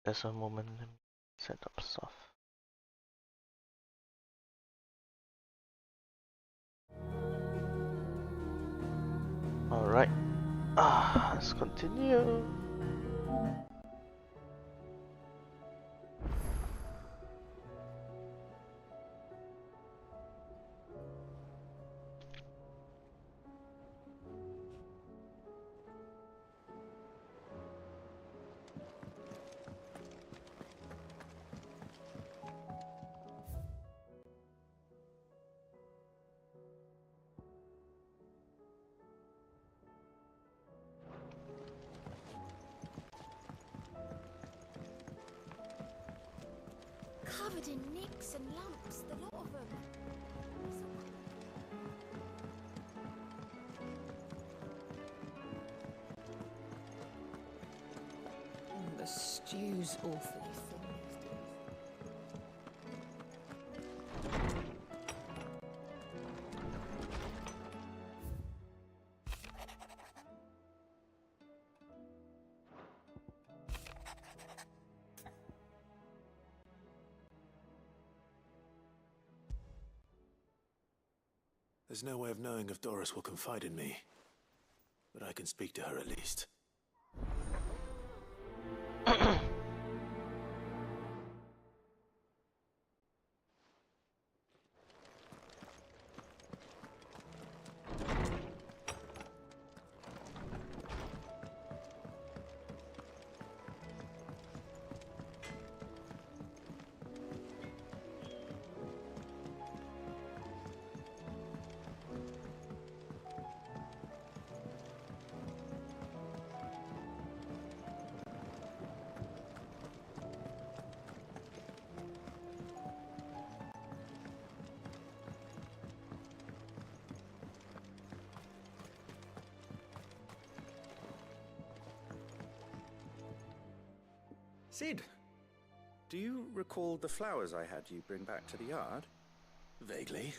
There's a moment, let me set up stuff. Alright, let's continue. Covered in nicks and lumps, the lot of them. The stew's awfully thin these days. There's no way of knowing if Doris will confide in me, but I can speak to her at least. Sid, do you recall the flowers I had you bring back to the yard? Vaguely.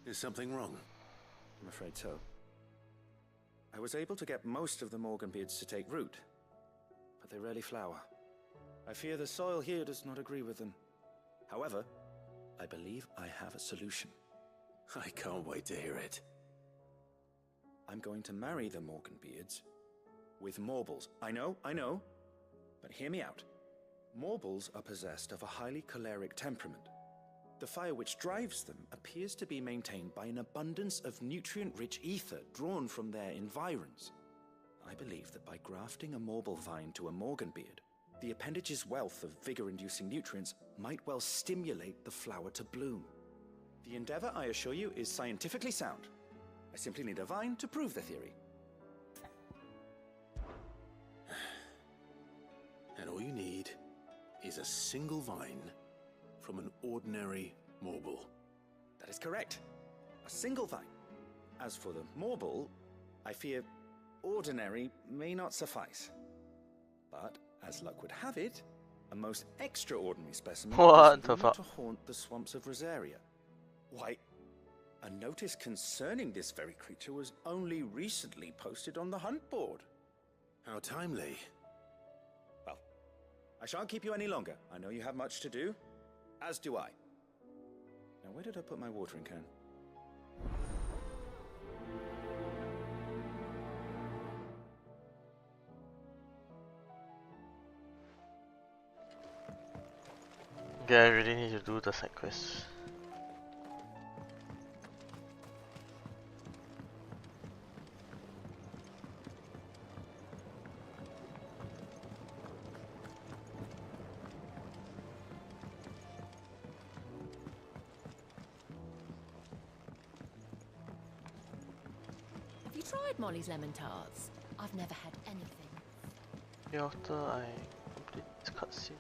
Is something wrong? I'm afraid so. I was able to get most of the Morganbeards to take root, but they rarely flower. I fear the soil here does not agree with them. However, I believe I have a solution. I can't wait to hear it. I'm going to marry the Morganbeards with Morbles. I know, but hear me out. Morbles are possessed of a highly choleric temperament. The fire which drives them appears to be maintained by an abundance of nutrient-rich ether drawn from their environs. I believe that by grafting a Morble vine to a Morganbeard, the appendage's wealth of vigor-inducing nutrients might well stimulate the flower to bloom. The endeavor, I assure you, is scientifically sound. I simply need a vine to prove the theory. And all you need is a single vine from an ordinary Morble. That is correct. A single vine. As for the Morble, I fear ordinary may not suffice. But, as luck would have it, a most extraordinary specimen What is the rumored fuck? to haunt the swamps of Rosaria. Why, a notice concerning this very creature was only recently posted on the hunt board. How timely. Well, I shan't keep you any longer. I know you have much to do, as do I. Now, where did I put my watering can? Yeah, I really need to do the side quest. Have you tried Molly's lemon tarts? I've never had anything. After I complete this cutscene.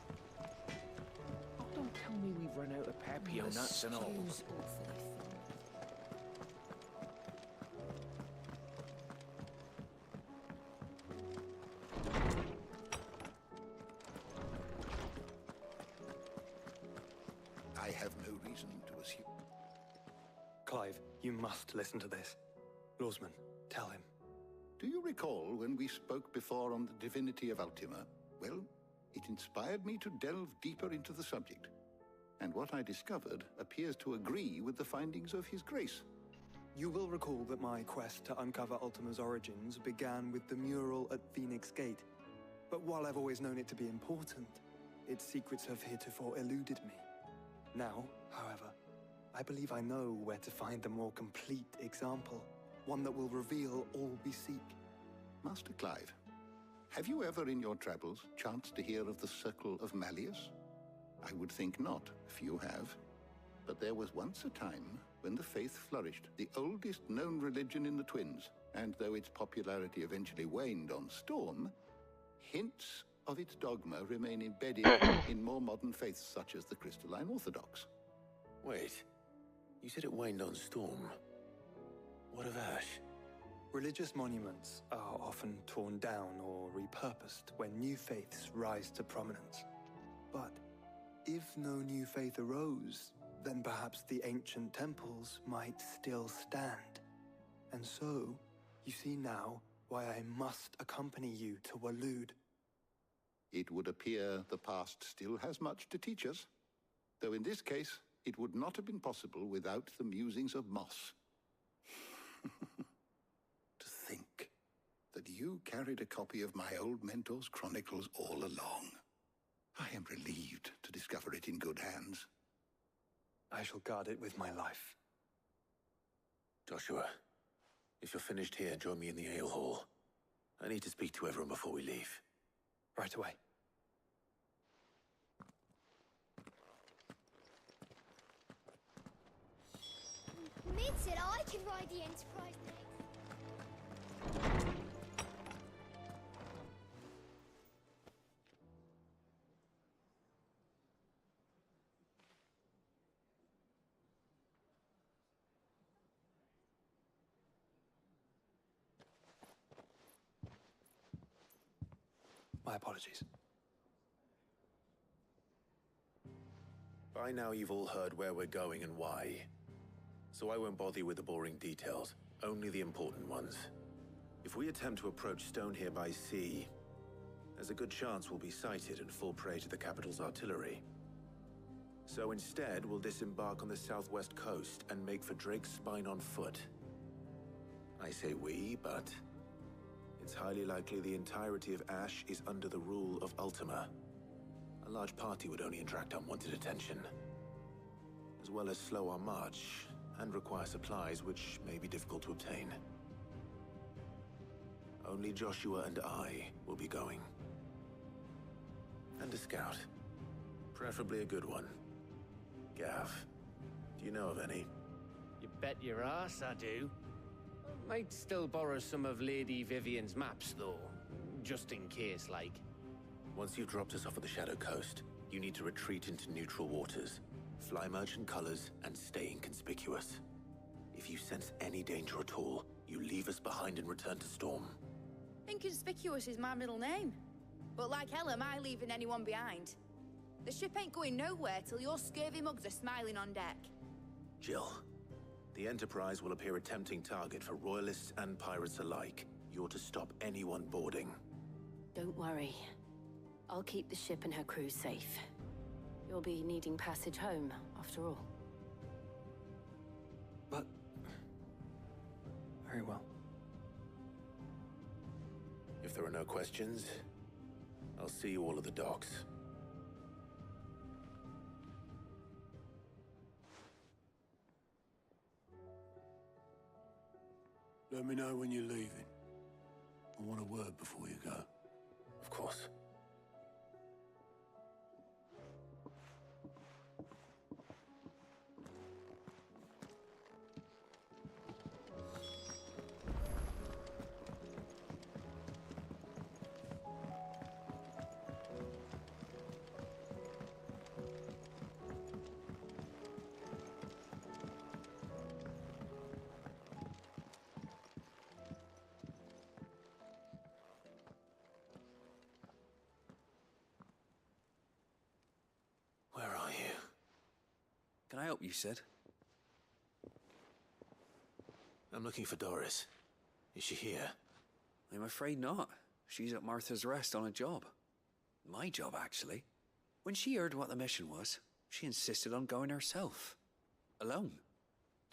Oh, don't tell me we've run out of Papio The nuts and all. stew's awfully thin. I have no reason to assume. Clive, you must listen to this. Lawsman, tell him. Do you recall when we spoke before on the divinity of Ultima? Well, it inspired me to delve deeper into the subject. And what I discovered appears to agree with the findings of His Grace. You will recall that my quest to uncover Ultima's origins began with the mural at Phoenix Gate. But while I've always known it to be important, its secrets have heretofore eluded me. Now, however, I believe I know where to find the more complete example, one that will reveal all we seek. Master Clive, have you ever in your travels chanced to hear of the Circle of Malleus? I would think not, if you have. But there was once a time when the faith flourished, the oldest known religion in the Twins, and though its popularity eventually waned on Storm, hints of its dogma remain embedded in more modern faiths such as the Crystalline Orthodox. Wait, you said it waned on Storm. What of Ash? Religious monuments are often torn down or repurposed when new faiths rise to prominence. But if no new faith arose, then perhaps the ancient temples might still stand. And so, you see now why I must accompany you to Waloed. It would appear the past still has much to teach us, though in this case, it would not have been possible without the musings of Moss. To think that you carried a copy of my old mentor's chronicles all along. I am relieved to discover it in good hands. I shall guard it with my life. Joshua, if you're finished here, join me in the ale hall. I need to speak to everyone before we leave. Right away. Mid said I could ride the Enterprise next. My apologies. By now you've all heard where we're going and why. So I won't bother you with the boring details, only the important ones. If we attempt to approach Stone here by sea, there's a good chance we'll be sighted and fall prey to the capital's artillery. So instead, we'll disembark on the southwest coast and make for Drake's Spine on foot. I say we, but it's highly likely the entirety of Ash is under the rule of Ultima. A large party would only attract unwanted attention, as well as slow our march and require supplies which may be difficult to obtain. Only Joshua and I will be going. And a scout. Preferably a good one. Gav, do you know of any? You bet your ass I do. Might still borrow some of Lady Vivian's maps, though. Just in case, like. Once you've dropped us off at the Shadow Coast, you need to retreat into neutral waters, fly merchant colors, and stay inconspicuous. If you sense any danger at all, you leave us behind and return to Storm. Inconspicuous is my middle name. But like hell am I leaving anyone behind. The ship ain't going nowhere till your scurvy mugs are smiling on deck. Jill, the Enterprise will appear a tempting target for royalists and pirates alike. You're to stop anyone boarding. Don't worry. I'll keep the ship and her crew safe. You'll be needing passage home, after all. But... very well. If there are no questions, I'll see you all at the docks. Let me know when you're leaving. I want a word before you go. Of course. Can I help you, Sid? I'm looking for Doris. Is she here? I'm afraid not. She's at Martha's Rest on a job. My job, actually. When she heard what the mission was, she insisted on going herself. Alone.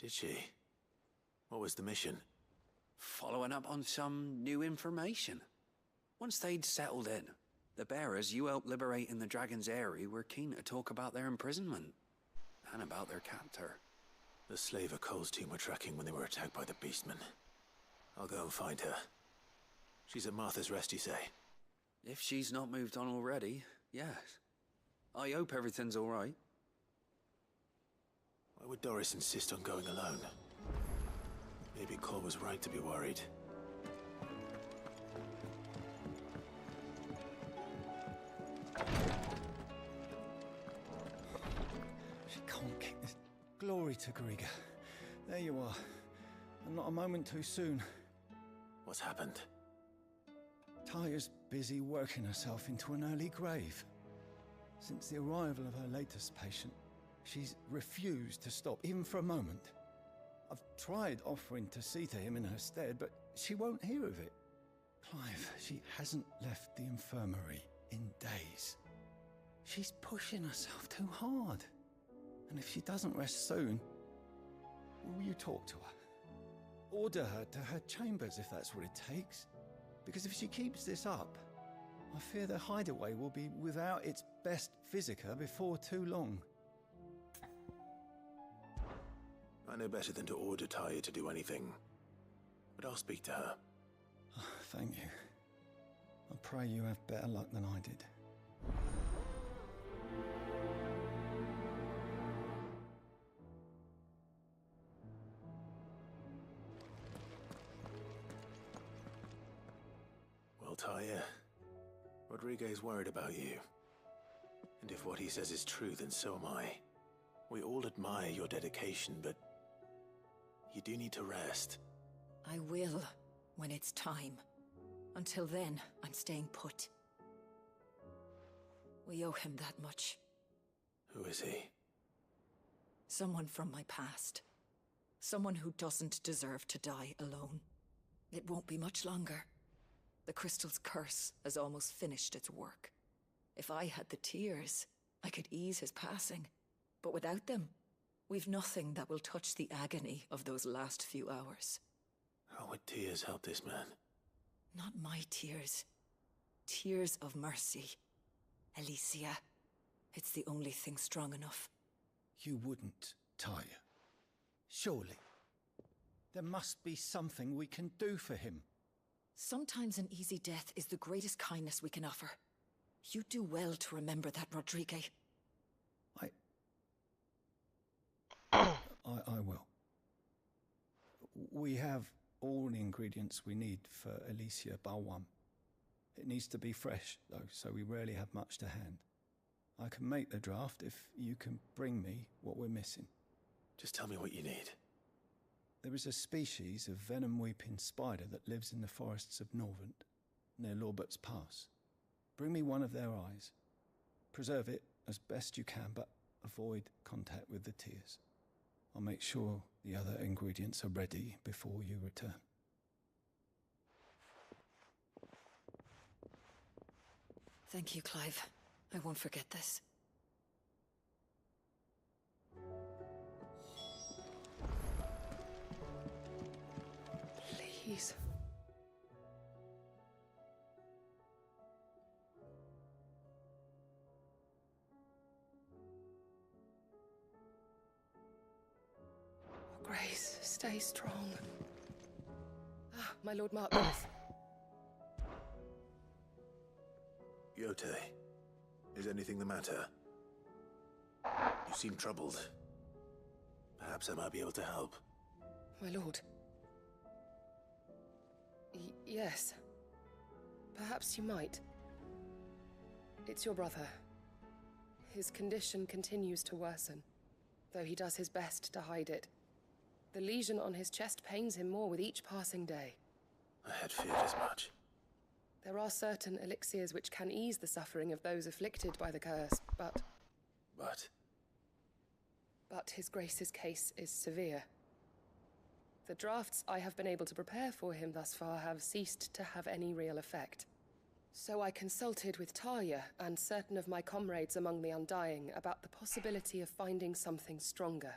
Did she? What was the mission? Following up on some new information. Once they'd settled in, the bearers you helped liberate in the Dragon's Eyrie were keen to talk about their imprisonment. And about their captor. The slaver Cole's team were tracking when they were attacked by the Beastmen. I'll go and find her. She's at Martha's Rest, you say? If she's not moved on already, yes. I hope everything's all right. Why would Doris insist on going alone? Maybe Cole was right to be worried. She can't keep this. Glory to Griga. There you are. And not a moment too soon. What's happened? Taya's busy working herself into an early grave. Since the arrival of her latest patient, she's refused to stop, even for a moment. I've tried offering to see to him in her stead, but she won't hear of it. Clive, she hasn't left the infirmary in days. She's pushing herself too hard. And if she doesn't rest soon, will you talk to her? Order her to her chambers if that's what it takes. Because if she keeps this up, I fear the hideaway will be without its best physica before too long. I know better than to order Taya to do anything. But I'll speak to her. Thank you. I pray you have better luck than I did. Well, Taya, Rodriguez worried about you. And if what he says is true, then so am I. We all admire your dedication, but you do need to rest. I will, when it's time. Until then, I'm staying put. We owe him that much. Who is he? Someone from my past. Someone who doesn't deserve to die alone. It won't be much longer. The crystal's curse has almost finished its work. If I had the tears, I could ease his passing. But without them, we've nothing that will touch the agony of those last few hours. How would tears help this man? Not my tears. Tears of mercy. Alicia. It's the only thing strong enough. You wouldn't, Taya. Surely. There must be something we can do for him. Sometimes an easy death is the greatest kindness we can offer. You do well to remember that, Rodrigue. I will. We have all the ingredients we need for Alicia Balwam. It needs to be fresh, though, so we rarely have much to hand. I can make the draft if you can bring me what we're missing. Just tell me what you need. There is a species of venom-weeping spider that lives in the forests of Norvent, near Lorbert's Pass. Bring me one of their eyes. Preserve it as best you can, but avoid contact with the tears. I'll make sure the other ingredients are ready before you return. Thank you, Clive. I won't forget this. Please. Grace, stay strong. Ah, my Lord Marquis. Yote, is anything the matter? You seem troubled. Perhaps I might be able to help. My lord. Yes. Perhaps you might. It's your brother. His condition continues to worsen, though he does his best to hide it. The lesion on his chest pains him more with each passing day. I had feared as much. There are certain elixirs which can ease the suffering of those afflicted by the curse, but... But his Grace's case is severe. The drafts I have been able to prepare for him thus far have ceased to have any real effect. So I consulted with Talia and certain of my comrades among the Undying about the possibility of finding something stronger.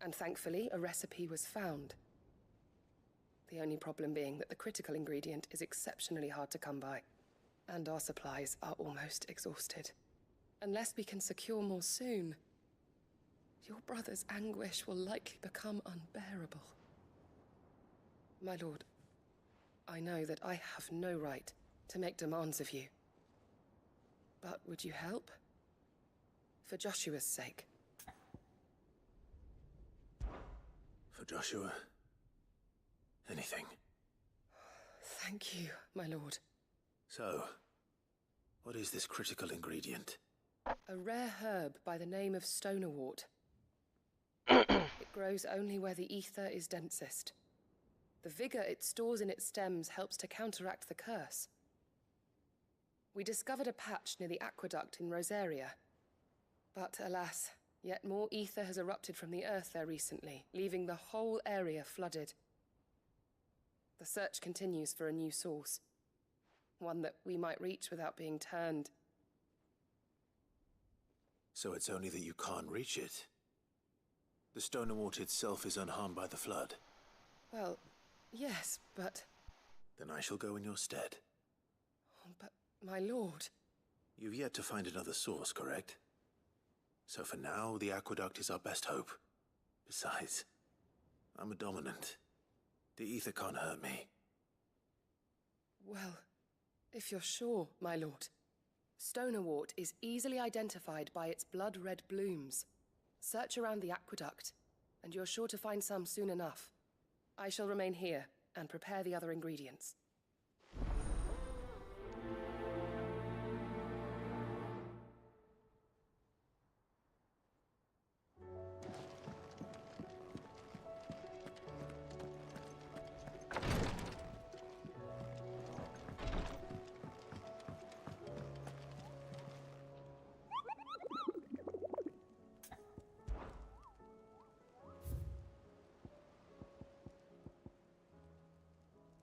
And thankfully, a recipe was found. The only problem being that the critical ingredient is exceptionally hard to come by, and our supplies are almost exhausted. Unless we can secure more soon, your brother's anguish will likely become unbearable. My lord, I know that I have no right to make demands of you. But would you help? For Joshua's sake. For Joshua? Anything. Thank you, my lord. So, what is this critical ingredient? A rare herb by the name of stonerwort. It grows only where the ether is densest. The vigor it stores in its stems helps to counteract the curse. We discovered a patch near the aqueduct in Rosaria. But alas, yet more ether has erupted from the earth there recently, leaving the whole area flooded. The search continues for a new source. One that we might reach without being turned. So it's only that you can't reach it? The Stonerwort itself is unharmed by the flood? Well, yes, but... Then I shall go in your stead. Oh, but, my lord... You've yet to find another source, correct? So for now, the aqueduct is our best hope. Besides, I'm a dominant. The ether can't hurt me. Well, if you're sure, my lord. Stonerwort is easily identified by its blood-red blooms. Search around the aqueduct, and you're sure to find some soon enough. I shall remain here and prepare the other ingredients.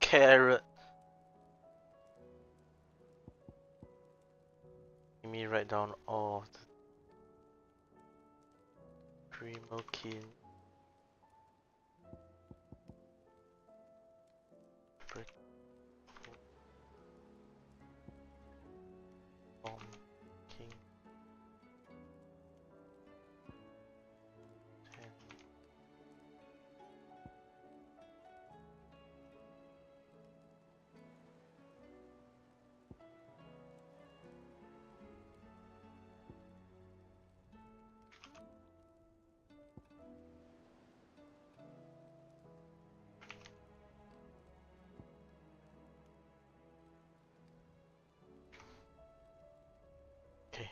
Carrot. Let me write down all of the Primokin. King.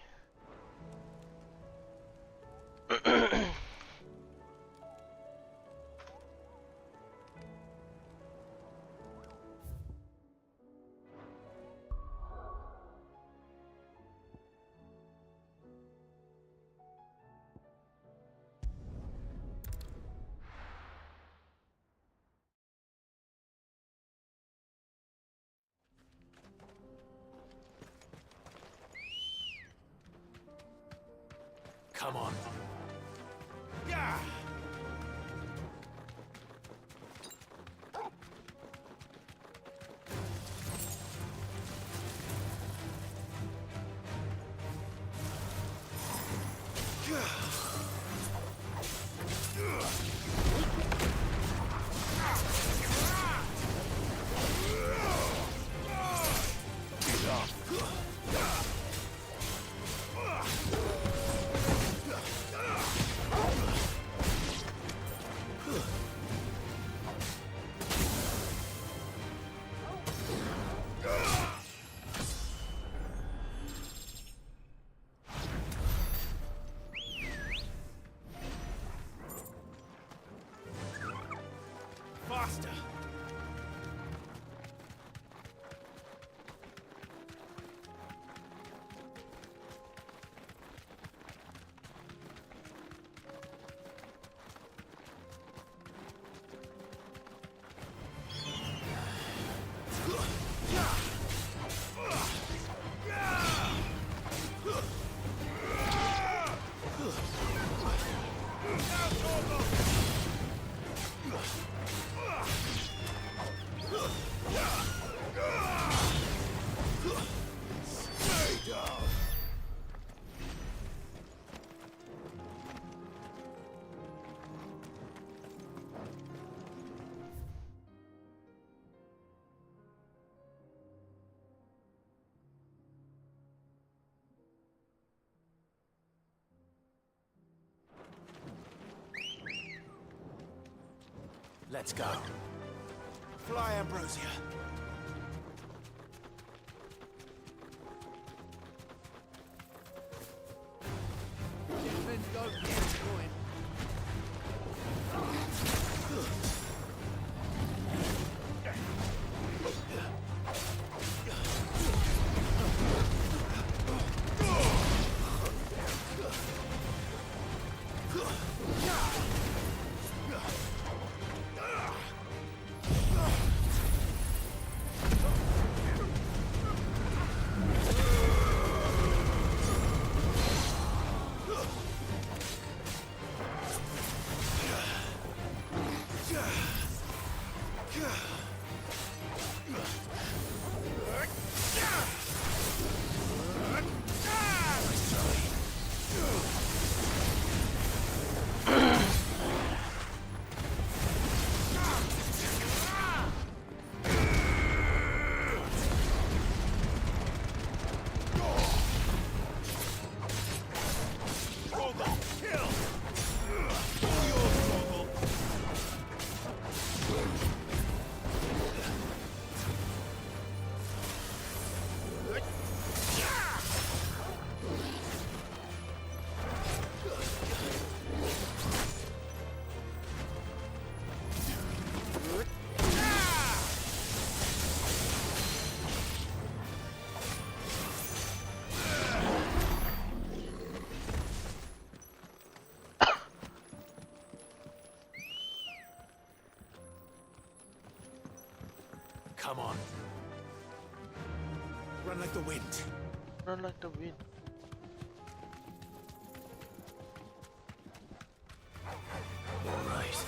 Come on. Yeah! Let's go. Fly, Ambrosia. Gentlemen, don't get going. Come on. Run like the wind. Run like the wind. All right.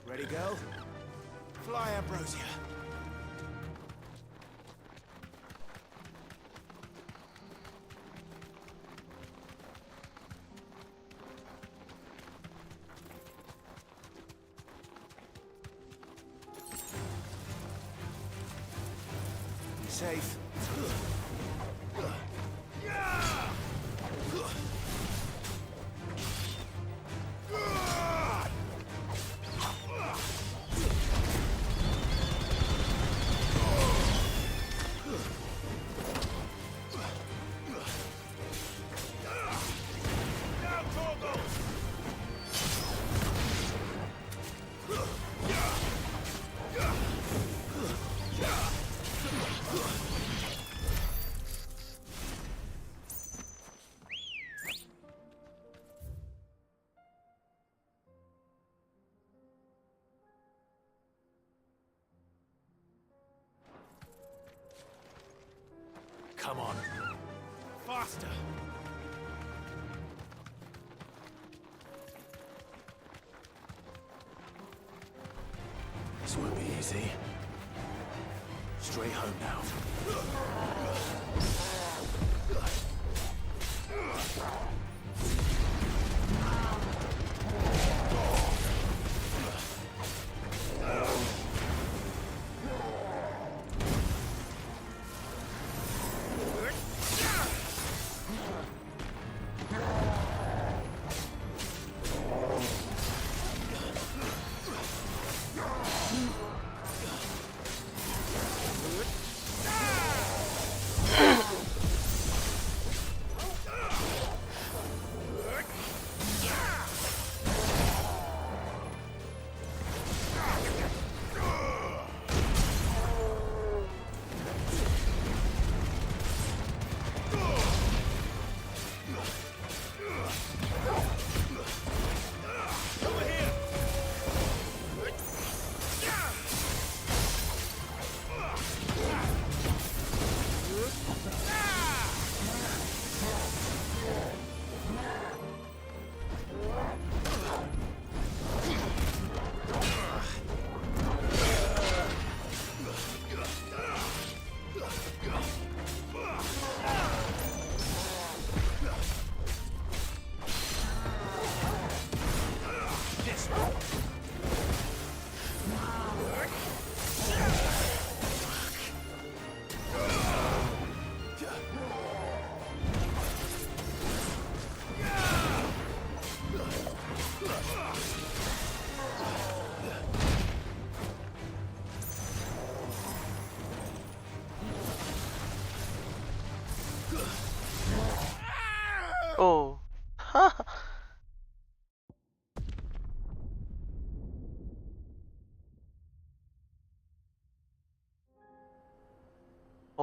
Ready, go? Fly, Ambrosia. Be safe. Come on. Faster! This won't be easy. Straight home now.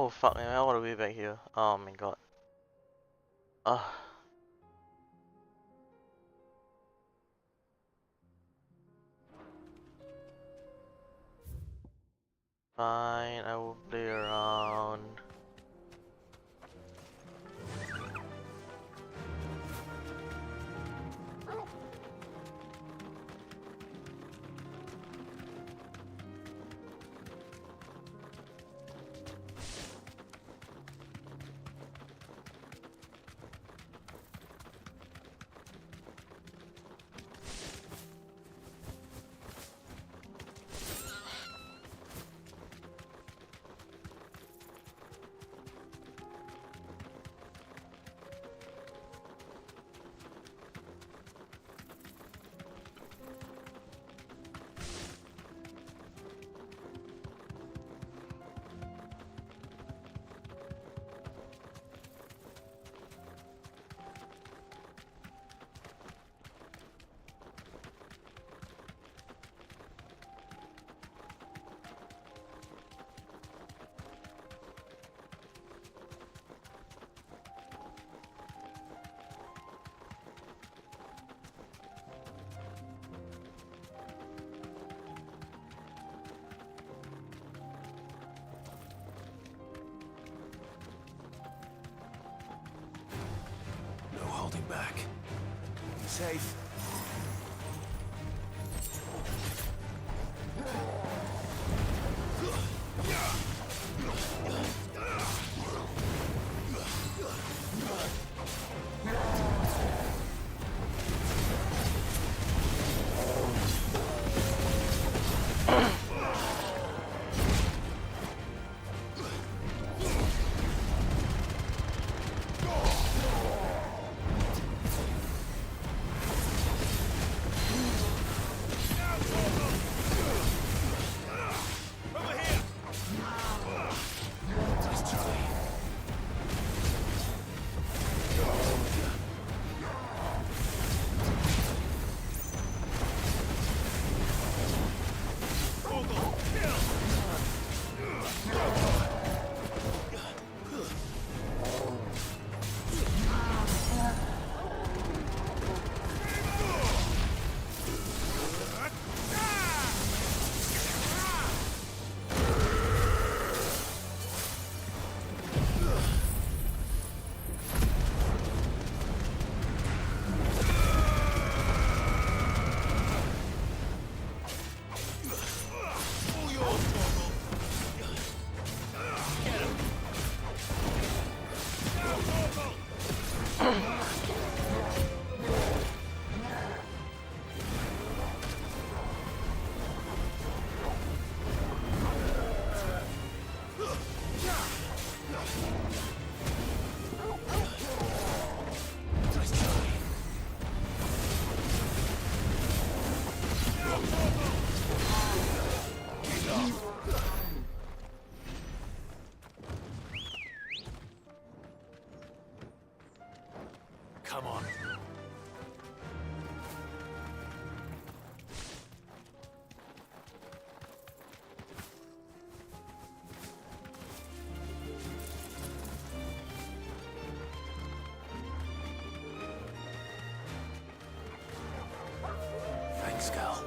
Oh fuck, am I all the way back here? Oh my god. Ah. Fine, I will play around. No holding back. Safe. Come on. Thanks, Cal.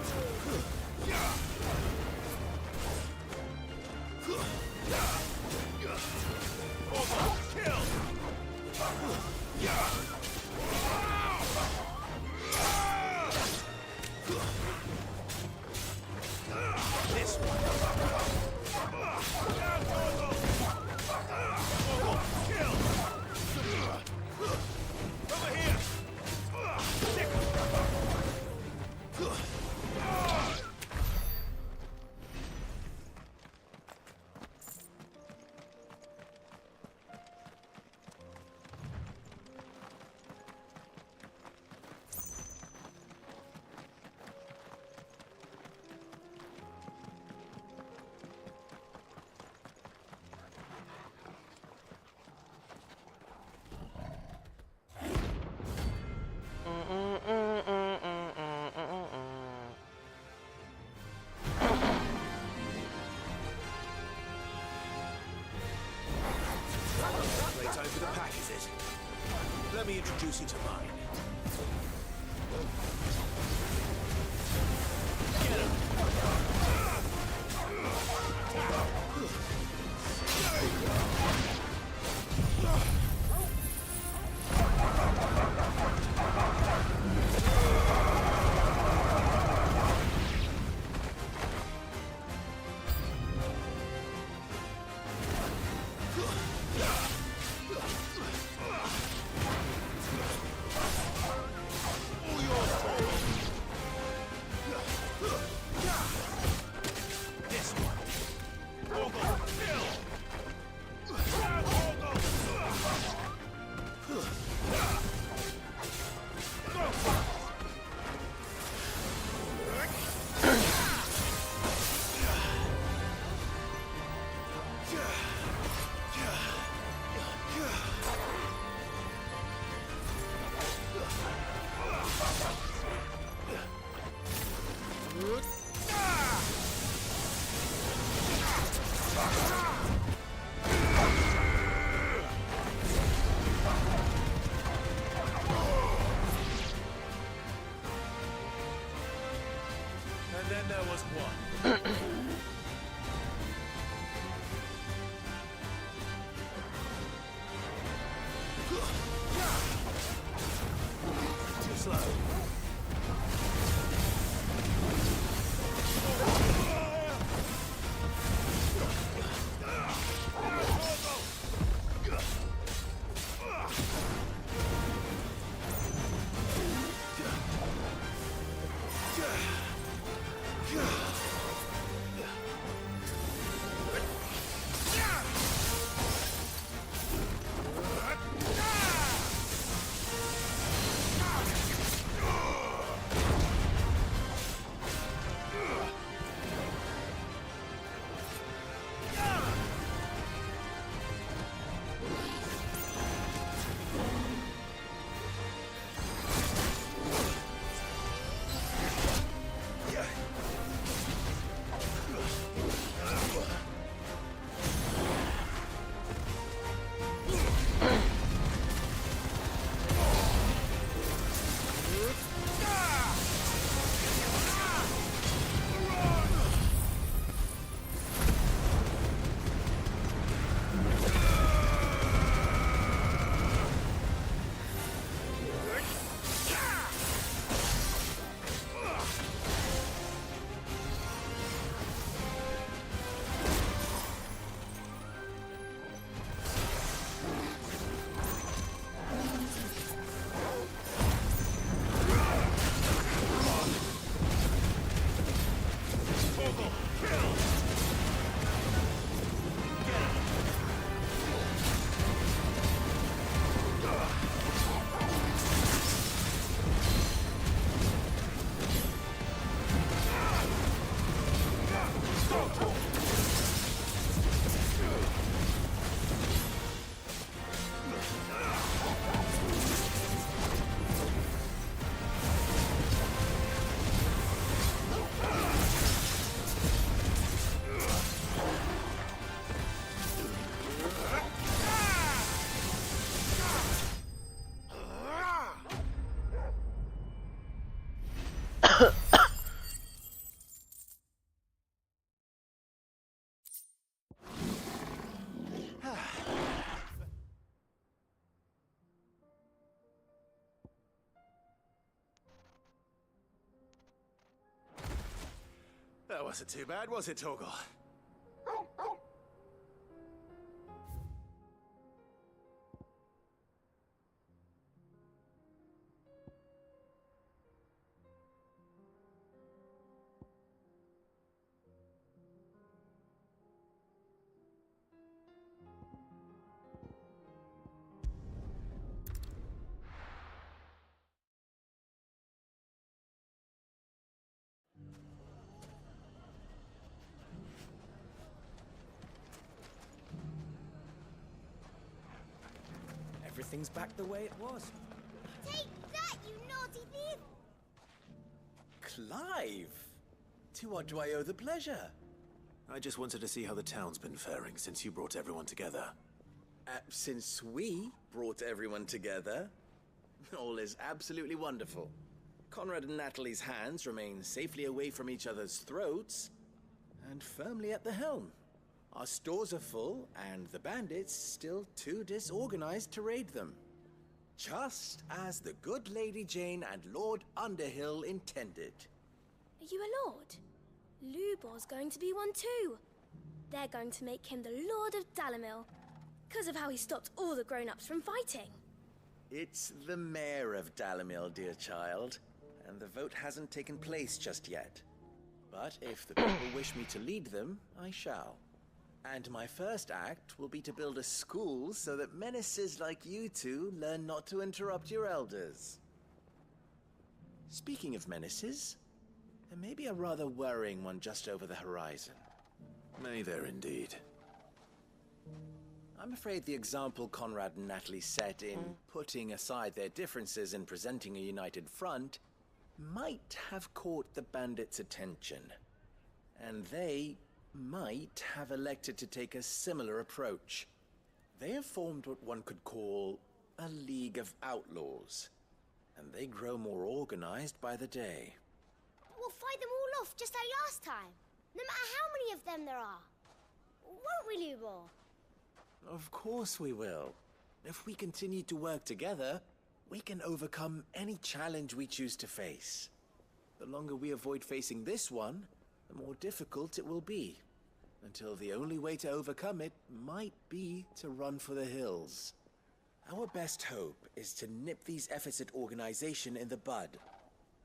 Going for the pack, is it? Let me introduce you to mine. Get him! And then there was one. Too slow. That wasn't too bad, was it, Torgal? Everything's back the way it was. Take that, you naughty thief! Clive! To what do I owe the pleasure? I just wanted to see how the town's been faring since you brought everyone together. Since we brought everyone together, all is absolutely wonderful. Conrad and Natalie's hands remain safely away from each other's throats, and firmly at the helm. Our stores are full, and the bandits still too disorganized to raid them. Just as the good Lady Jane and Lord Underhill intended. Are you a lord? Lubor's going to be one too. They're going to make him the Lord of Dalimil, because of how he stopped all the grown-ups from fighting. It's the mayor of Dalimil, dear child, and the vote hasn't taken place just yet. But if the people wish me to lead them, I shall. And my first act will be to build a school so that menaces like you two learn not to interrupt your elders. Speaking of menaces, there may be a rather worrying one just over the horizon. May there indeed. I'm afraid the example Conrad and Natalie set in putting aside their differences and presenting a united front might have caught the bandits' attention. And they might have elected to take a similar approach. They have formed what one could call a League of Outlaws, and they grow more organized by the day. We'll fight them all off just like last time, no matter how many of them there are. Won't we, Lubor? Of course we will. If we continue to work together, we can overcome any challenge we choose to face. The longer we avoid facing this one, the more difficult it will be, until the only way to overcome it might be to run for the hills. Our best hope is to nip these efforts at organization in the bud,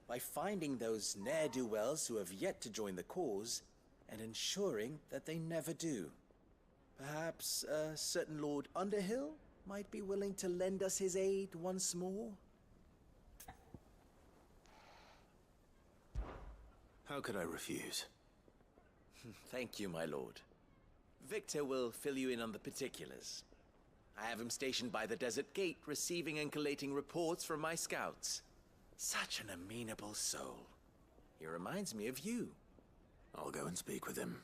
by finding those ne'er-do-wells who have yet to join the cause, and ensuring that they never do. Perhaps a certain Lord Underhill might be willing to lend us his aid once more? How could I refuse? Thank you, my lord. Victor will fill you in on the particulars. I have him stationed by the Desert Gate, receiving and collating reports from my scouts. Such an amenable soul. He reminds me of you. I'll go and speak with him.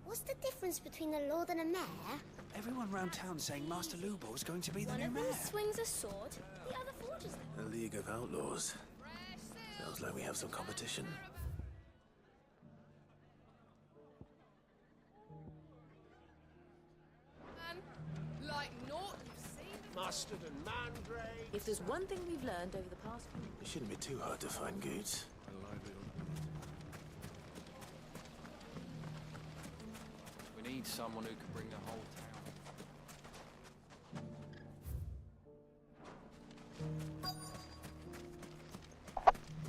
What's the difference between a lord and a mayor? Everyone round town saying Master Lubor's going to be the One new of them mayor. swings a sword, the other forges it. A League of Outlaws. Sounds like we have some competition. Like naught you've seen. Mustard and mandrake. If there's one thing we've learned over the past few... It shouldn't be too hard to find goods. We need someone who can bring the whole town.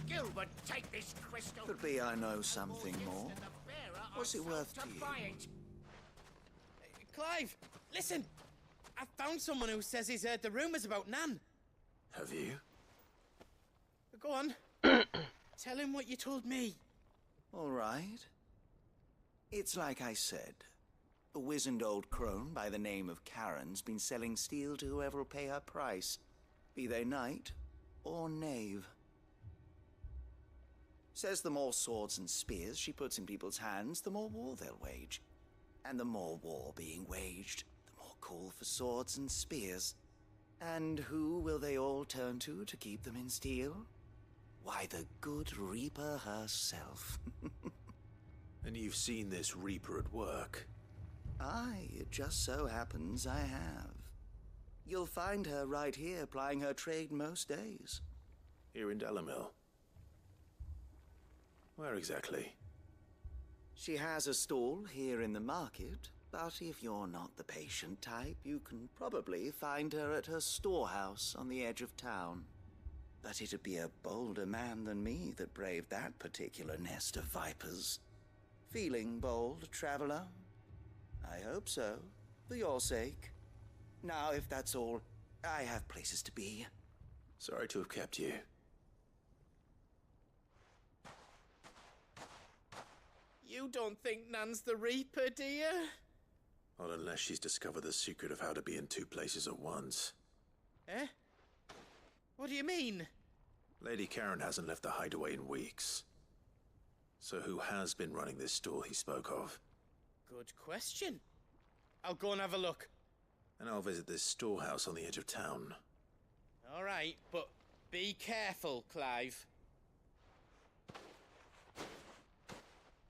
Gilbert, take this crystal. Could be I know something more. What's it worth to you? Clive, listen! I found someone who says he's heard the rumours about Nan. Have you? Go on. Tell him what you told me. All right. It's like I said. A wizened old crone by the name of Karen's been selling steel to whoever will pay her price, be they knight or knave. Says the more swords and spears she puts in people's hands, the more war they'll wage. And the more war being waged, the more call for swords and spears. And who will they all turn to keep them in steel? Why, the good Reaper herself. And you've seen this Reaper at work? Aye, it just so happens I have. You'll find her right here plying her trade most days. Here in Dalimil? Where exactly? She has a stall here in the market, but if you're not the patient type, you can probably find her at her storehouse on the edge of town. But it'd be a bolder man than me that braved that particular nest of vipers. Feeling bold, traveler? I hope so, for your sake. Now, if that's all, I have places to be. Sorry to have kept you. You don't think Nan's the Reaper, do you? Not unless she's discovered the secret of how to be in two places at once. Eh? What do you mean? Lady Karen hasn't left the hideaway in weeks. So who has been running this store he spoke of? Good question. I'll go and have a look. And I'll visit this storehouse on the edge of town. All right, but be careful, Clive.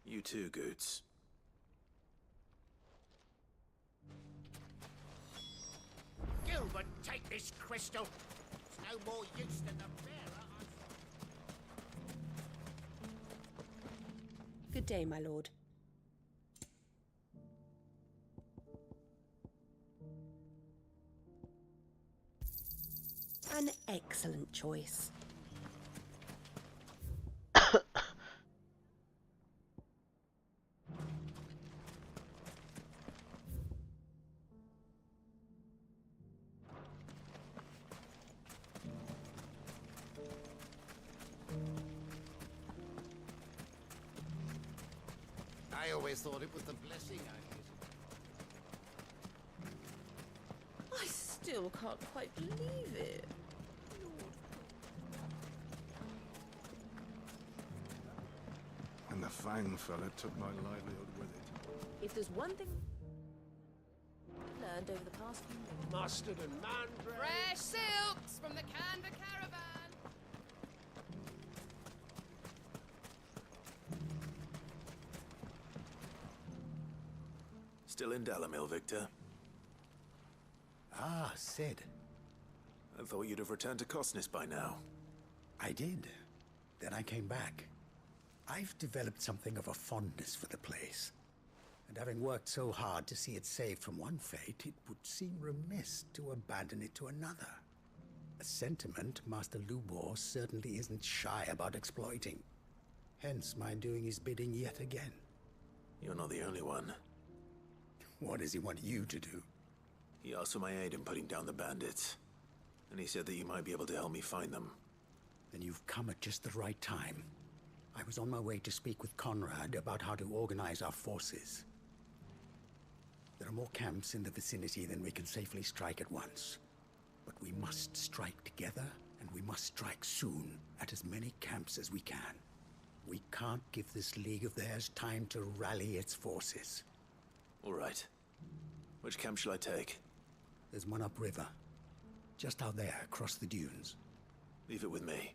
You too, Goots. Gilbert, take this crystal. It's no more use than the bearer. Good day, my lord. An excellent choice. I always thought it was the blessing I still can't quite believe it. And the fine fella took my livelihood with it. If there's one thing I learned over the past few months. Mustard and mandrake. Fresh silks from the Canva caravan. Still in Dalamil, Victor? Ah, Sid. I thought you'd have returned to Cosnis by now. I did. Then I came back. I've developed something of a fondness for the place. And having worked so hard to see it saved from one fate, it would seem remiss to abandon it to another. A sentiment Master Lubor certainly isn't shy about exploiting. Hence my doing his bidding yet again. You're not the only one. What does he want you to do? He asked for my aid in putting down the bandits. And he said that you might be able to help me find them. Then you've come at just the right time. I was on my way to speak with Conrad about how to organize our forces. There are more camps in the vicinity than we can safely strike at once. But we must strike together, and we must strike soon at as many camps as we can. We can't give this league of theirs time to rally its forces. All right. Which camp shall I take? There's one upriver. Just out there, across the dunes. Leave it with me.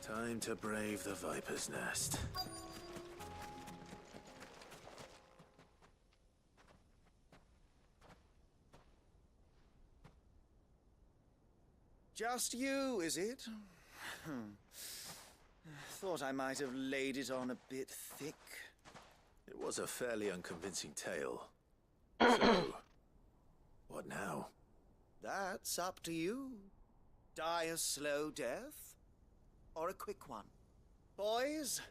Time to brave the Viper's Nest. Just you, is it? Thought I might have laid it on a bit thick. It was a fairly unconvincing tale. So, what now? That's up to you. Die a slow death, or a quick one. Boys,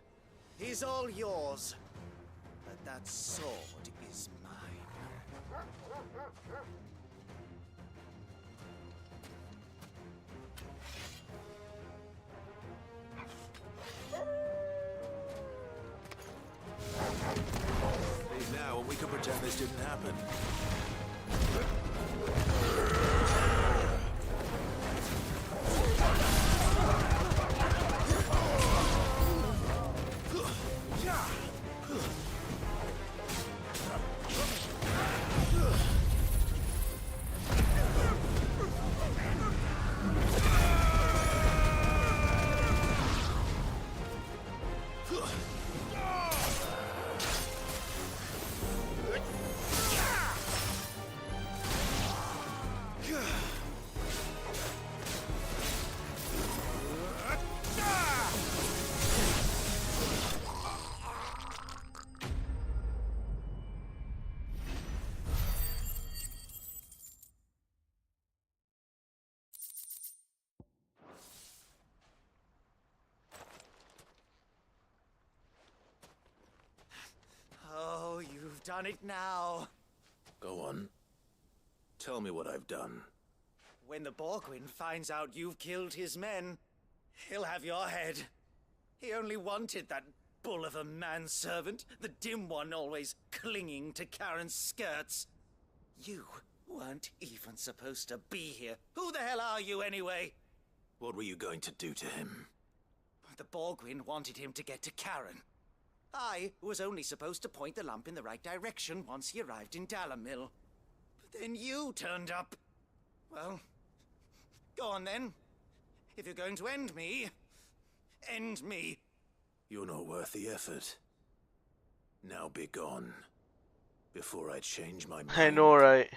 he's all yours. But that sword is mine. Leave now, and we can pretend this didn't happen. Oh, you've done it now. Go on. Tell me what I've done. When the Borgwyn finds out you've killed his men, he'll have your head. He only wanted that bull of a manservant, the dim one always clinging to Karen's skirts. You weren't even supposed to be here. Who the hell are you anyway? What were you going to do to him? The Borgwyn wanted him to get to Karen. I was only supposed to point the lamp in the right direction once he arrived in Dalamil. But then you turned up. Well, go on then. If you're going to end me, end me. You're not worth the effort. Now be gone. Before I change my mind. I know, right?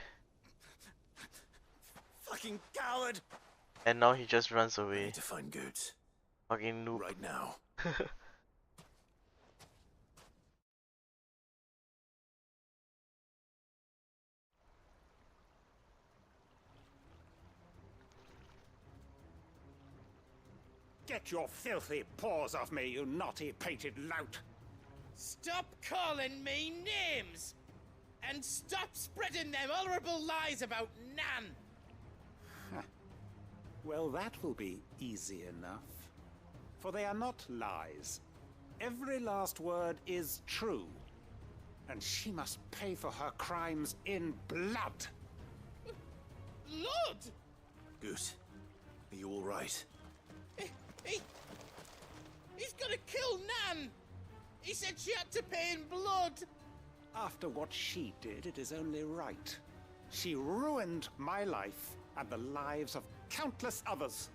Fucking coward! And now he just runs away. I need to find Goots. Fucking noob. Right now. Get your filthy paws off me, you naughty-pated lout! Stop calling me names! And stop spreading them horrible lies about Nan! Well, that will be easy enough. For they are not lies. Every last word is true. And she must pay for her crimes in blood. Lord! Goose, are you all right? He's gonna kill Nan! He said she had to pay in blood! After what she did, it is only right. She ruined my life and the lives of countless others.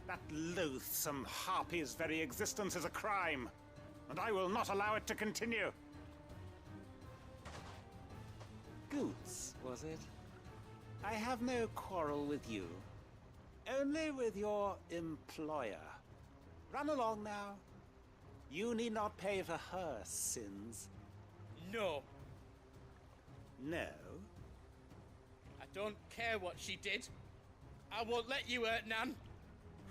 That loathsome harpy's very existence is a crime, and I will not allow it to continue. Goots, was it? I have no quarrel with you. Only with your employer. Run along now. You need not pay for her sins. No. No? I don't care what she did. I won't let you hurt Nan.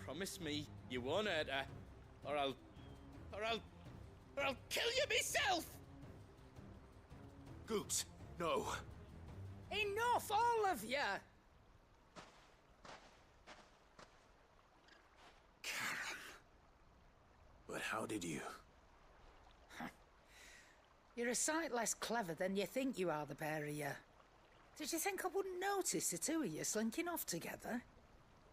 Promise me you won't hurt her, or I'll kill you myself! Goots, no. Enough, all of you! But how did you? You're a sight less clever than you think you are, the pair of you. Did you think I wouldn't notice the two of you slinking off together?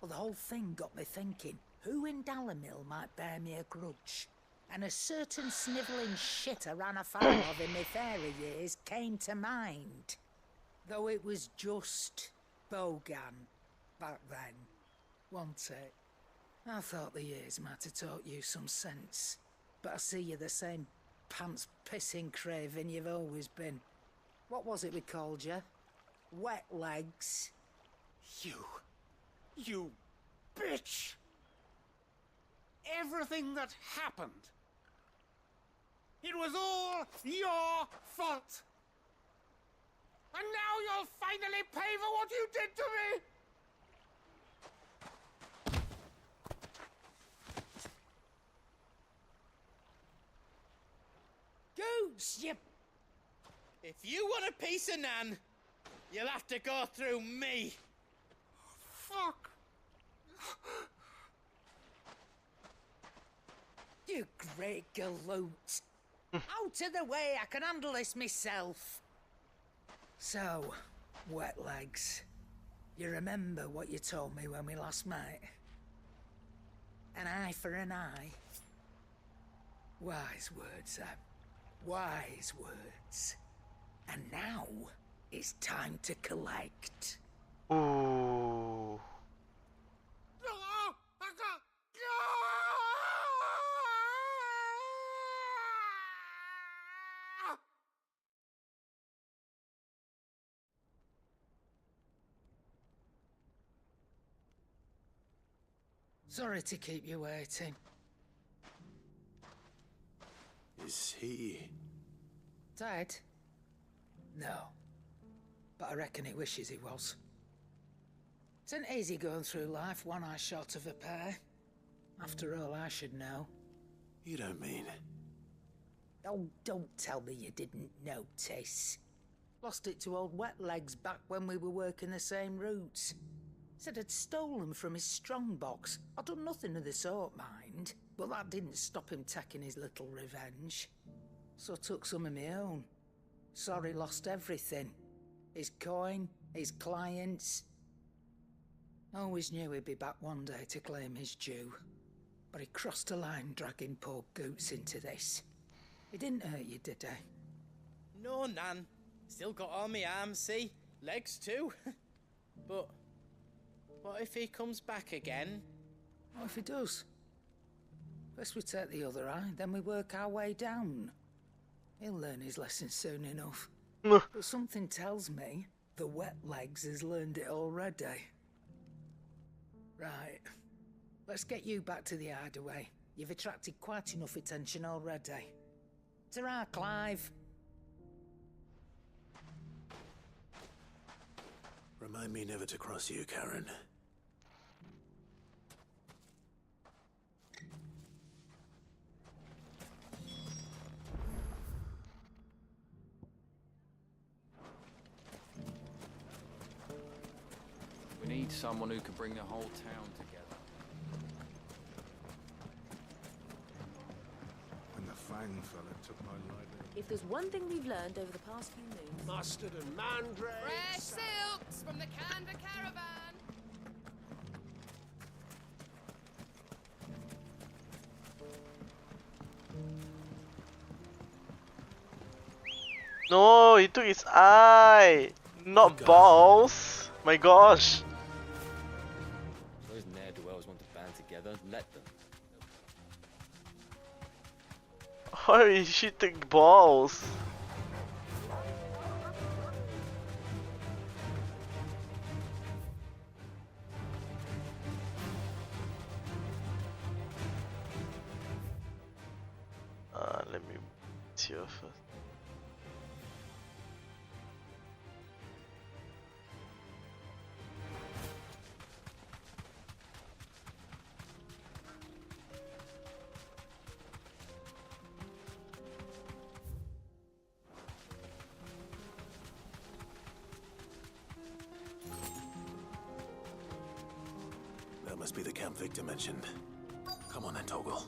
Well, the whole thing got me thinking, who in Dalamil might bear me a grudge? And a certain snivelling shit I ran afoul of in my fairy years came to mind. Though it was just Bogan back then, wasn't it? I thought the years might have taught you some sense, but I see you're the same pants-pissing craven you've always been. What was it we called you? Wet legs? You bitch! Everything that happened, it was all your fault! And now you'll finally pay for what you did to me! Goots, you... If you want a piece of Nan, you'll have to go through me. Fuck! You great galoot. Out of the way, I can handle this myself. So, wet legs, you remember what you told me when we last met? An eye for an eye. Wise words, Sam. Wise words. And now, it's time to collect. Ooh. Sorry to keep you waiting. Is he... Dead? No. But I reckon he wishes he was. It isn't easy going through life one eye short of a pair. After all, I should know. You don't mean... Oh, don't tell me you didn't notice. Lost it to old Wet Legs back when we were working the same routes. Said I'd stolen from his strongbox. I'd done nothing of the sort, mind, but that didn't stop him taking his little revenge. So I took some of my own. Sorry, lost everything. His coin, his clients. Always knew he'd be back one day to claim his due. But he crossed a line dragging poor Goots into this. He didn't hurt you, did he? No, Nan. Still got all my arms, see? Legs too. But what if he comes back again? What if he does? First we take the other eye, then we work our way down. He'll learn his lesson soon enough. But something tells me the wet legs has learned it already. Right. Let's get you back to the hideaway. You've attracted quite enough attention already. Ta-ra, Clive. Remind me never to cross you, Karen. We need someone who can bring the whole town together. When the Fang fella took my livelihood. If there's one thing we've learned over the past few moons... Mustard and mandrake. Fresh silks from the Canva caravan. No, he took his eye, not balls. My gosh. Those ne'er-do-wells want to band together, let them. Why did she take balls? Let me see her first. That must be the camp Victor mentioned. Come on then, Toggle.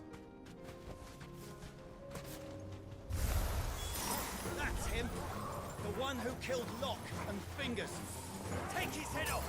That's him! The one who killed Locke and Fingers! Take his head off!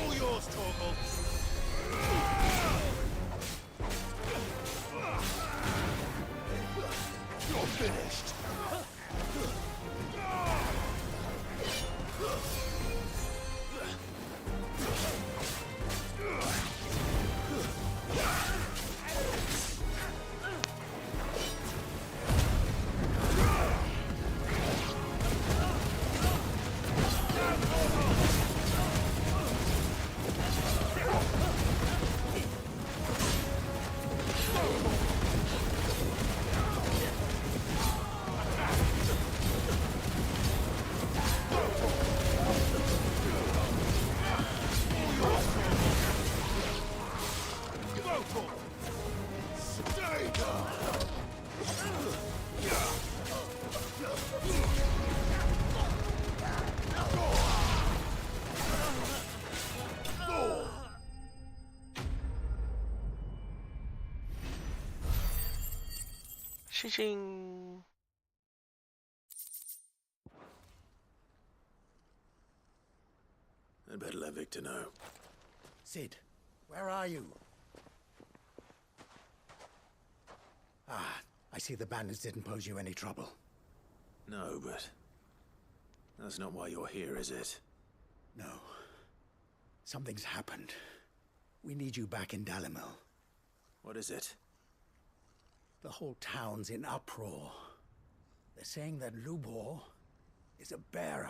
All yours, Torgal. You're finished. Ching. I'd better let Victor know. Sid, where are you? Ah, I see the bandits didn't pose you any trouble. No, but that's not why you're here, is it? No. Something's happened. We need you back in Dalimil. What is it? The whole town's in uproar. They're saying that Lubor is a bearer.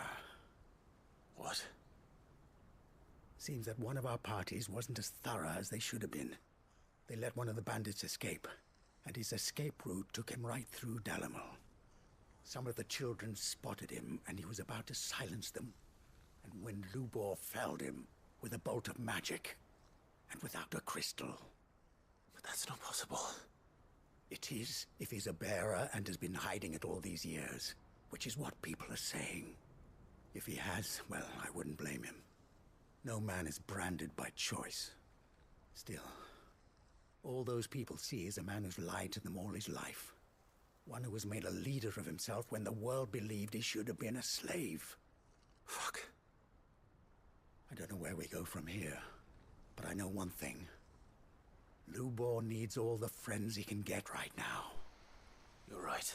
What? Seems that one of our parties wasn't as thorough as they should have been. They let one of the bandits escape, and his escape route took him right through Dalimil. Some of the children spotted him, and he was about to silence them. And when Lubor felled him with a bolt of magic, and without a crystal. But that's not possible. It is, if he's a bearer and has been hiding it all these years, which is what people are saying. If he has, well, I wouldn't blame him. No man is branded by choice. Still, all those people see is a man who's lied to them all his life. One who was made a leader of himself when the world believed he should have been a slave. Fuck. I don't know where we go from here, but I know one thing. Lubor needs all the friends he can get right now. You're right.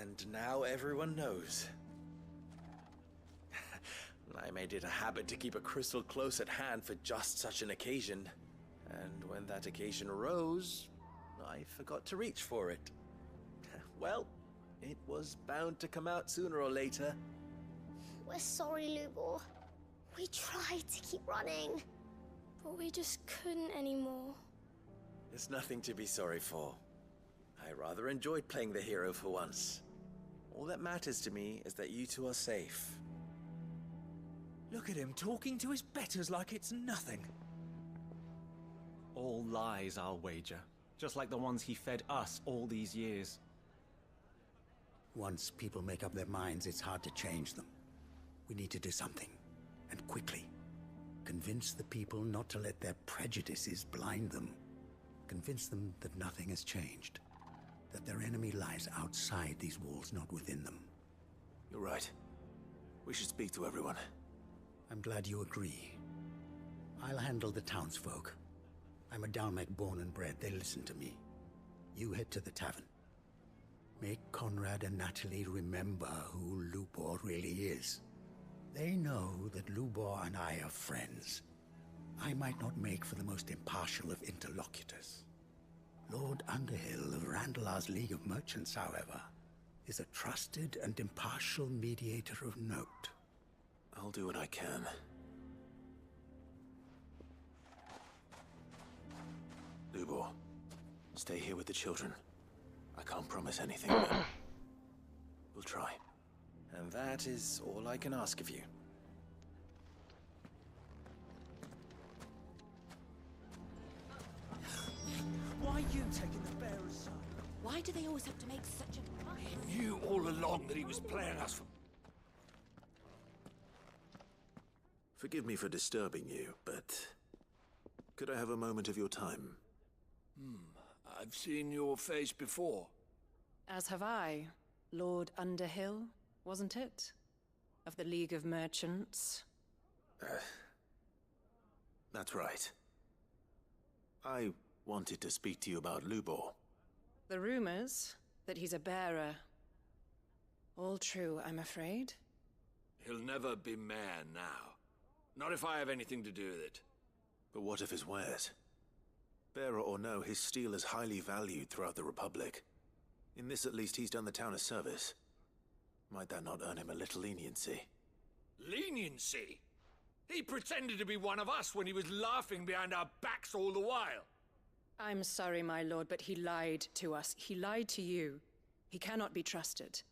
And now everyone knows. I made it a habit to keep a crystal close at hand for just such an occasion. And when that occasion arose, I forgot to reach for it. Well, it was bound to come out sooner or later. We're sorry, Lubor. We tried to keep running, but we just couldn't anymore. There's nothing to be sorry for. I rather enjoyed playing the hero for once. All that matters to me is that you two are safe. Look at him talking to his betters like it's nothing. All lies, I'll wager. Just like the ones he fed us all these years. Once people make up their minds, it's hard to change them. We need to do something, and quickly. Convince the people not to let their prejudices blind them. Convince them that nothing has changed. That their enemy lies outside these walls, not within them. You're right. We should speak to everyone. I'm glad you agree. I'll handle the townsfolk. I'm a Dalmec born and bred. They listen to me. You head to the tavern. Make Conrad and Natalie remember who Lubor really is. They know that Lubor and I are friends. I might not make for the most impartial of interlocutors. Lord Underhill of Randalar's League of Merchants, however, is a trusted and impartial mediator of note. I'll do what I can. Lubor, stay here with the children. I can't promise anything, but we'll try. And that is all I can ask of you. Why are you taking the bearer's side? Why do they always have to make such a fuss? Knew all along that he was playing us for... Forgive me for disturbing you, but could I have a moment of your time? I've seen your face before. As have I, Lord Underhill, wasn't it? Of the League of Merchants. That's right. I wanted to speak to you about Lubor. The rumors that he's a bearer. All true, I'm afraid. He'll never be mayor now. Not if I have anything to do with it. But what of his wares? Bearer or no, his steel is highly valued throughout the Republic. In this at least he's done the town a service. Might that not earn him a little leniency? Leniency? He pretended to be one of us when he was laughing behind our backs all the while. I'm sorry, my lord, but he lied to us. He lied to you. He cannot be trusted.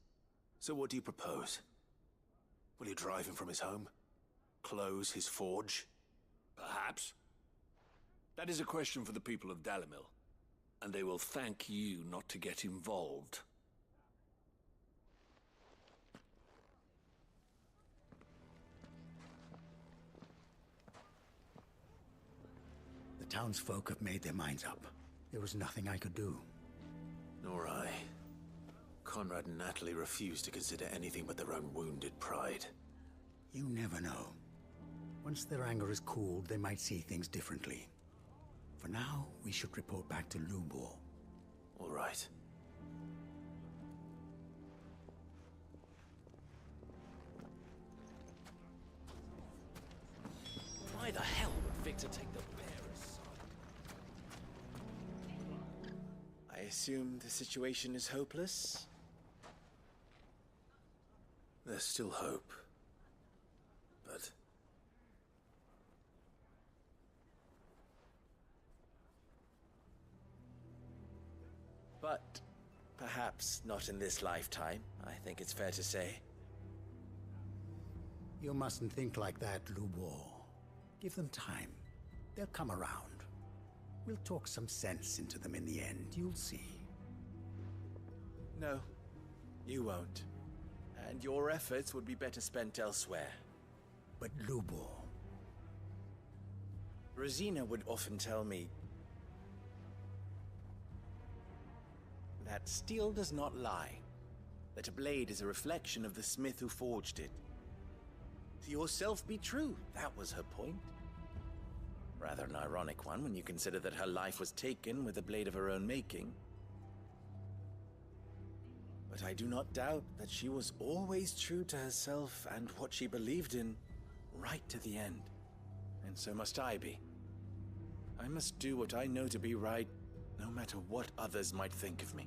So what do you propose? Will you drive him from his home? Close his forge? Perhaps. That is a question for the people of Dalimil. And they will thank you not to get involved. The townsfolk have made their minds up. There was nothing I could do. Nor I. Conrad and Natalie refuse to consider anything but their own wounded pride. You never know. Once their anger is cooled, they might see things differently. For now, we should report back to Lubor. All right. to take the bearer's side. I assume the situation is hopeless? There's still hope. But But perhaps not in this lifetime, I think it's fair to say. You mustn't think like that, Lubor. Give them time. They'll come around. We'll talk some sense into them in the end, you'll see. No, you won't. And your efforts would be better spent elsewhere. But Lubor... Rosina would often tell me that steel does not lie, that a blade is a reflection of the smith who forged it. To yourself be true, that was her point. Rather an ironic one when you consider that her life was taken with a blade of her own making. But I do not doubt that she was always true to herself and what she believed in, right to the end. And so must I be. I must do what I know to be right, no matter what others might think of me.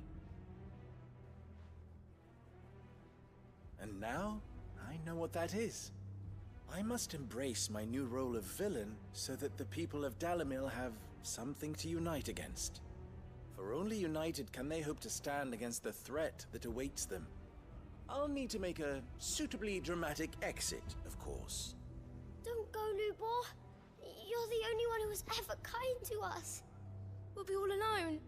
And now, I know what that is. I must embrace my new role of villain so that the people of Dalimil have something to unite against. For only united can they hope to stand against the threat that awaits them. I'll need to make a suitably dramatic exit, of course. Don't go, Lubor. You're the only one who was ever kind to us. We'll be all alone.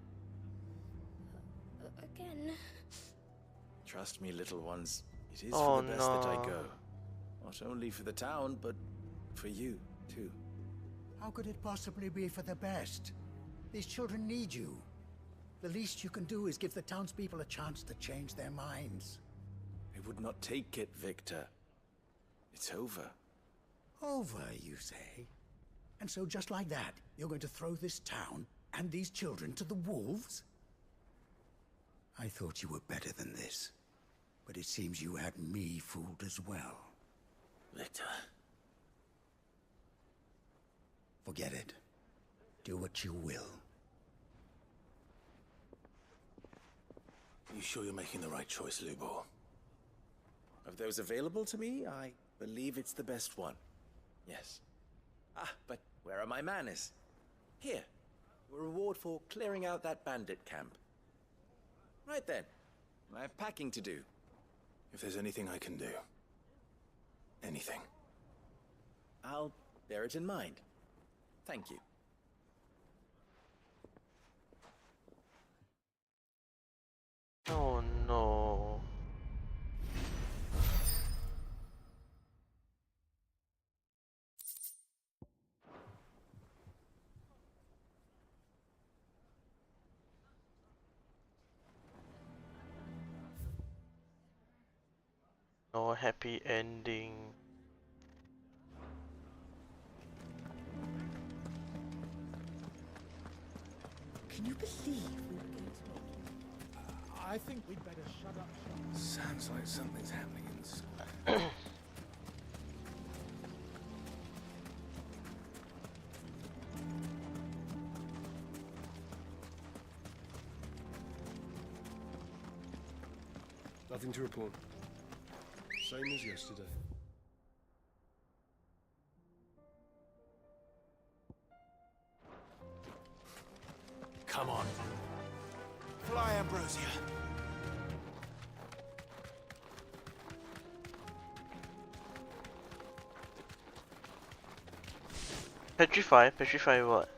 Again. Trust me, little ones. It is for the best that I go. Not only for the town, but for you, too. How could it possibly be for the best? These children need you. The least you can do is give the townspeople a chance to change their minds. I would not take it, Victor. It's over. Over, you say? And so just like that, you're going to throw this town and these children to the wolves? I thought you were better than this. But it seems you had me fooled as well. Victor. Forget it. Do what you will. You sure you're making the right choice, Lubor? Of those available to me, I believe it's the best one. Yes. Ah, but where are my manners? Here. A reward for clearing out that bandit camp. Right then. I have packing to do. If there's anything I can do. Anything. I'll bear it in mind. Thank you. Oh no. No happy ending. Can you believe we were going to I think we'd better shut up. Sounds like something's happening in school. Nothing to report. Same as yesterday. Come on. Fly, Ambrosia. Petrify? Petrify what?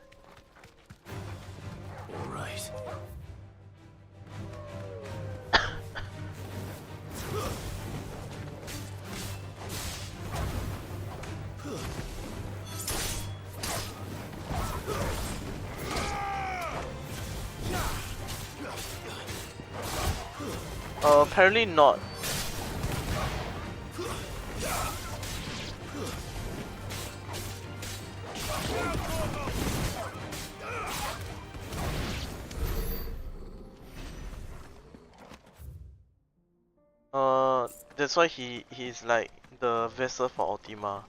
All right. Apparently not. That's why he's like the vessel for Ultima.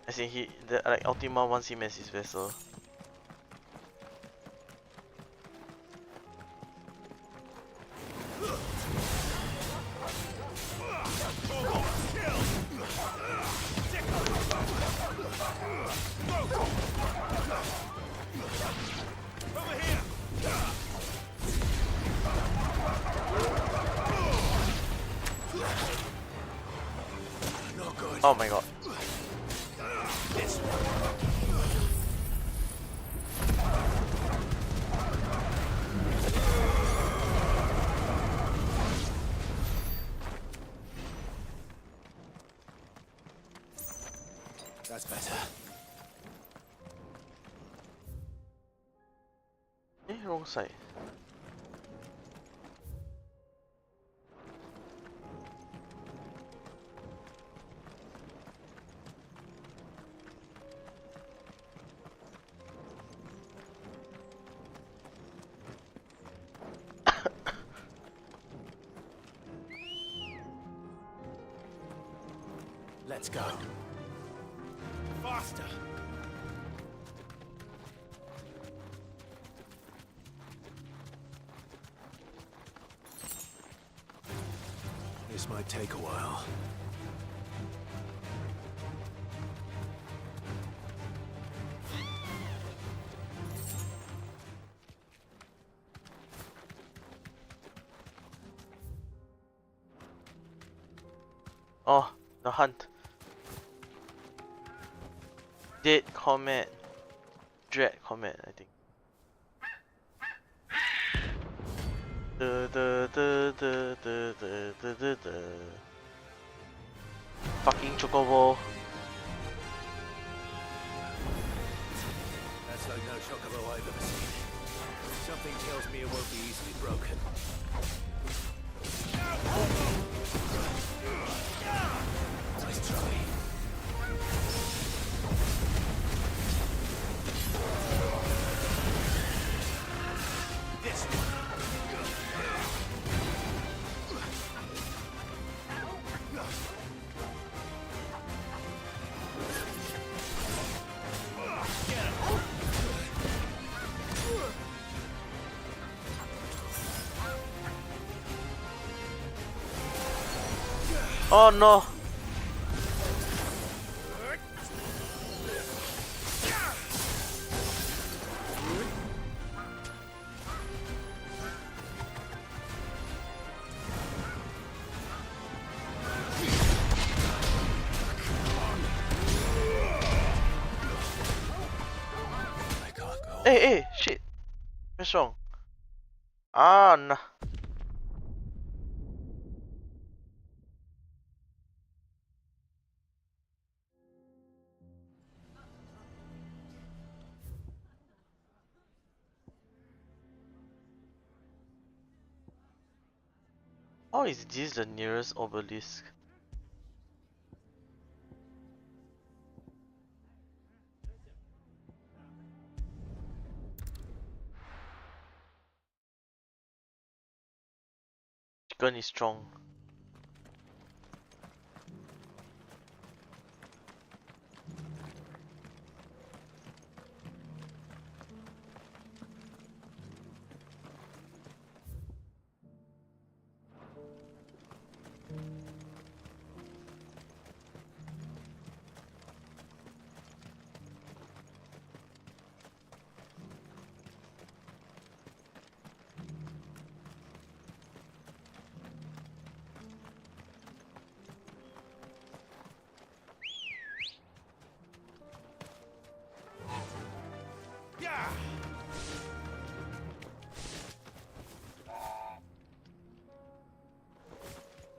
As in like Ultima wants him as his vessel. Oh my god. That's better. Wrong side. Let's go. Faster! This might take a while. Oh, the hunt. Dead Comet. Dread Comet, I think. Fucking Chocobo. That's like no chocobo I've ever seen. Something tells me it won't be easily broken. Nice try. This one. Oh no! Hey, shit! What's wrong? Ah, nah. How is this the nearest obelisk? Chicken is strong.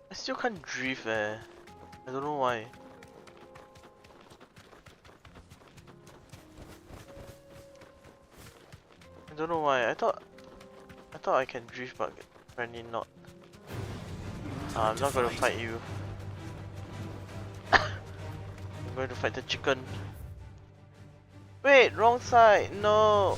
I still can't drift I don't know why. I don't know why. I thought I can drift, but apparently not. I'm not gonna fight you. I'm going to fight the chicken. Wait, wrong side. No.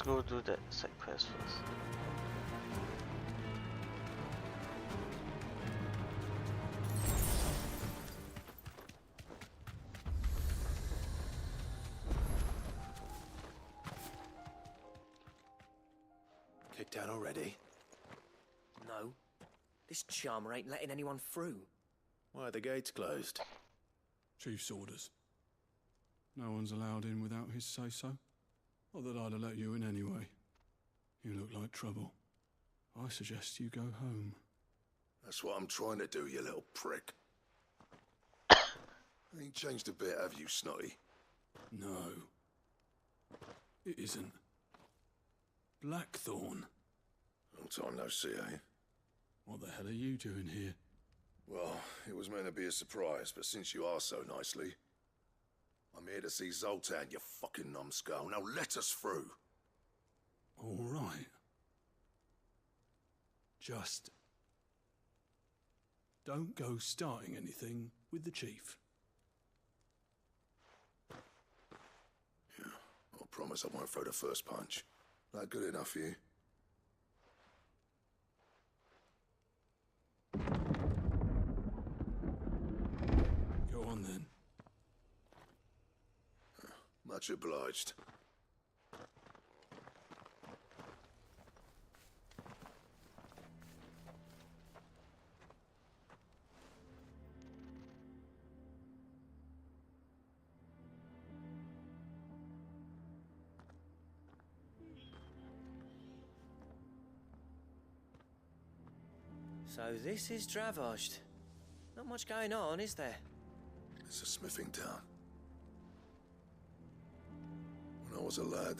go do that side quest first. Kicked out already? No. This charmer ain't letting anyone through. Why are the gates closed? Chief's orders. No one's allowed in without his say-so. Not that I'd have let you in anyway. You look like trouble. I suggest you go home. That's what I'm trying to do, you little prick. Ain't changed a bit, have you, Snotty? No. It isn't. Blackthorn. Long time no see, eh? What the hell are you doing here? Well, it was meant to be a surprise, but since you are so nicely, I'm here to see Zoltan, you fucking numbskull. Now let us through. All right. Just don't go starting anything with the chief. Yeah, I promise I won't throw the first punch. That good enough for you? Go on then. Much obliged. So this is Dravosht. Not much going on, is there? It's a smithing town. When I was a lad,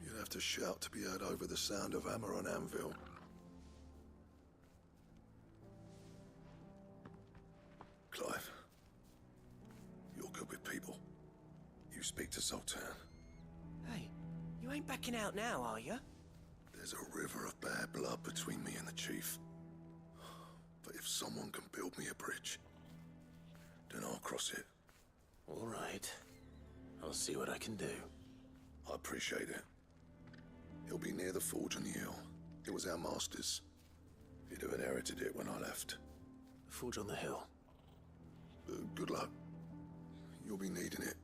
you'd have to shout to be heard over the sound of hammer on anvil. Clive, you're good with people. You speak to Zoltan. Hey, you ain't backing out now, are you? There's a river of bad blood between me and the chief. But if someone can build me a bridge, then I'll cross it. All right. I'll see what I can do. I appreciate it. He'll be near the forge on the hill. It was our master's. He'd have inherited it when I left. The forge on the hill. Good luck. You'll be needing it.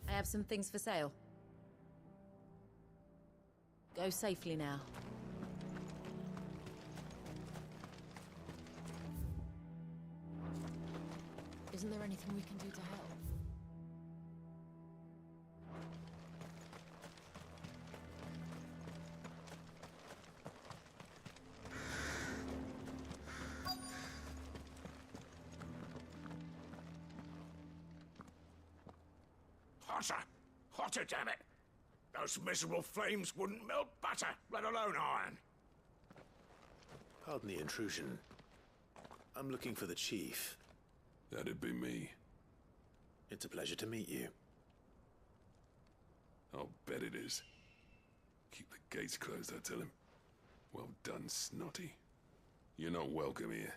I have some things for sale. Go safely now. Isn't there anything we can do to help? Hotter! Hotter, damn it! Those miserable flames wouldn't melt butter, let alone iron. Pardon the intrusion. I'm looking for the chief. That'd be me. It's a pleasure to meet you. I'll bet it is. Keep the gates closed, I tell him. Well done, Snotty. You're not welcome here.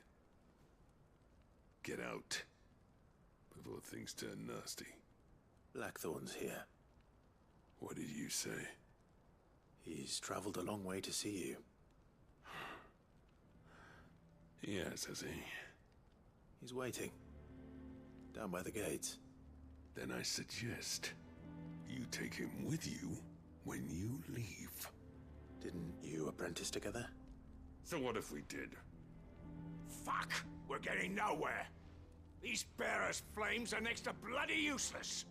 Get out before things turn nasty. Blackthorn's here. What did you say? He's traveled a long way to see you. Yes, has he? He's waiting. Down by the gates. Then I suggest you take him with you when you leave. Didn't you apprentice together? So what if we did? Fuck! We're getting nowhere. These bearers' flames are next to bloody useless.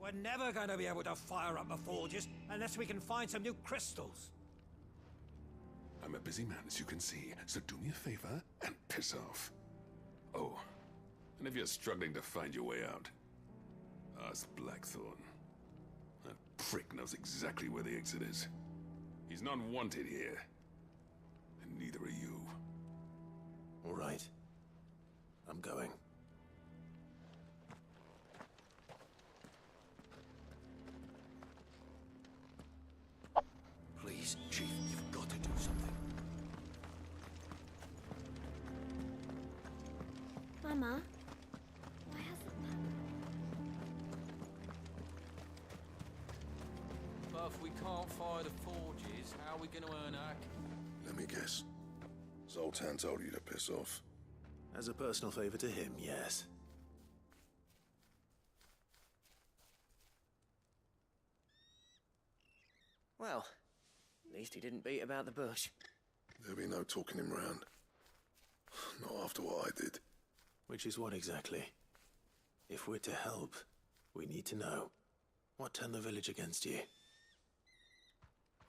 We're never going to be able to fire up the forges unless we can find some new crystals. I'm a busy man, as you can see, so do me a favor and piss off. Oh, and if you're struggling to find your way out, ask Blackthorn. That prick knows exactly where the exit is. He's not wanted here, and neither are you. All right. I'm going. Please, Chief, you've got to do something. Mama, why hasn't But if we can't fire the forges, how are we going to earn our... Let me guess. Zoltan told you to piss off. As a personal favor to him, yes. Well, at least he didn't beat about the bush. There'll be no talking him round. Not after what I did. Which is what exactly? If we're to help, we need to know. What turned the village against you?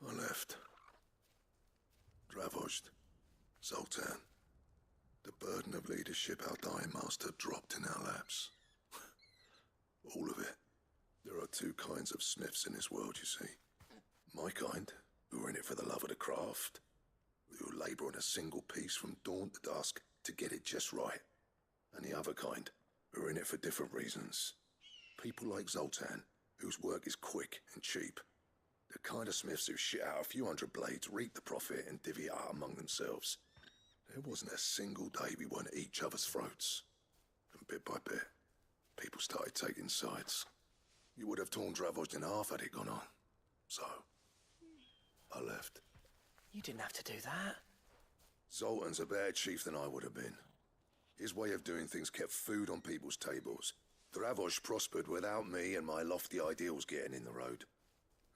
I left. Dravozd. Zoltan. The burden of leadership our dying master dropped in our laps. All of it. There are two kinds of smiths in this world, you see. My kind, who are in it for the love of the craft, who labour on a single piece from dawn to dusk to get it just right. And the other kind, who are in it for different reasons. People like Zoltan, whose work is quick and cheap. The kind of smiths who shit out a few hundred blades, reap the profit, and divvy it out among themselves. There wasn't a single day we weren't at each other's throats. And bit by bit, people started taking sides. You would have torn Dravozd in half had it gone on. So, I left. You didn't have to do that. Zoltan's a better chief than I would have been. His way of doing things kept food on people's tables. Dravozd prospered without me and my lofty ideals getting in the road.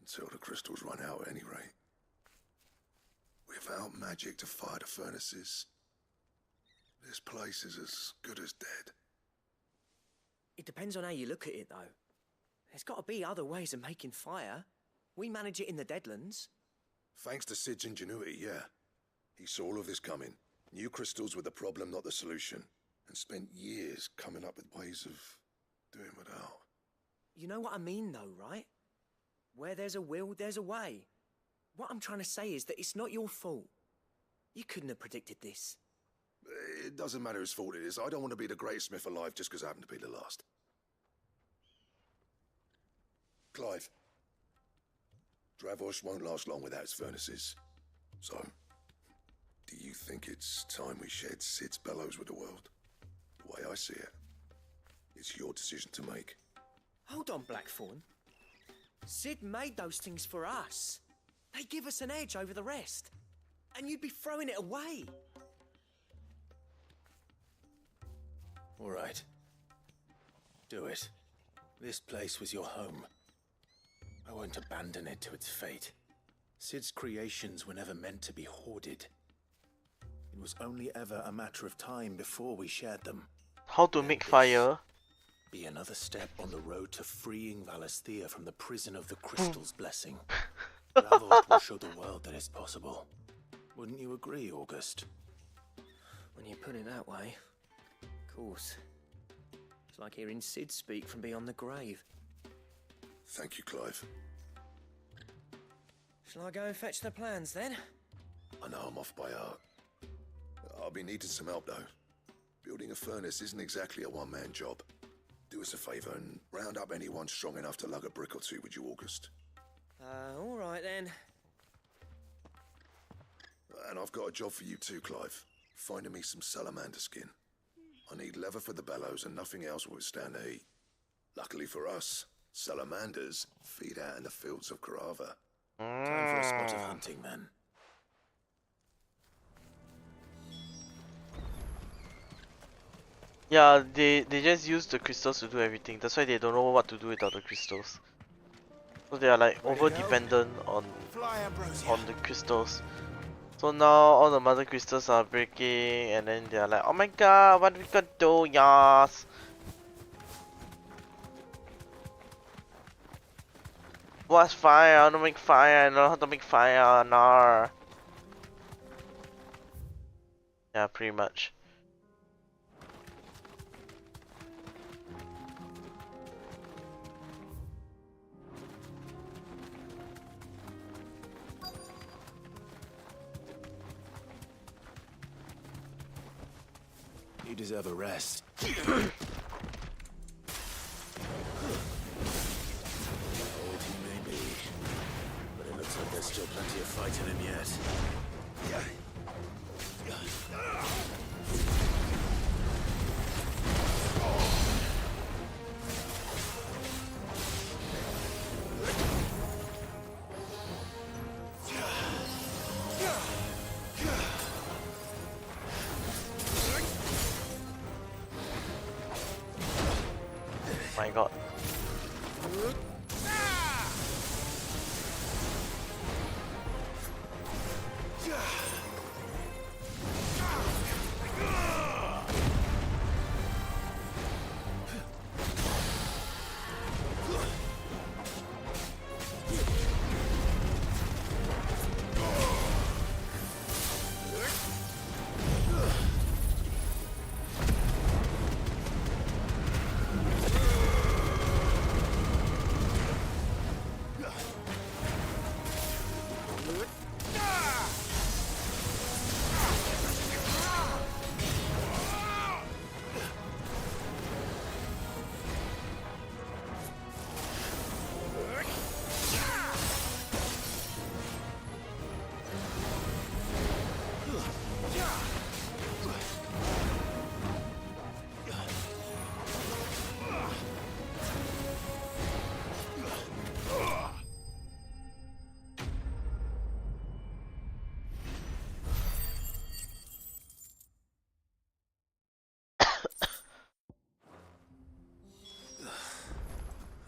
Until the crystals run out at any rate. Without magic to fire the furnaces, this place is as good as dead. It depends on how you look at it, though. There's got to be other ways of making fire. We manage it in the Deadlands. Thanks to Sid's ingenuity, yeah. He saw all of this coming. Knew crystals were the problem, not the solution. And spent years coming up with ways of doing without. You know what I mean, though, right? Where there's a will, there's a way. What I'm trying to say is that it's not your fault. You couldn't have predicted this. It doesn't matter whose fault it is. I don't want to be the greatest smith alive just because I happen to be the last. Clive. Dravozd won't last long without its furnaces. So, do you think it's time we shared Sid's bellows with the world? The way I see it, it's your decision to make. Hold on, Blackthorn. Sid made those things for us. They give us an edge over the rest. And you'd be throwing it away. All right. Do it. This place was your home. I won't abandon it to its fate. Sid's creations were never meant to be hoarded. It was only ever a matter of time before we shared them. How to make fire? Be another step on the road to freeing Valisthea from the prison of the Crystal's blessing. Dravozd will show the world that it's possible. Wouldn't you agree, August? When you put it that way, of course. It's like hearing Sid speak from beyond the grave. Thank you, Clive. Shall I go and fetch the plans, then? I know I'm off by heart. I'll be needing some help, though. Building a furnace isn't exactly a one-man job. Do us a favour and round up anyone strong enough to lug a brick or two, would you, August? All right, then. And I've got a job for you too, Clive. Finding me some salamander skin. I need leather for the bellows and nothing else will withstand the heat. Luckily for us, salamanders feed out in the fields of Karava. Time for a spot of hunting, then. Yeah, they just use the crystals to do everything. That's why they don't know what to do without the crystals. So they are like over dependent on the crystals. So now all the mother crystals are breaking, and then they are like, oh my god, what we gonna do, yas? What's fire? I want to make fire. I know how to make fire. Nar. Yeah, pretty much. You deserve a rest. Old he may be, but it looks like there's still plenty of fight in him yet. My god.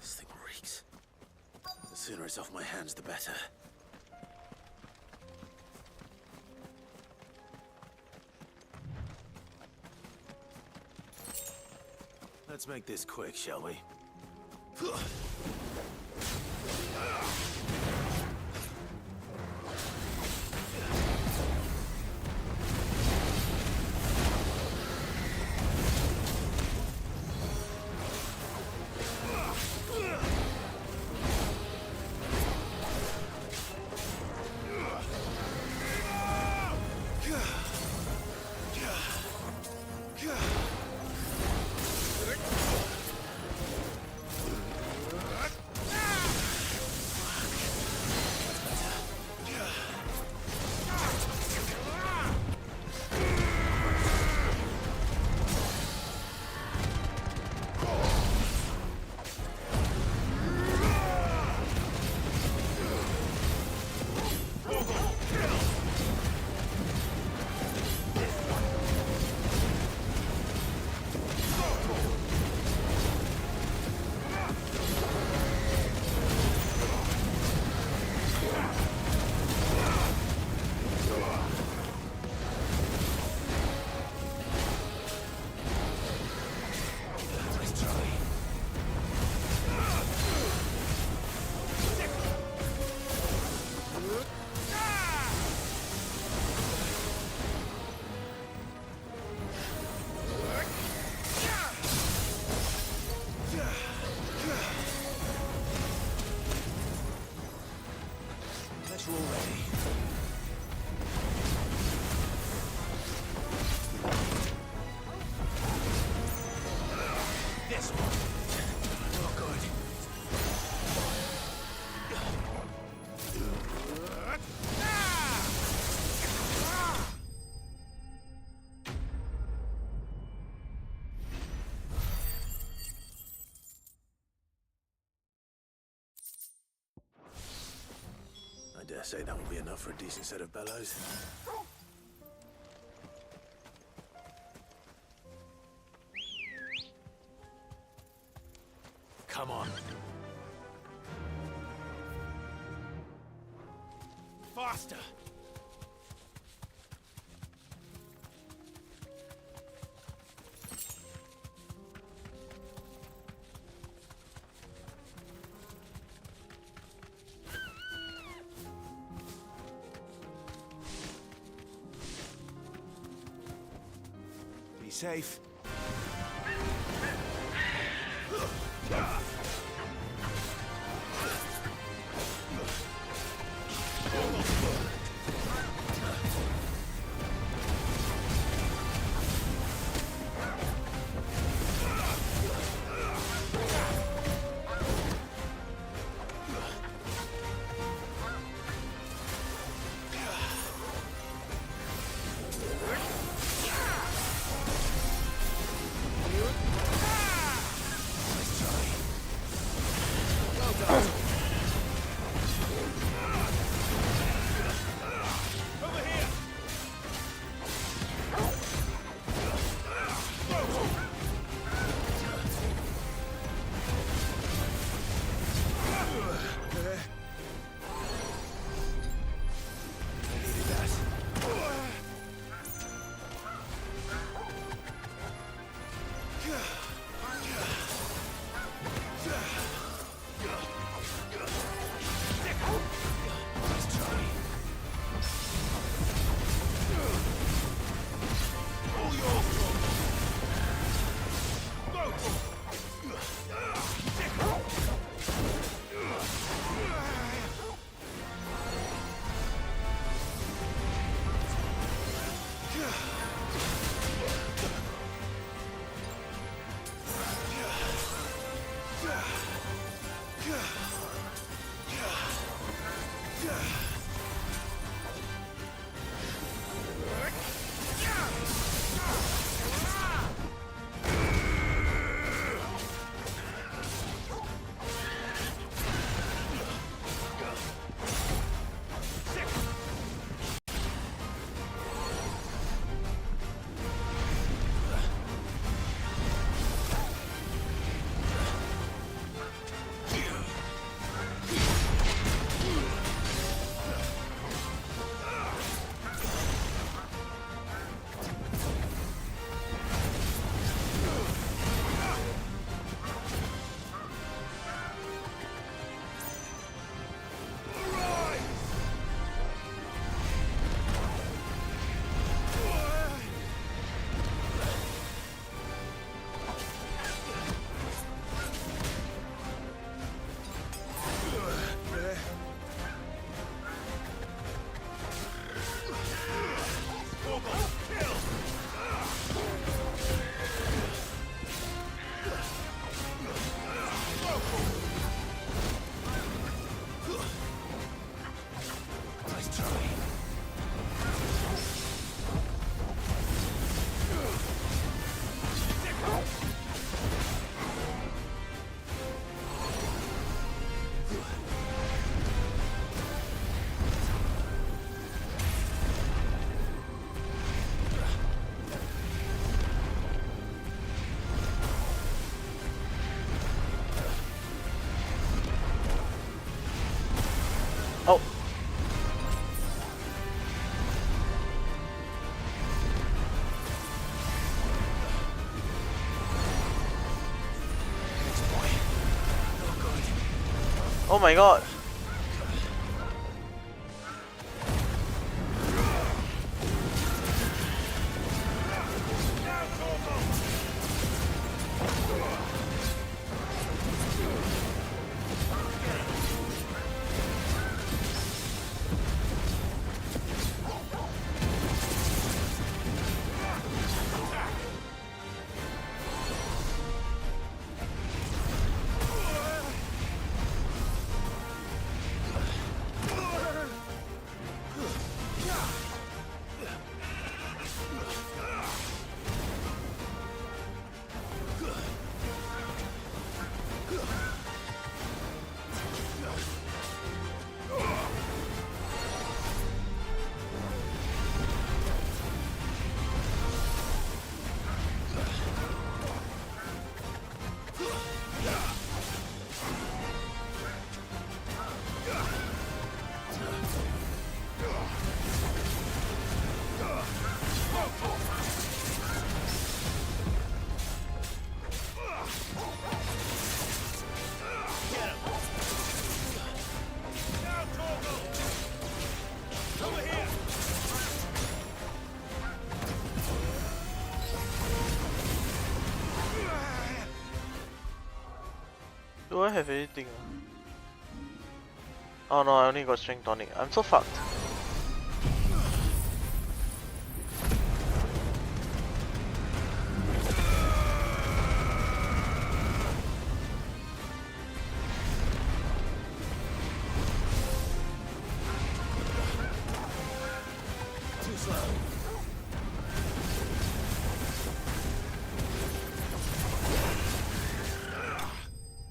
This thing reeks. The sooner it's off my hands, the better. Let's make this quick, shall we? I dare say that will be enough for a decent set of bellows. Come on. Faster! Be safe. Oh my god! Do I have anything? Oh no, I only got strength tonic. I'm so fucked. Too slow.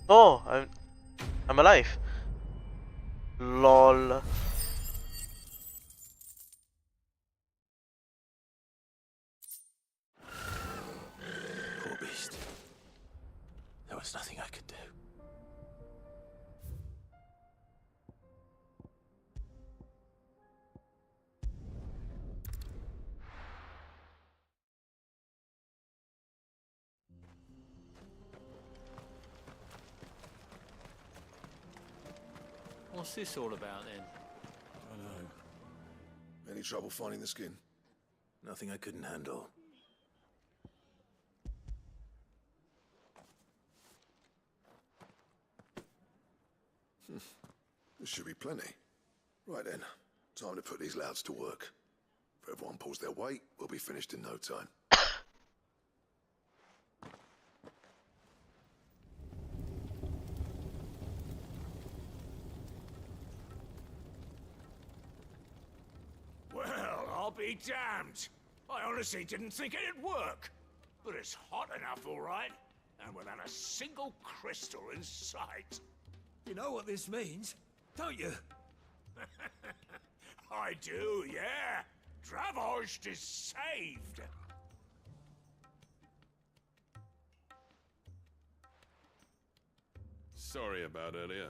Oh, I'm alive. LOL. Poor beast. There was nothing I could do. What's this all about then? I know. Any trouble finding the skin? Nothing I couldn't handle. There should be plenty. Right then, time to put these louds to work. If everyone pulls their weight, we'll be finished in no time. Well, I'll be damned. I honestly didn't think it'd work. But it's hot enough, all right. And without a single crystal in sight. You know what this means, don't you? I do, yeah. Dravost is saved. Sorry about earlier.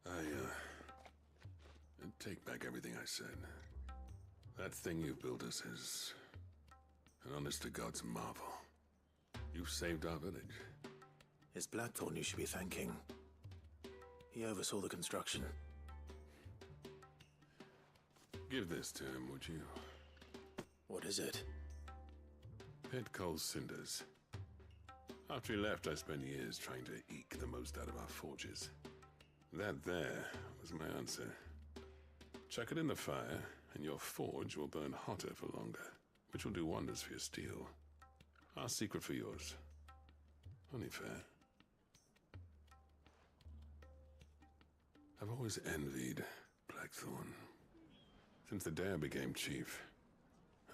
I take back everything I said. That thing you built us is an honest-to-God's marvel. You saved our village. It's Blackthorn you should be thanking. He oversaw the construction. Give this to him, would you? What is it? Pit Coal cinders. After he left, I spent years trying to eke the most out of our forges. That there was my answer. Chuck it in the fire, and your forge will burn hotter for longer, which will do wonders for your steel. Our secret for yours. Only fair. I've always envied Blackthorn. Since the day I became chief,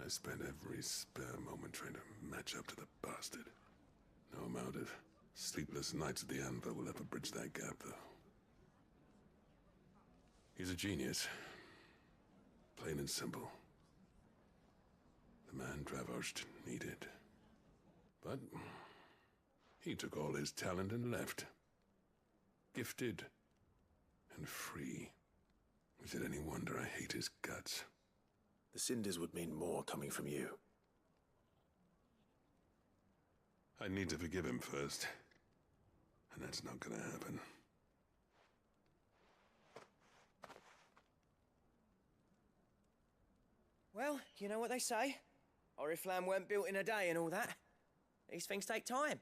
I spent every spare moment trying to match up to the bastard. No amount of sleepless nights at the Anvil will ever bridge that gap, though. He's a genius. Plain and simple. The man Dravost needed. But he took all his talent and left. Gifted and free. Is it any wonder I hate his guts? The cinders would mean more coming from you. I need to forgive him first. And that's not gonna happen. Well, you know what they say. Oriflamme weren't built in a day and all that. These things take time.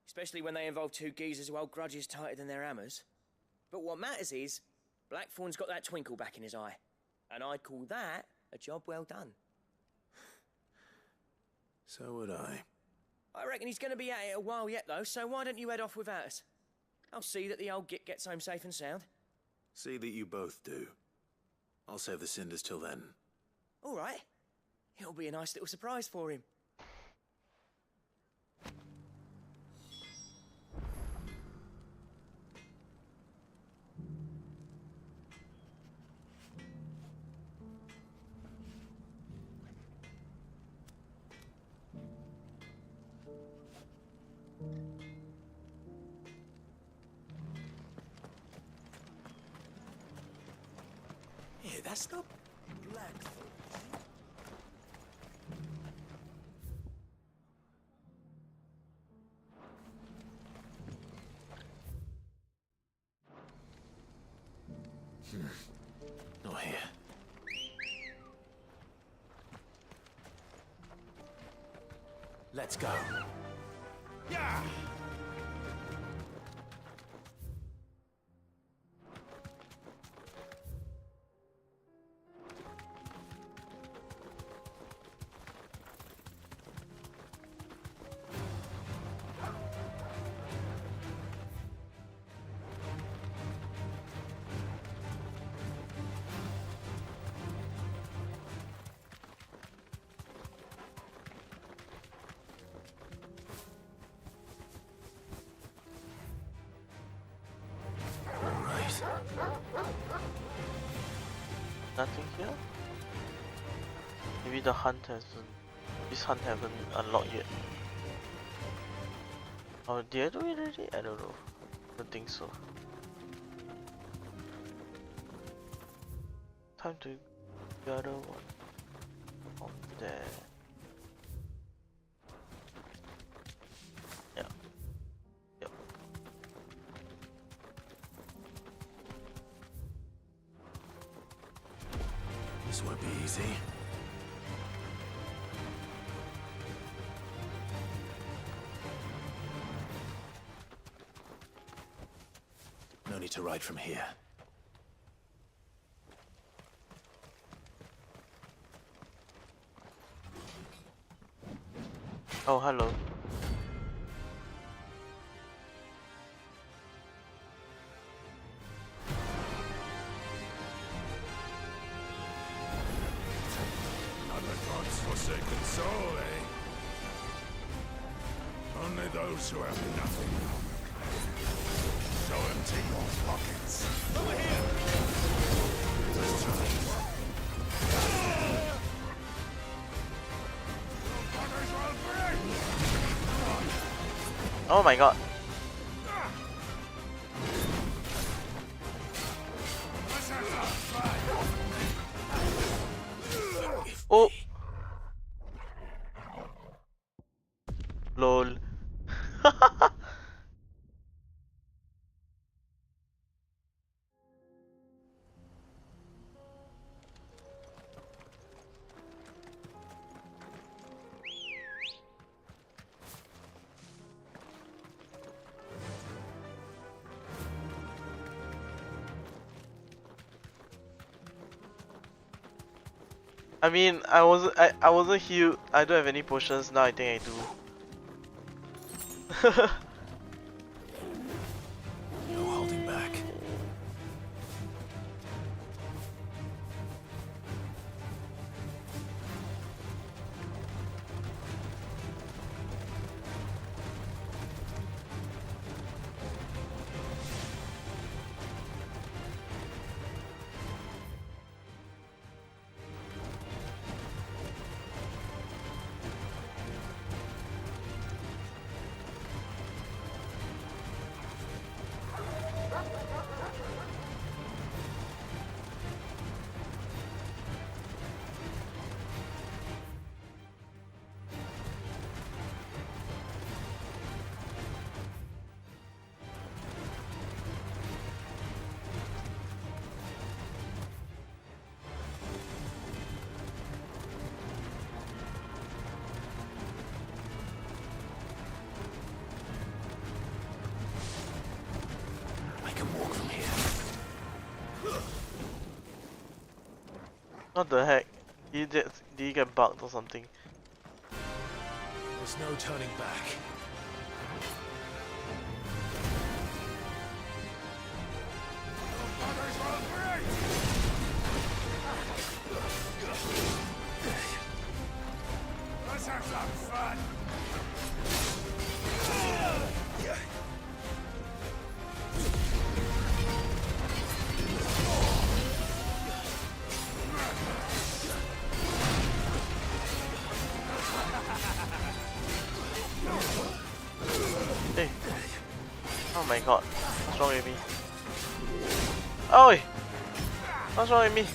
Especially when they involve two geezers who hold grudges tighter than their hammers. But what matters is, Blackthorn's got that twinkle back in his eye. And I'd call that a job well done. So would I. I reckon he's going to be at it a while yet, though, so why don't you head off without us? I'll see that the old git gets home safe and sound. See that you both do. I'll save the cinders till then. All right. It'll be a nice little surprise for him. Yeah, that's not Blackthorn. Not here. Let's go. Yeah! Nothing here? Maybe the hunt hasn't... This hunt haven't unlocked yet. Oh, did I do it already? I don't know. Don't think so. Time to gather one on there. Yeah. Yep. This won't be easy. No need to ride from here. Oh, hello. Not the gods' forsaken soul, eh? Only those who have nothing. So empty your pockets. Over here! Let's try it. Oh my god. Oh. Lol. I mean, I wasn't healed. I don't have any potions now. I think I do. No holding back. What the heck? Did you get bugged or something? There's no turning back. Let's have some fun. Hey. Oh my god. What's wrong with me? Oi! What's wrong with me?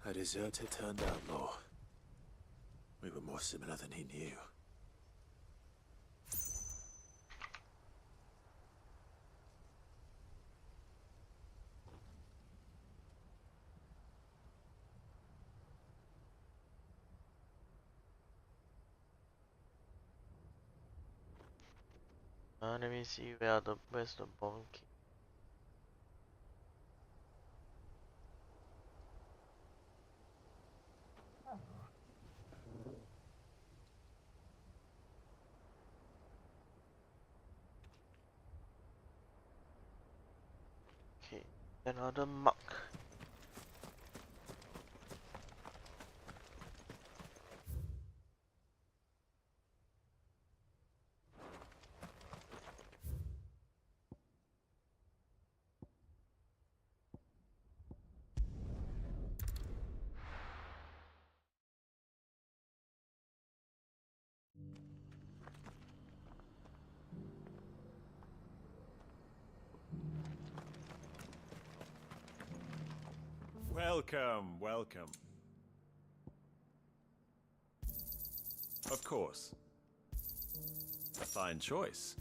A deserter turned outlaw. We were more similar than he knew. Let me see where's the bomb key. Okay, another mark. Welcome, welcome. Of course. A fine choice.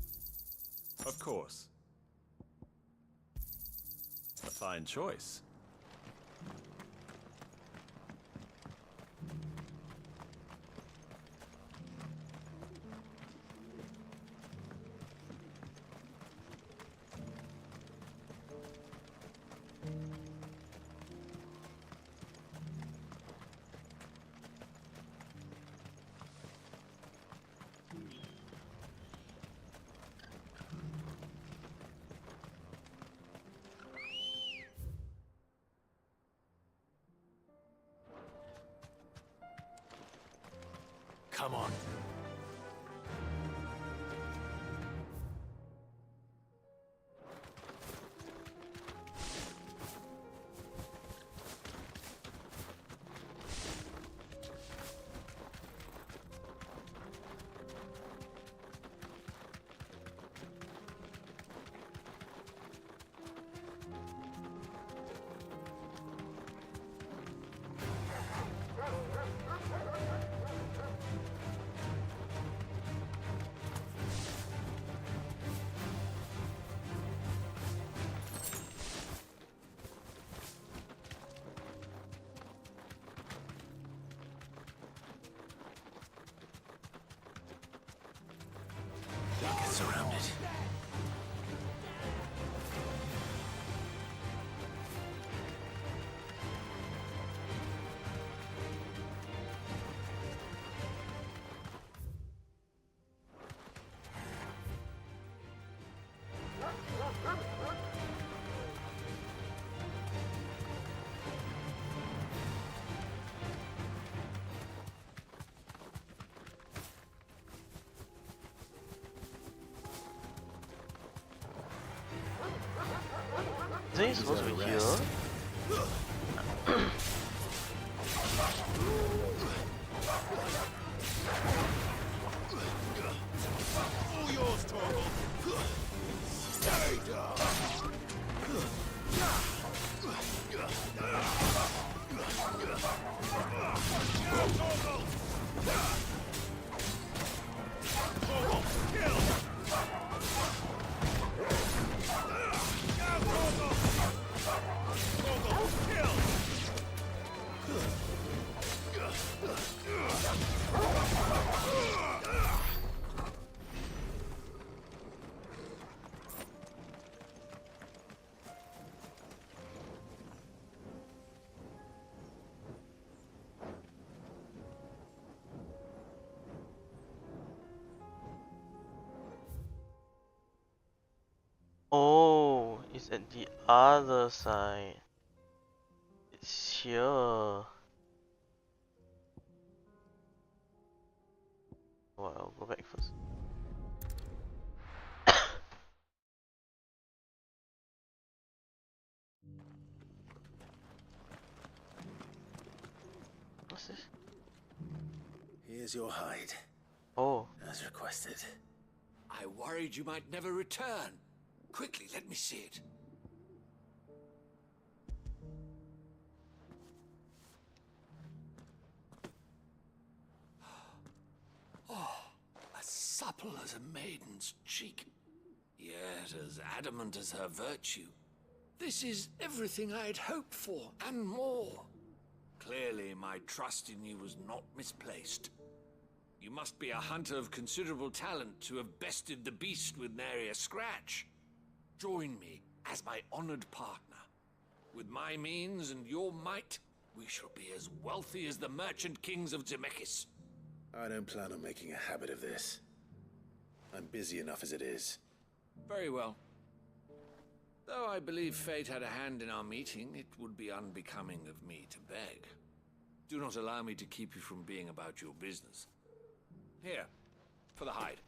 Of course. A fine choice. Come on. Get surrounded. Isn't he supposed to be here? All yours, Torgal. Stay down. Oh, it's at the other side. It's here. Well, I'll go back first. What's this? Here's your hide. Oh. As requested. I worried you might never return. Quickly, let me see it. supple as a maiden's cheek, yet as adamant as her virtue. This is everything I had hoped for, and more. Clearly, my trust in you was not misplaced. You must be a hunter of considerable talent to have bested the beast with nary a scratch. Join me as my honored partner. With my means and your might, we shall be as wealthy as the merchant kings of Zemeckis. I don't plan on making a habit of this. I'm busy enough as it is. Very well. Though I believe fate had a hand in our meeting, it would be unbecoming of me to beg. Do not allow me to keep you from being about your business. Here, for the hide.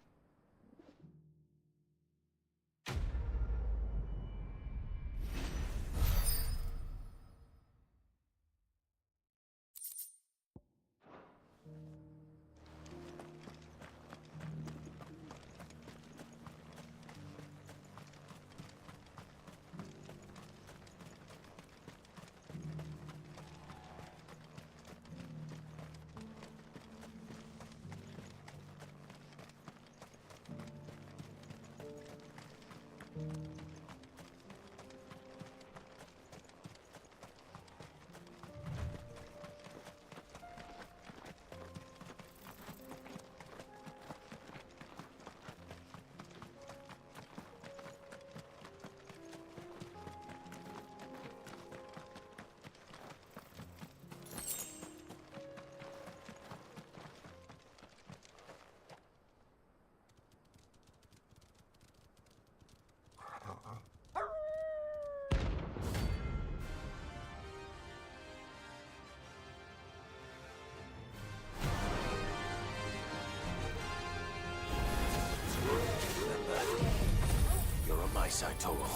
You're on my side, Torgal.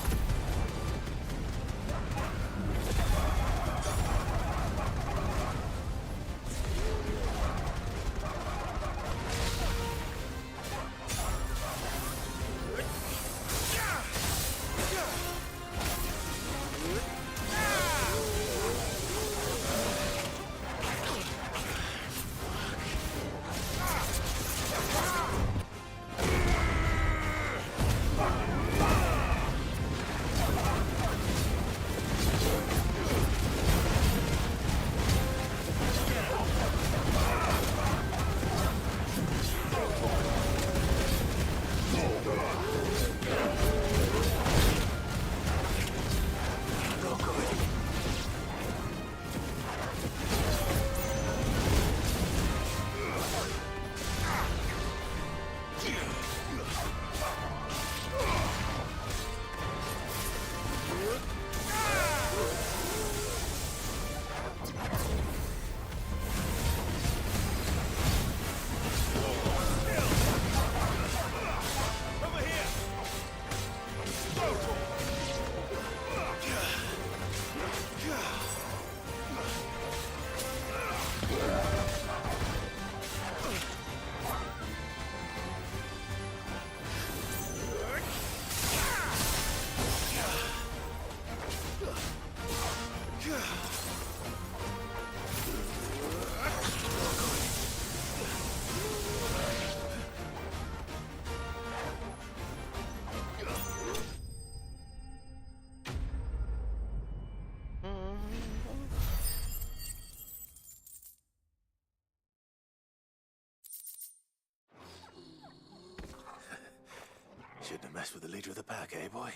Shouldn't have messed with the leader of the pack, eh, boy?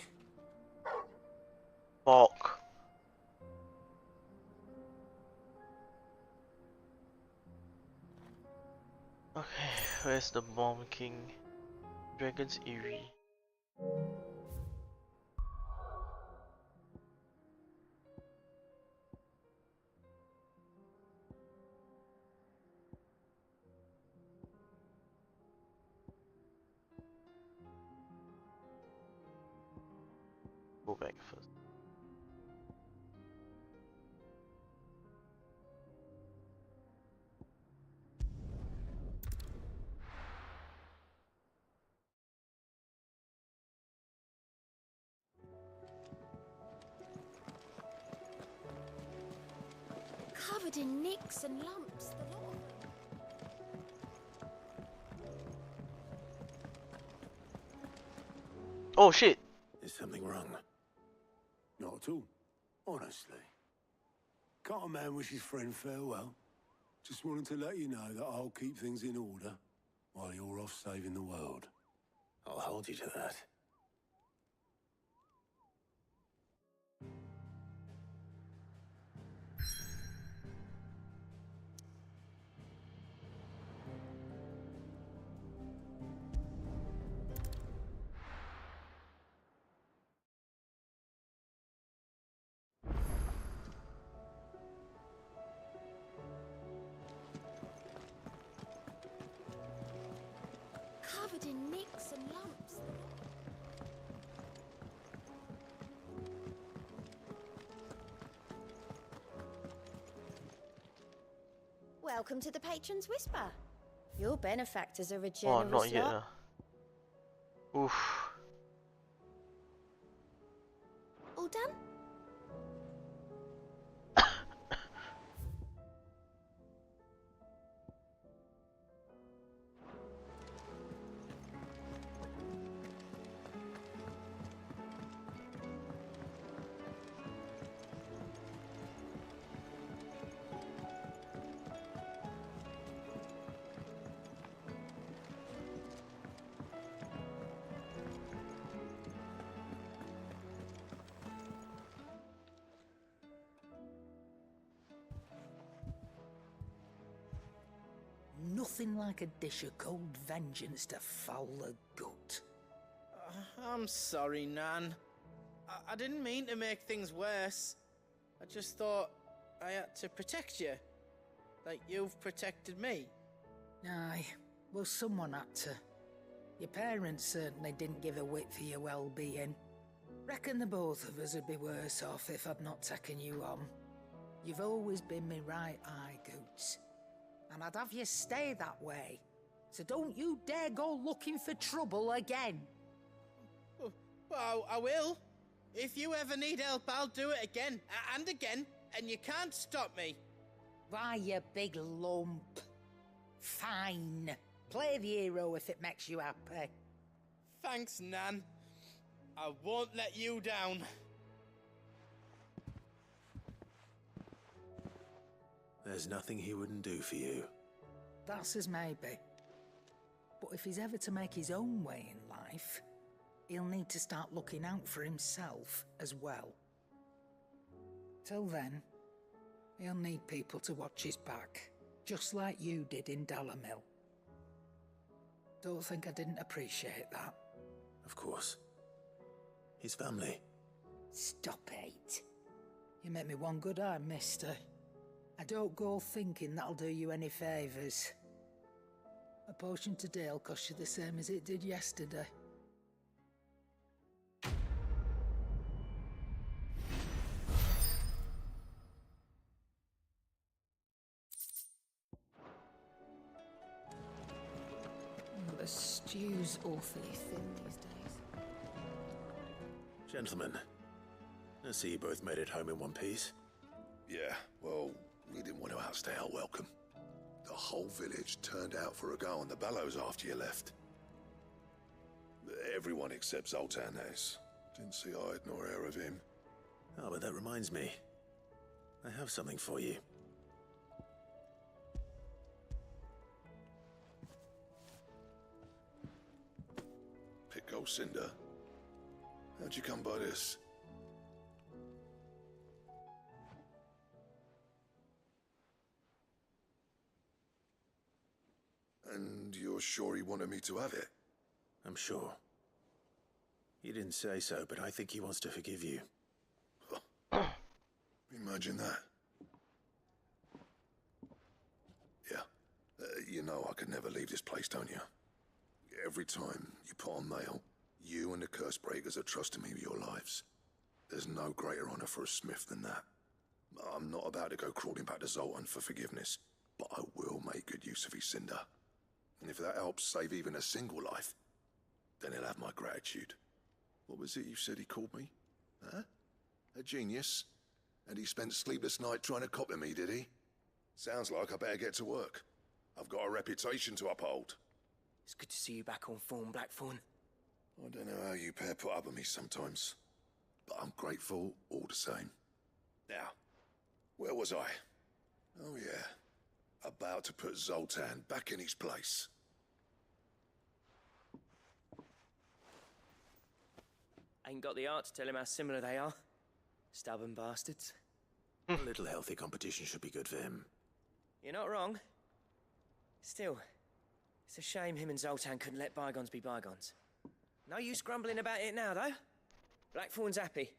Fuck. Okay, where's the Bomb King? Dragon's Eyrie. Go back first. Covered in nicks and lumps, the lot of them. Oh shit! Is something wrong? Not at all. Honestly. Can't a man wish his friend farewell? Just wanted to let you know that I'll keep things in order while you're off saving the world. I'll hold you to that. Covered in nicks and lumps. Welcome to the Patron's Whisper. Your benefactors are a generous Oh, not yet. lot. Oof. All done? Nothing like a dish of cold vengeance to foul the gut. I'm sorry, Nan. I didn't mean to make things worse. I just thought I had to protect you. Like you've protected me. Aye, well, someone had to. Your parents certainly didn't give a whit for your well-being. Reckon the both of us would be worse off if I'd not taken you on. You've always been me right eye, Goots. And I'd have you stay that way. So don't you dare go looking for trouble again. Well, I will. If you ever need help, I'll do it again and again, and you can't stop me. Why, you big lump. Fine. Play the hero if it makes you happy. Thanks, Nan. I won't let you down. There's nothing he wouldn't do for you. That's as maybe. But if he's ever to make his own way in life, he'll need to start looking out for himself as well. Till then, he'll need people to watch his back, just like you did in Dalamil. Don't think I didn't appreciate that. Of course. His family. Stop it. You make me one good eye, mister. I don't go thinking that'll do you any favours. A potion today'll cost you the same as it did yesterday. The stew's awfully thin these days. Gentlemen, I see you both made it home in one piece. Yeah, well, we didn't want to outstay our welcome. The whole village turned out for a go on the bellows after you left. Everyone except Zoltan has. Didn't see hide nor hair of him. Oh, but that reminds me. I have something for you. Pick Cinder. How'd you come by this? And you're sure he wanted me to have it? I'm sure. You didn't say so, but I think he wants to forgive you. Imagine that. Yeah. You know I could never leave this place, don't you? Every time you put on mail, you and the curse breakers are trusting me with your lives. There's no greater honor for a smith than that. I'm not about to go crawling back to Zoltan for forgiveness, but I will make good use of his cinder. And if that helps save even a single life, then he'll have my gratitude. What was it you said he called me? Huh? A genius? And he spent sleepless night trying to copy me, did he? Sounds like I better get to work. I've got a reputation to uphold. It's good to see you back on form, Blackthorn. I don't know how you pair put up with me sometimes, but I'm grateful all the same. Now, where was I? Oh yeah, about to put Zoltan back in his place. Ain't got the art to tell him how similar they are. Stubborn bastards. A little healthy competition should be good for him. You're not wrong. Still, it's a shame him and Zoltan couldn't let bygones be bygones. No use grumbling about it now, though. Blackthorn's happy.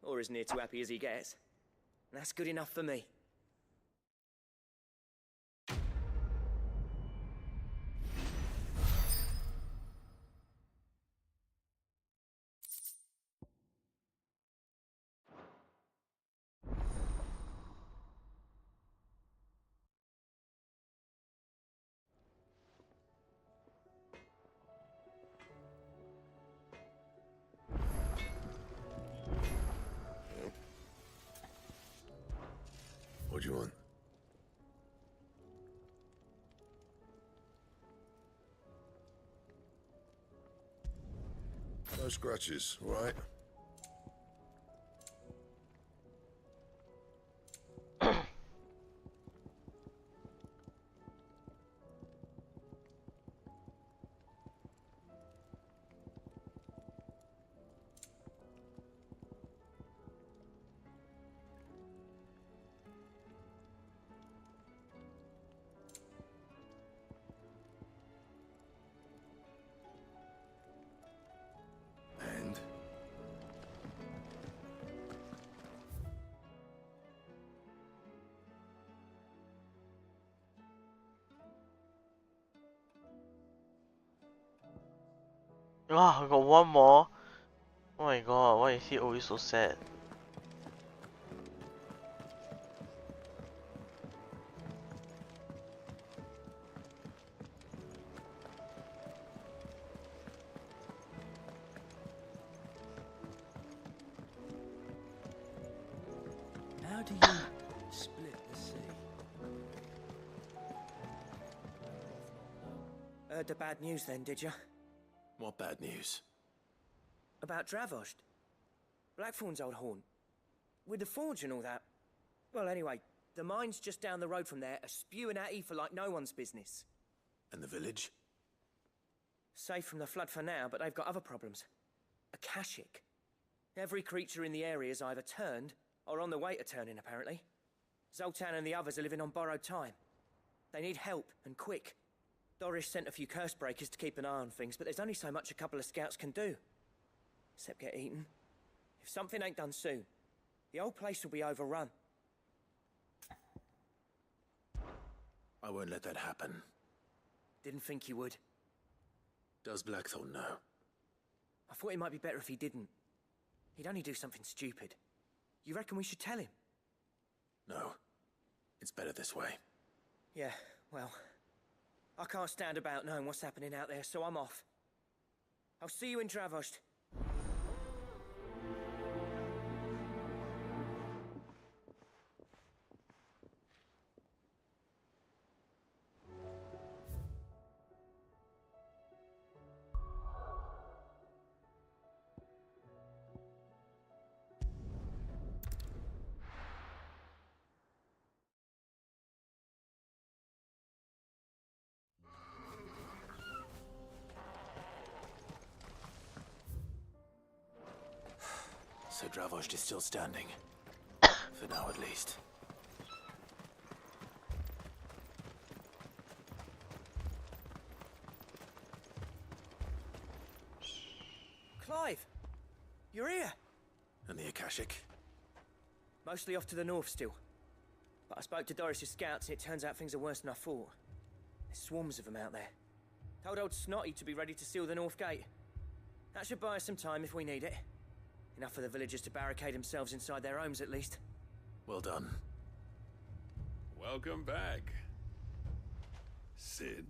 Or as near to happy as he gets. And that's good enough for me. What do you want? No scratches, all right? And? Oh, I got one more. Oh my god, why is he always so sad? How do you split the sea? Heard the bad news then, did you? What bad news? About Dravost. Blackthorn's old haunt. With the forge and all that. Well, anyway, the mines just down the road from there are spewing out ether like no one's business. And the village? Safe from the flood for now, but they've got other problems. Akashic. Every creature in the area is either turned or on the way to turning, apparently. Zoltan and the others are living on borrowed time. They need help, and quick. Doris sent a few curse breakers to keep an eye on things, but there's only so much a couple of scouts can do. Except get eaten. If something ain't done soon, the whole place will be overrun. I won't let that happen. Didn't think you would. Does Blackthorn know? I thought it might be better if he didn't. He'd only do something stupid. You reckon we should tell him? No. It's better this way. Yeah, well, I can't stand about knowing what's happening out there, so I'm off. I'll see you in Dravost. So Dravost is still standing. For now, at least. Clive! You're here! And the Akashic? Mostly off to the north still. But I spoke to Doris's scouts and it turns out things are worse than I thought. There's swarms of them out there. Told old Snotty to be ready to seal the north gate. That should buy us some time if we need it. Enough for the villagers to barricade themselves inside their homes, at least. Well done. Welcome back, Sid.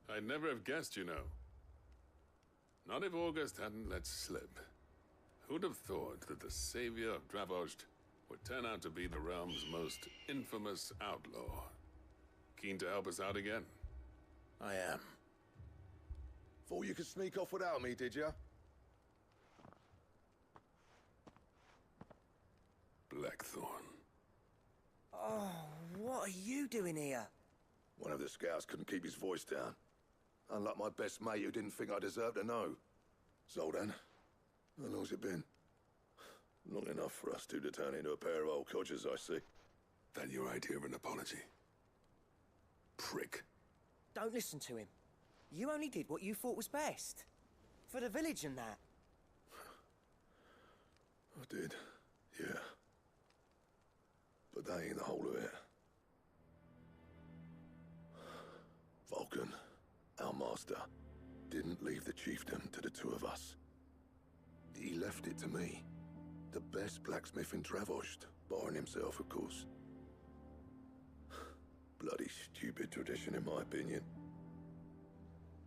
I'd never have guessed, you know. Not if August hadn't let slip. Who'd have thought that the savior of Dravost would turn out to be the realm's most infamous outlaw? Keen to help us out again? I am. Thought you could sneak off without me, did ya? Blackthorn. Oh, what are you doing here? One of the scouts couldn't keep his voice down. Unlike my best mate who didn't think I deserved to know. Zoltan, how long's it been? Long enough for us two to turn into a pair of old codgers, I see. That your idea of an apology? Prick. Don't listen to him. You only did what you thought was best. For the village and that. I did, yeah. But that ain't the whole of it. Vulcan, our master, didn't leave the chiefdom to the two of us. He left it to me. The best blacksmith in Dravost, barring himself, of course. Bloody stupid tradition, in my opinion.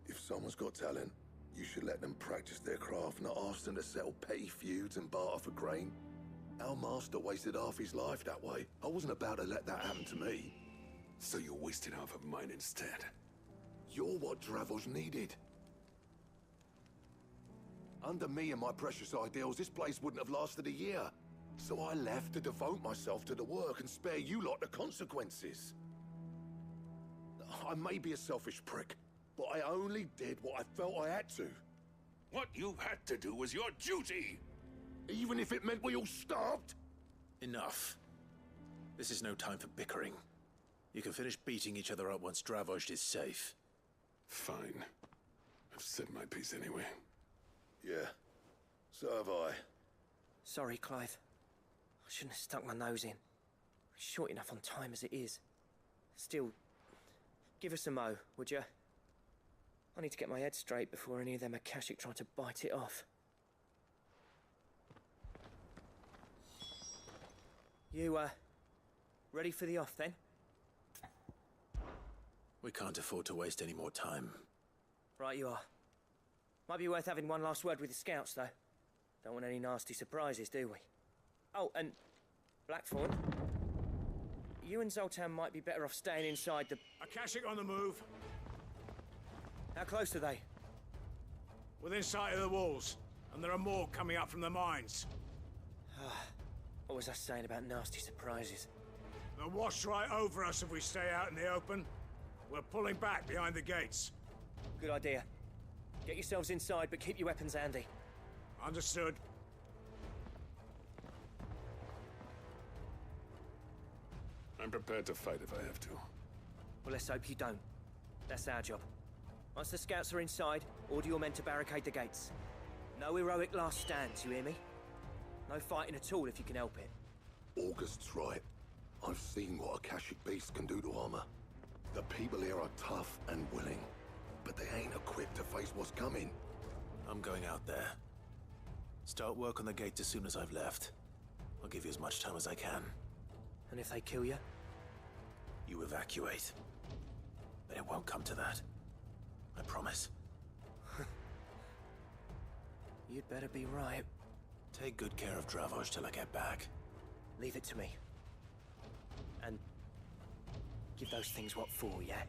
If someone's got talent, you should let them practice their craft, not ask them to settle petty feuds and barter for grain. Our master wasted half his life that way. I wasn't about to let that happen to me. So you wasted half of mine instead. You're what Dravost needed. Under me and my precious ideals, this place wouldn't have lasted a year. So I left to devote myself to the work and spare you lot the consequences. I may be a selfish prick, but I only did what I felt I had to. What you had to do was your duty! Even if it meant we all starved? Enough. This is no time for bickering. You can finish beating each other up once Dravost is safe. Fine. I've said my piece anyway. Yeah, so have I. Sorry, Clive. I shouldn't have stuck my nose in. Short enough on time as it is. Still, give us a mo, would you? I need to get my head straight before any of them Akashic try to bite it off. You, ready for the off, then? We can't afford to waste any more time. Right you are. Might be worth having one last word with the scouts, though. Don't want any nasty surprises, do we? Oh, and Blackthorn, you and Zoltan might be better off staying inside the... Akashic on the move. How close are they? Within sight of the walls, and there are more coming up from the mines. What was I saying about nasty surprises? They'll wash right over us if we stay out in the open. We're pulling back behind the gates. Good idea. Get yourselves inside, but keep your weapons handy. Understood. I'm prepared to fight if I have to. Well, let's hope you don't. That's our job. Once the scouts are inside, order your men to barricade the gates. No heroic last stands, you hear me? No fighting at all if you can help it. August's right. I've seen what Akashic beasts can do to armor. The people here are tough and willing, but they ain't equipped to face what's coming. I'm going out there. Start work on the gate as soon as I've left. I'll give you as much time as I can. And if they kill you? You evacuate. But it won't come to that. I promise. You'd better be right. Take good care of Dravost till I get back. Leave it to me. And give those things what for, yeah?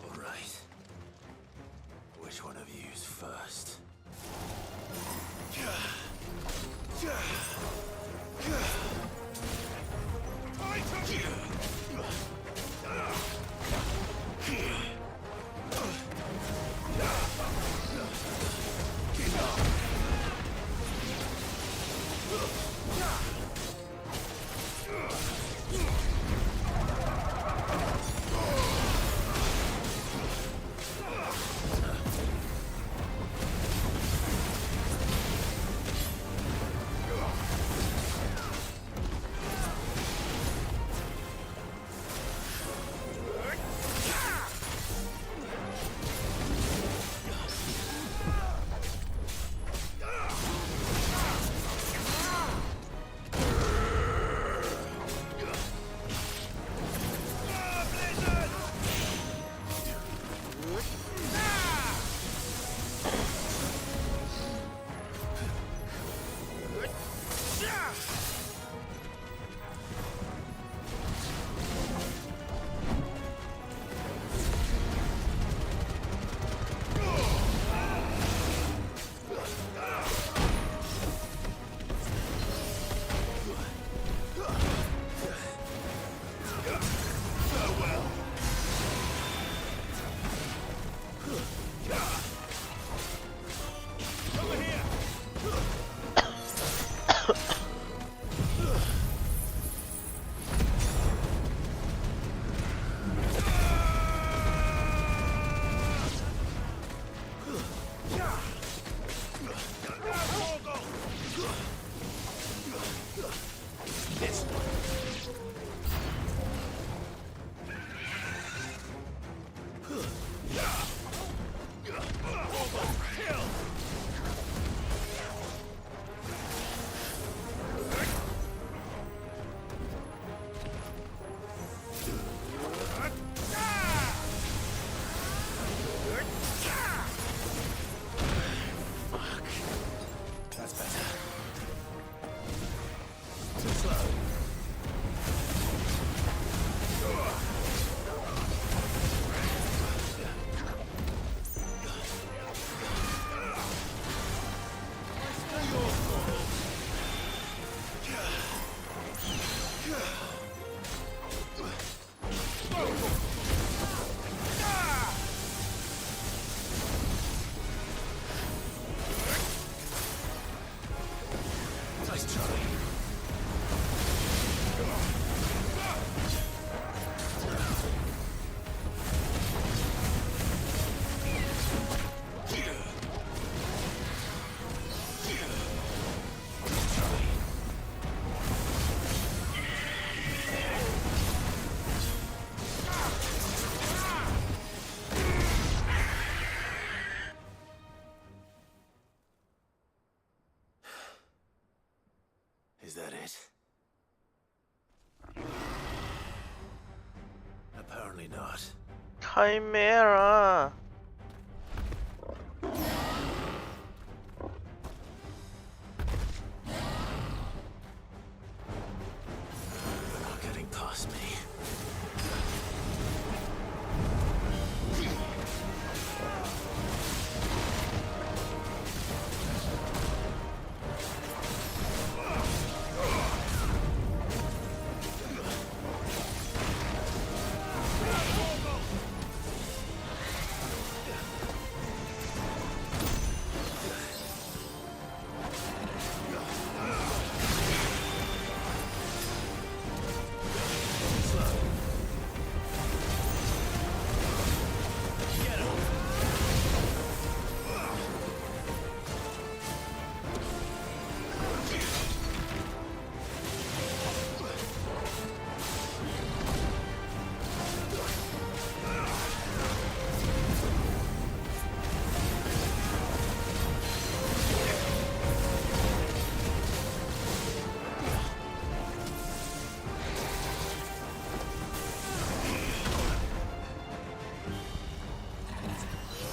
All right. Which one of you's first? Fight! this one. That's better. Too slow. Nice try. Is that it? Apparently not. Chimera. You're not getting past me.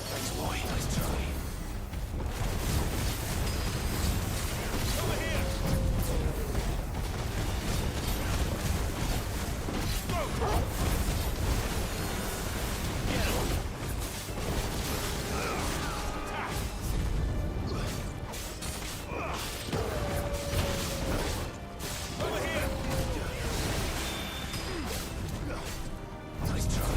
Thanks, boy. Nice try. Nice try.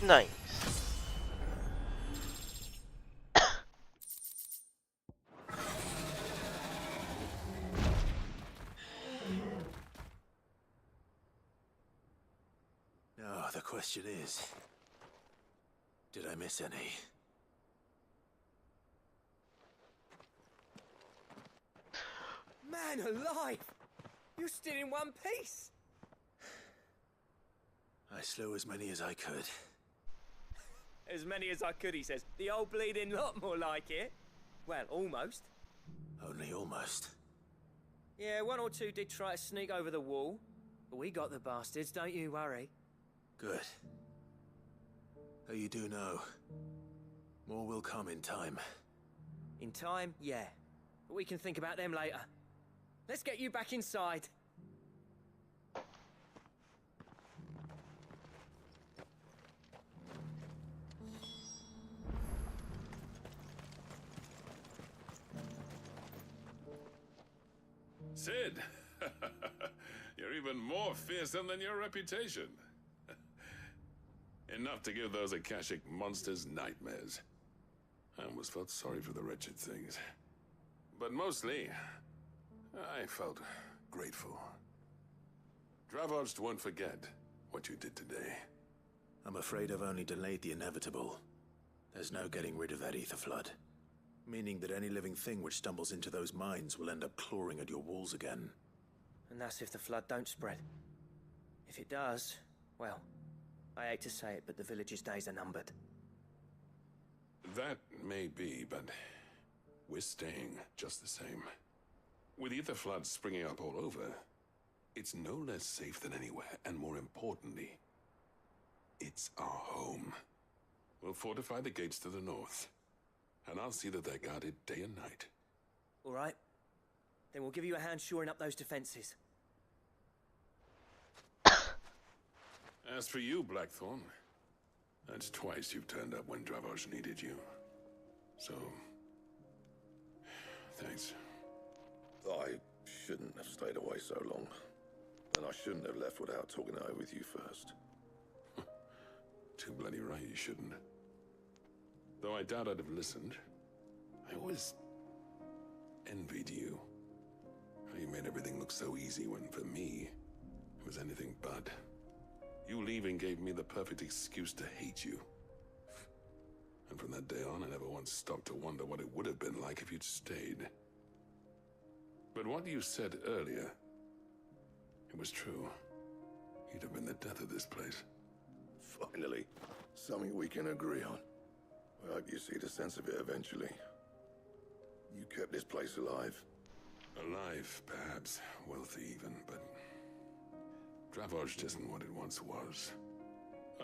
Nice. Now, the question is, did I miss any? Man alive! You're still in one piece! I slew as many as I could. As many as I could, he says. The old bleeding lot, more like it. Well, almost. Only almost. Yeah, one or two did try to sneak over the wall. But we got the bastards, don't you worry. Good. Though you do know, more will come in time. In time, yeah. But we can think about them later. Let's get you back inside. Sid! You're even more fearsome than your reputation. Enough to give those Akashic monsters nightmares. I almost felt sorry for the wretched things. But mostly, I felt grateful. Dravoged won't forget what you did today. I'm afraid I've only delayed the inevitable. There's no getting rid of that ether flood. Meaning that any living thing which stumbles into those mines will end up clawing at your walls again. And that's if the flood don't spread. If it does, well, I hate to say it, but the village's days are numbered. That may be, but we're staying just the same. With ether floods springing up all over, it's no less safe than anywhere, and more importantly, it's our home. We'll fortify the gates to the north, and I'll see that they're guarded day and night. All right. Then we'll give you a hand shoring up those defenses. As for you, Blackthorn, that's twice you've turned up when Dravos needed you. So, thanks. I shouldn't have stayed away so long. And I shouldn't have left without talking it over with you first. Too bloody right you shouldn't. Though I doubt I'd have listened. I always envied you. How you made everything look so easy when, for me, it was anything but. You leaving gave me the perfect excuse to hate you. And from that day on, I never once stopped to wonder what it would have been like if you'd stayed. But what you said earlier, it was true. You'd have been the death of this place. Finally, something we can agree on. I hope you see the sense of it eventually. You kept this place alive. Alive, perhaps. Wealthy even, but Dravoj isn't what it once was.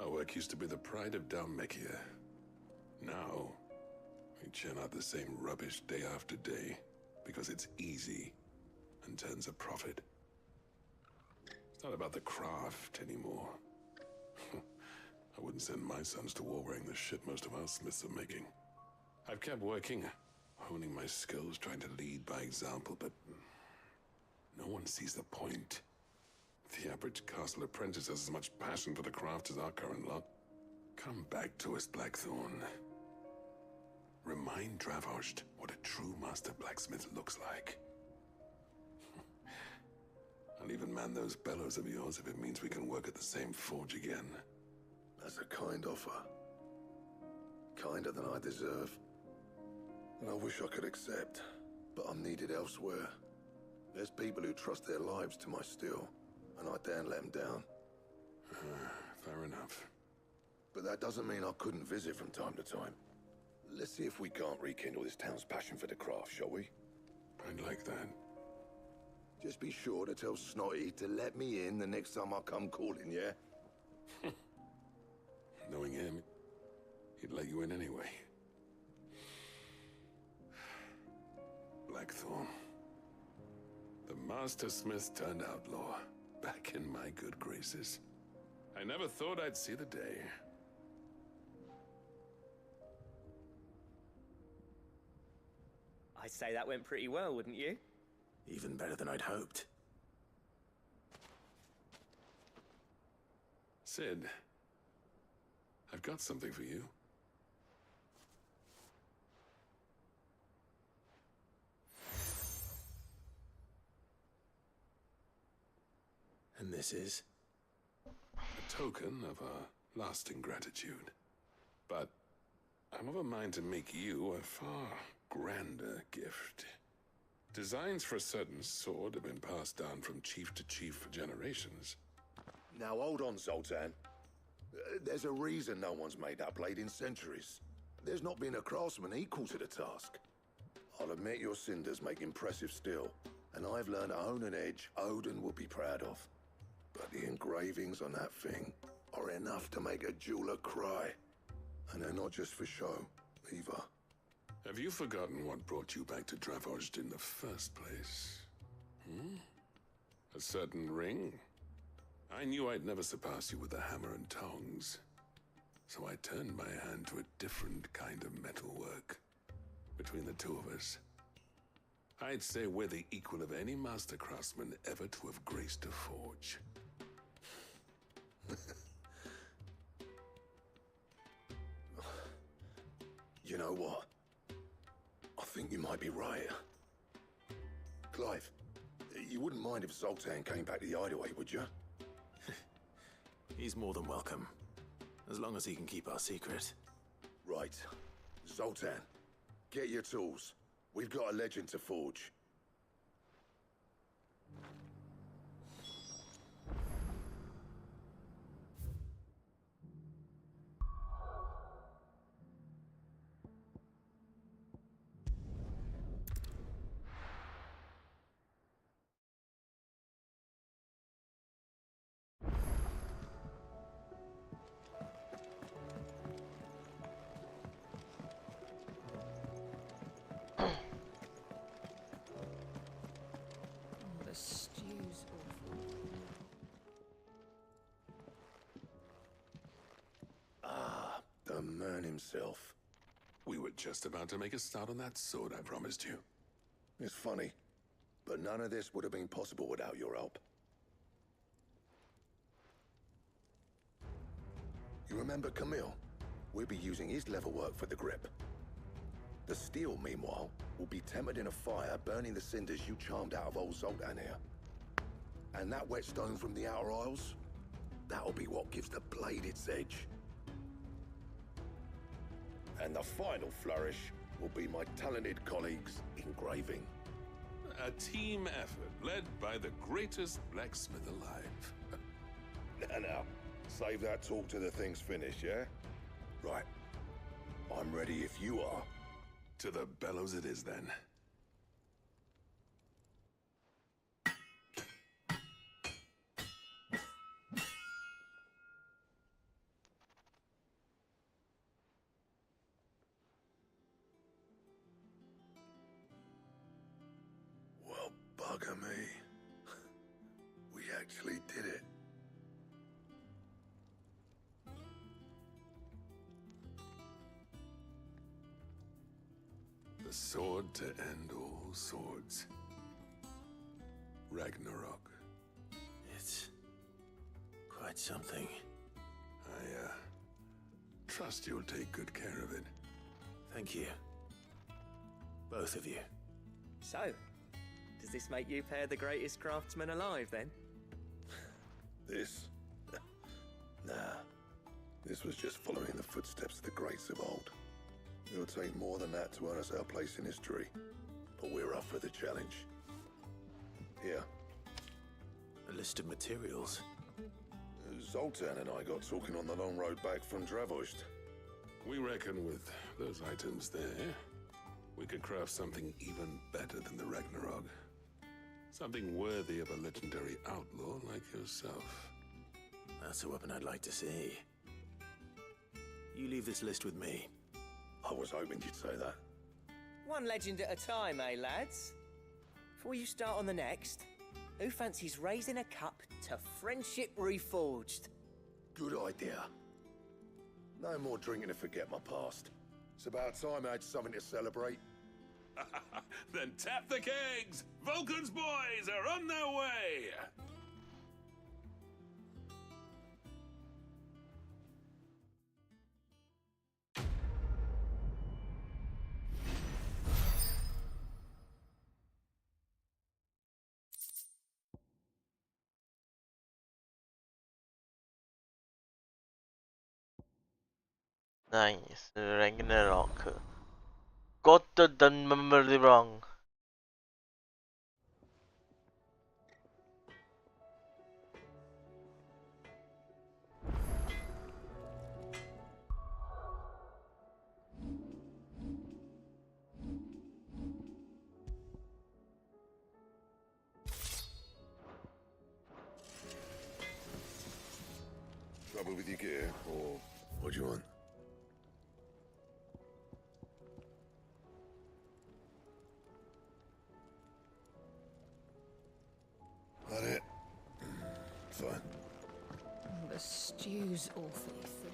Our work used to be the pride of Dalmekia. Now, we churn out the same rubbish day after day because it's easy and turns a profit. It's not about the craft anymore. I wouldn't send my sons to war wearing the shit most of our smiths are making. I've kept working, honing my skills, trying to lead by example, but no one sees the point. The average castle apprentice has as much passion for the craft as our current lot. Come back to us, Blackthorn. Remind Dravosht what a true master blacksmith looks like. I'll even man those bellows of yours if it means we can work at the same forge again. That's a kind offer. Kinder than I deserve. And I wish I could accept, but I'm needed elsewhere. There's people who trust their lives to my steel, and I daren't let them down. Fair enough. But that doesn't mean I couldn't visit from time to time. Let's see if we can't rekindle this town's passion for the craft, shall we? I'd like that. Just be sure to tell Snotty to let me in the next time I come calling, yeah? Knowing him, he'd let you in anyway. Blackthorn. The Master Smith turned outlaw, back in my good graces. I never thought I'd see the day. I'd say that went pretty well, wouldn't you? Even better than I'd hoped. Sid, I've got something for you. And this is? A token of our lasting gratitude. But I'm of a mind to make you a far grander gift. Designs for a certain sword have been passed down from chief to chief for generations. Now hold on, Zoltan. There's a reason no one's made that blade in centuries. There's not been a craftsman equal to the task. I'll admit your cinders make impressive steel, and I've learned to own an edge Odin will be proud of. But the engravings on that thing are enough to make a jeweler cry. And they're not just for show, either. Have you forgotten what brought you back to Dravozd in the first place? Hmm? A certain ring? I knew I'd never surpass you with a hammer and tongs. So I turned my hand to a different kind of metalwork. Between the two of us, I'd say we're the equal of any master craftsman ever to have graced a forge. You know what? I think you might be right. Clive, you wouldn't mind if Zoltan came back to the hideaway, would you? He's more than welcome. As long as he can keep our secret. Right. Zoltan, get your tools. We've got a legend to forge. The stew's awful. Ah, the man himself. We were just about to make a start on that sword I promised you. It's funny, but none of this would have been possible without your help. You remember Camille? We'll be using his leatherwork for the grip. The steel, meanwhile, will be tempered in a fire, burning the cinders you charmed out of old Zoltan here. And that whetstone from the Outer Isles, that'll be what gives the blade its edge. And the final flourish will be my talented colleagues' engraving. A team effort led by the greatest blacksmith alive. Now, save that talk till the thing's finished, yeah? Right. I'm ready if you are. To the bellows it is, then. Well, bugger me. We actually did it. The sword to end all swords. Ragnarok. It's quite something. I, trust you'll take good care of it. Thank you. Both of you. So, does this make you pair the greatest craftsmen alive, then? This? Nah. This was just following the footsteps of the greats of old. It'll take more than that to earn us our place in history. But we're up for the challenge. Here. A list of materials. Zoltan and I got talking on the long road back from Dravozd. We reckon with those items there, we could craft something even better than the Ragnarok. Something worthy of a legendary outlaw like yourself. That's a weapon I'd like to see. You leave this list with me. I was hoping you'd say that. One legend at a time, eh, lads? Before you start on the next, who fancies raising a cup to friendship reforged? Good idea. No more drinking to forget my past. It's about time I had something to celebrate. Then tap the kegs! Vulcan's boys are on their way! Nice. Ragnarok. Gotte den wrong. Trouble with your gear, or what do you want? That it? Fine. The stew's awfully thin.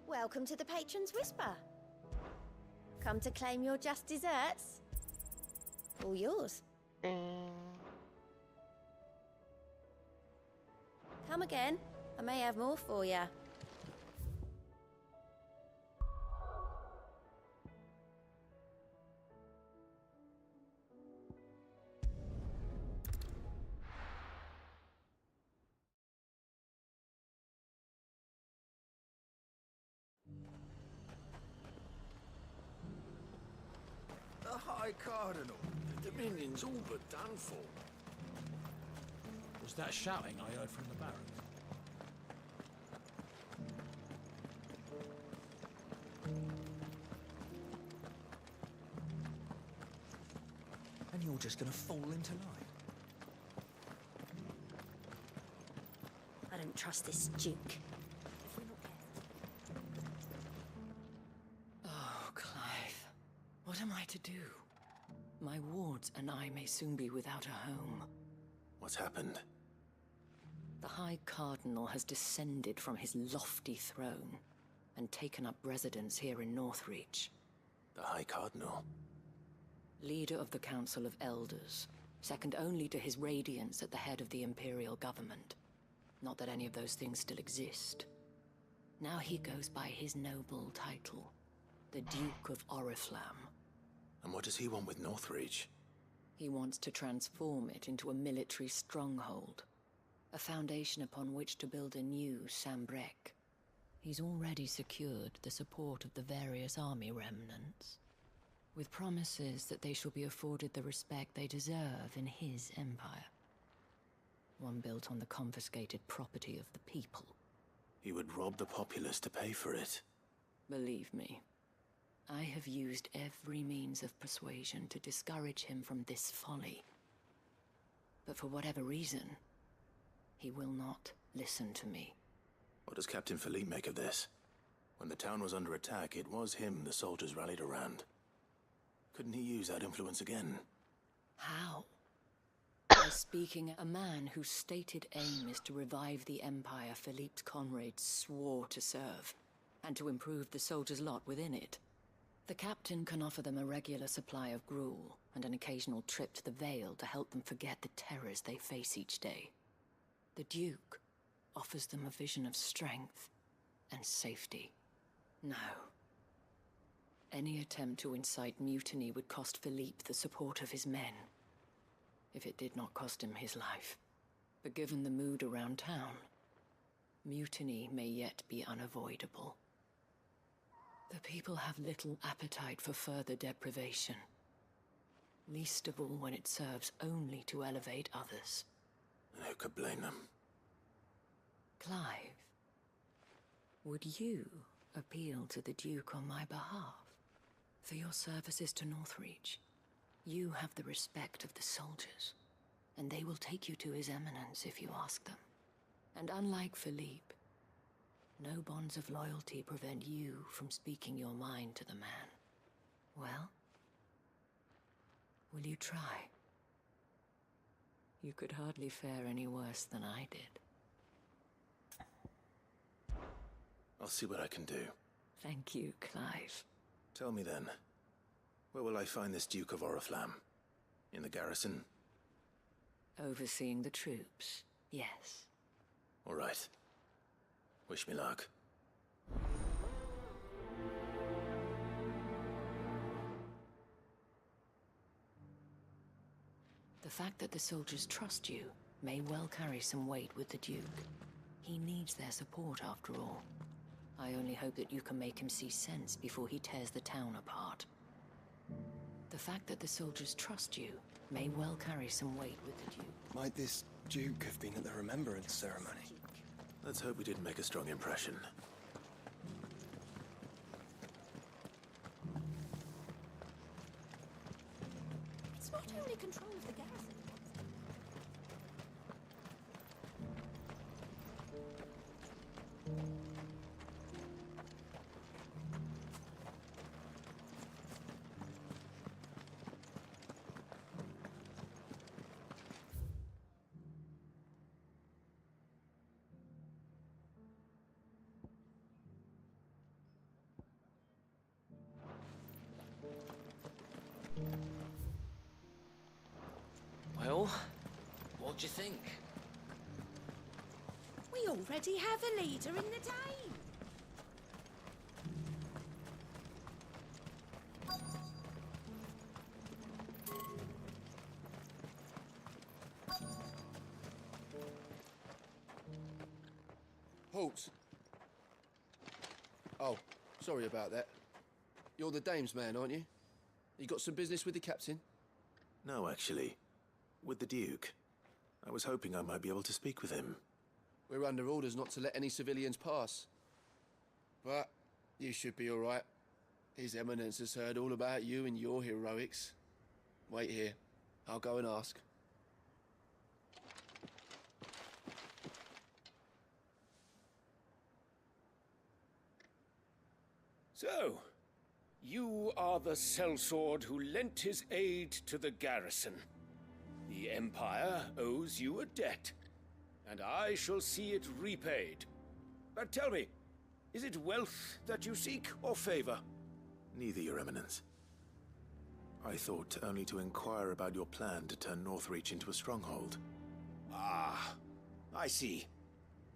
Welcome to the Patron's Whisper. Come to claim your just desserts? All yours. Come again. I may have more for you. The High Cardinal. The Dominion's all but done for. Was that shouting I heard from the barracks? And you're just gonna fall into line? I don't trust this Duke. Oh, Clive. What am I to do? My wards and I may soon be without a home. What's happened? The High Cardinal has descended from his lofty throne and taken up residence here in Northreach. The High Cardinal? Leader of the Council of Elders, second only to his Radiance at the head of the Imperial government. Not that any of those things still exist. Now he goes by his noble title, the Duke of Oriflamme. And what does he want with Northreach? He wants to transform it into a military stronghold, a foundation upon which to build a new Sambrec. He's already secured the support of the various army remnants, with promises that they shall be afforded the respect they deserve in his empire. One built on the confiscated property of the people. He would rob the populace to pay for it. Believe me, I have used every means of persuasion to discourage him from this folly. But for whatever reason, he will not listen to me. What does Captain Philippe make of this? When the town was under attack, it was him the soldiers rallied around. Couldn't he use that influence again? How? By speaking a man whose stated aim is to revive the empire Philippe's comrades swore to serve, and to improve the soldiers' lot within it. The captain can offer them a regular supply of gruel, and an occasional trip to the Vale to help them forget the terrors they face each day. The Duke offers them a vision of strength and safety. No. Any attempt to incite mutiny would cost Philippe the support of his men, if it did not cost him his life. But given the mood around town, mutiny may yet be unavoidable. The people have little appetite for further deprivation, least of all when it serves only to elevate others. And who could blame them? Clive, would you appeal to the Duke on my behalf? For your services to Northreach, you have the respect of the soldiers, and they will take you to His Eminence if you ask them. And unlike Philippe, no bonds of loyalty prevent you from speaking your mind to the man. Well, will you try? You could hardly fare any worse than I did. I'll see what I can do. Thank you, Clive. Tell me then, where will I find this Duke of Oriflamme? In the garrison? Overseeing the troops, yes. All right. Wish me luck. The fact that the soldiers trust you may well carry some weight with the Duke. He needs their support, after all. I only hope that you can make him see sense before he tears the town apart. The fact that the soldiers trust you may well carry some weight with the Duke. Might this Duke have been at the remembrance ceremony? Let's hope we didn't make a strong impression. It's not only control of the garrison. Well, what do you think? We already have a leader in the Dane. Halt! Oh, sorry about that. You're the dame's man, aren't you? You got some business with the captain? No, actually. With the Duke. I was hoping I might be able to speak with him. We're under orders not to let any civilians pass. But you should be all right. His Eminence has heard all about you and your heroics. Wait here. I'll go and ask. So, you are the sellsword who lent his aid to the garrison. The Empire owes you a debt, and I shall see it repaid. But tell me, is it wealth that you seek, or favor? Neither, Your Eminence. I thought only to inquire about your plan to turn Northreach into a stronghold. Ah, I see.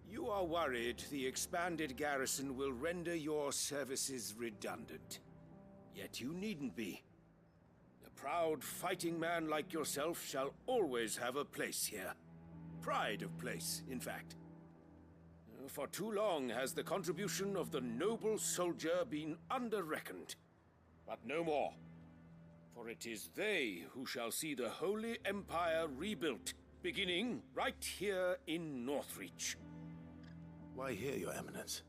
You are worried the expanded garrison will render your services redundant. Yet you needn't be. A proud fighting man like yourself shall always have a place here. Pride of place, in fact. For too long has the contribution of the noble soldier been under-reckoned. But no more. For it is they who shall see the Holy Empire rebuilt, beginning right here in Northreach. Why here, Your Eminence?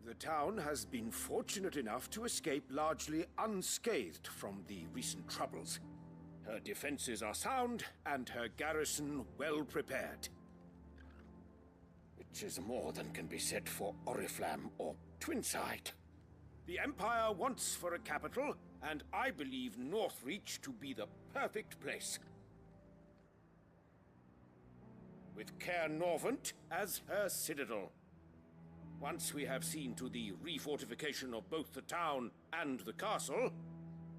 The town has been fortunate enough to escape largely unscathed from the recent troubles. Her defenses are sound, and her garrison well prepared. Which is more than can be said for Oriflamme or Twinside. The Empire wants for a capital, and I believe Northreach to be the perfect place. With Caer Norvent as her citadel. Once we have seen to the refortification of both the town and the castle,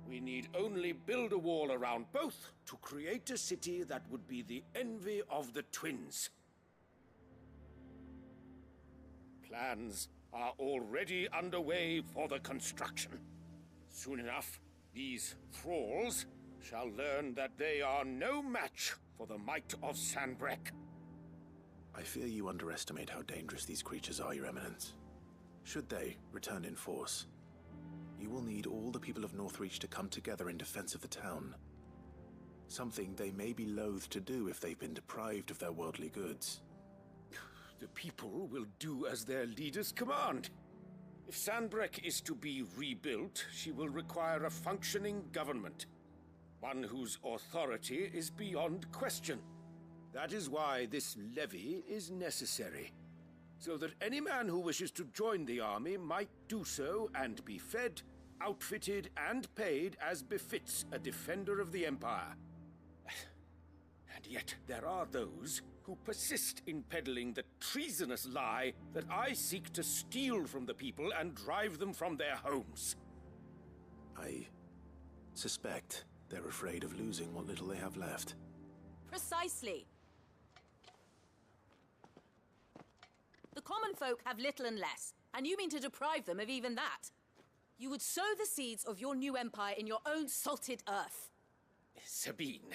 we need only build a wall around both to create a city that would be the envy of the twins. Plans are already underway for the construction. Soon enough, these thralls shall learn that they are no match for the might of Sanbreque. I fear you underestimate how dangerous these creatures are, Your Eminence. Should they return in force, you will need all the people of Northreach to come together in defense of the town. Something they may be loath to do if they've been deprived of their worldly goods. The people will do as their leaders command. If Sanbreque is to be rebuilt, she will require a functioning government. One whose authority is beyond question. That is why this levy is necessary. So that any man who wishes to join the army might do so and be fed, outfitted, and paid as befits a defender of the Empire. And yet there are those who persist in peddling the treasonous lie that I seek to steal from the people and drive them from their homes. I suspect they're afraid of losing what little they have left. Precisely. The common folk have little and less, and you mean to deprive them of even that? You would sow the seeds of your new empire in your own salted earth. Sabine,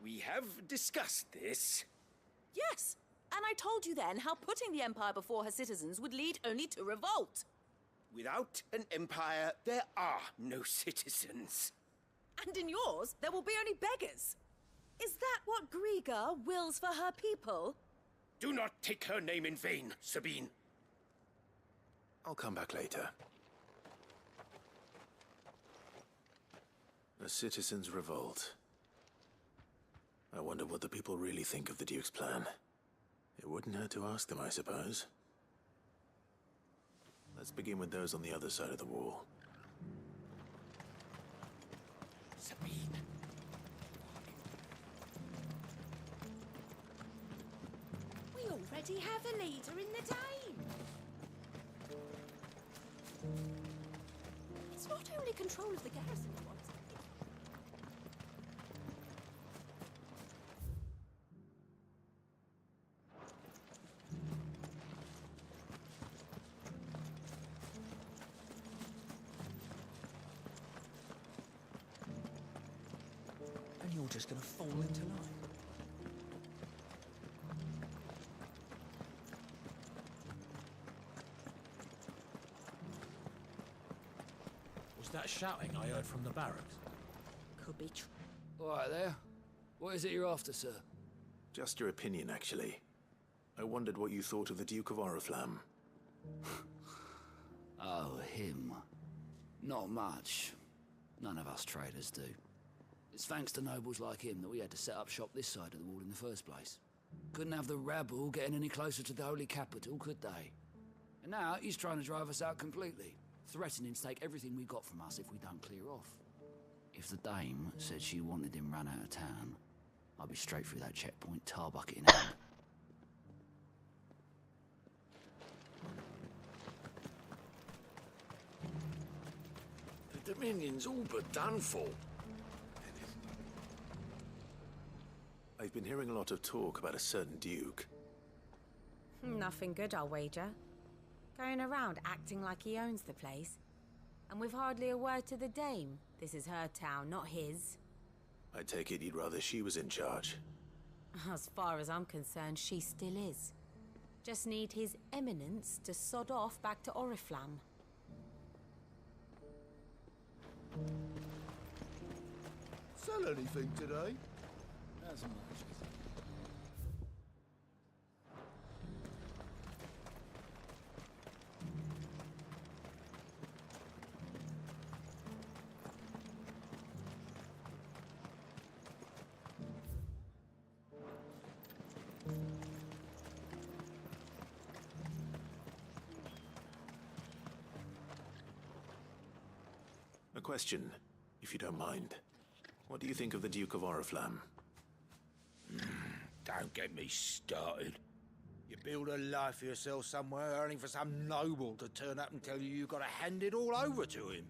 we have discussed this. Yes, and I told you then how putting the empire before her citizens would lead only to revolt. Without an empire, there are no citizens. And in yours, there will be only beggars. Is that what Griga wills for her people? Do not take her name in vain, Sabine. I'll come back later. A citizens' revolt. I wonder what the people really think of the Duke's plan. It wouldn't hurt to ask them, I suppose. Let's begin with those on the other side of the wall. Sabine. We already have a leader in the Dame. It's not only control of the garrison he wants. And you're just gonna fall into line. Was that shouting I heard from the barracks? Could be true. All right there. What is it you're after, sir? Just your opinion, actually. I wondered what you thought of the Duke of Oriflamme. Oh, him. Not much. None of us traders do. It's thanks to nobles like him that we had to set up shop this side of the wall in the first place. Couldn't have the rabble getting any closer to the holy capital, could they? And now he's trying to drive us out completely, threatening to take everything we got from us if we don't clear off. If the dame said she wanted him run out of town, I'd be straight through that checkpoint, tar bucket in hand. The Dominion's all but done for. I've been hearing a lot of talk about a certain Duke. Nothing good, I'll wager. Going around acting like he owns the place. And with hardly a word to the dame. This is her town, not his. I take it you'd rather she was in charge. As far as I'm concerned, she still is. Just need his eminence to sod off back to Oriflamme. Sell anything today? As much A question, if you don't mind. What do you think of the Duke of Oriflamme? Don't get me started. You build a life for yourself somewhere, only for some noble to turn up and tell you you've got to hand it all over to him.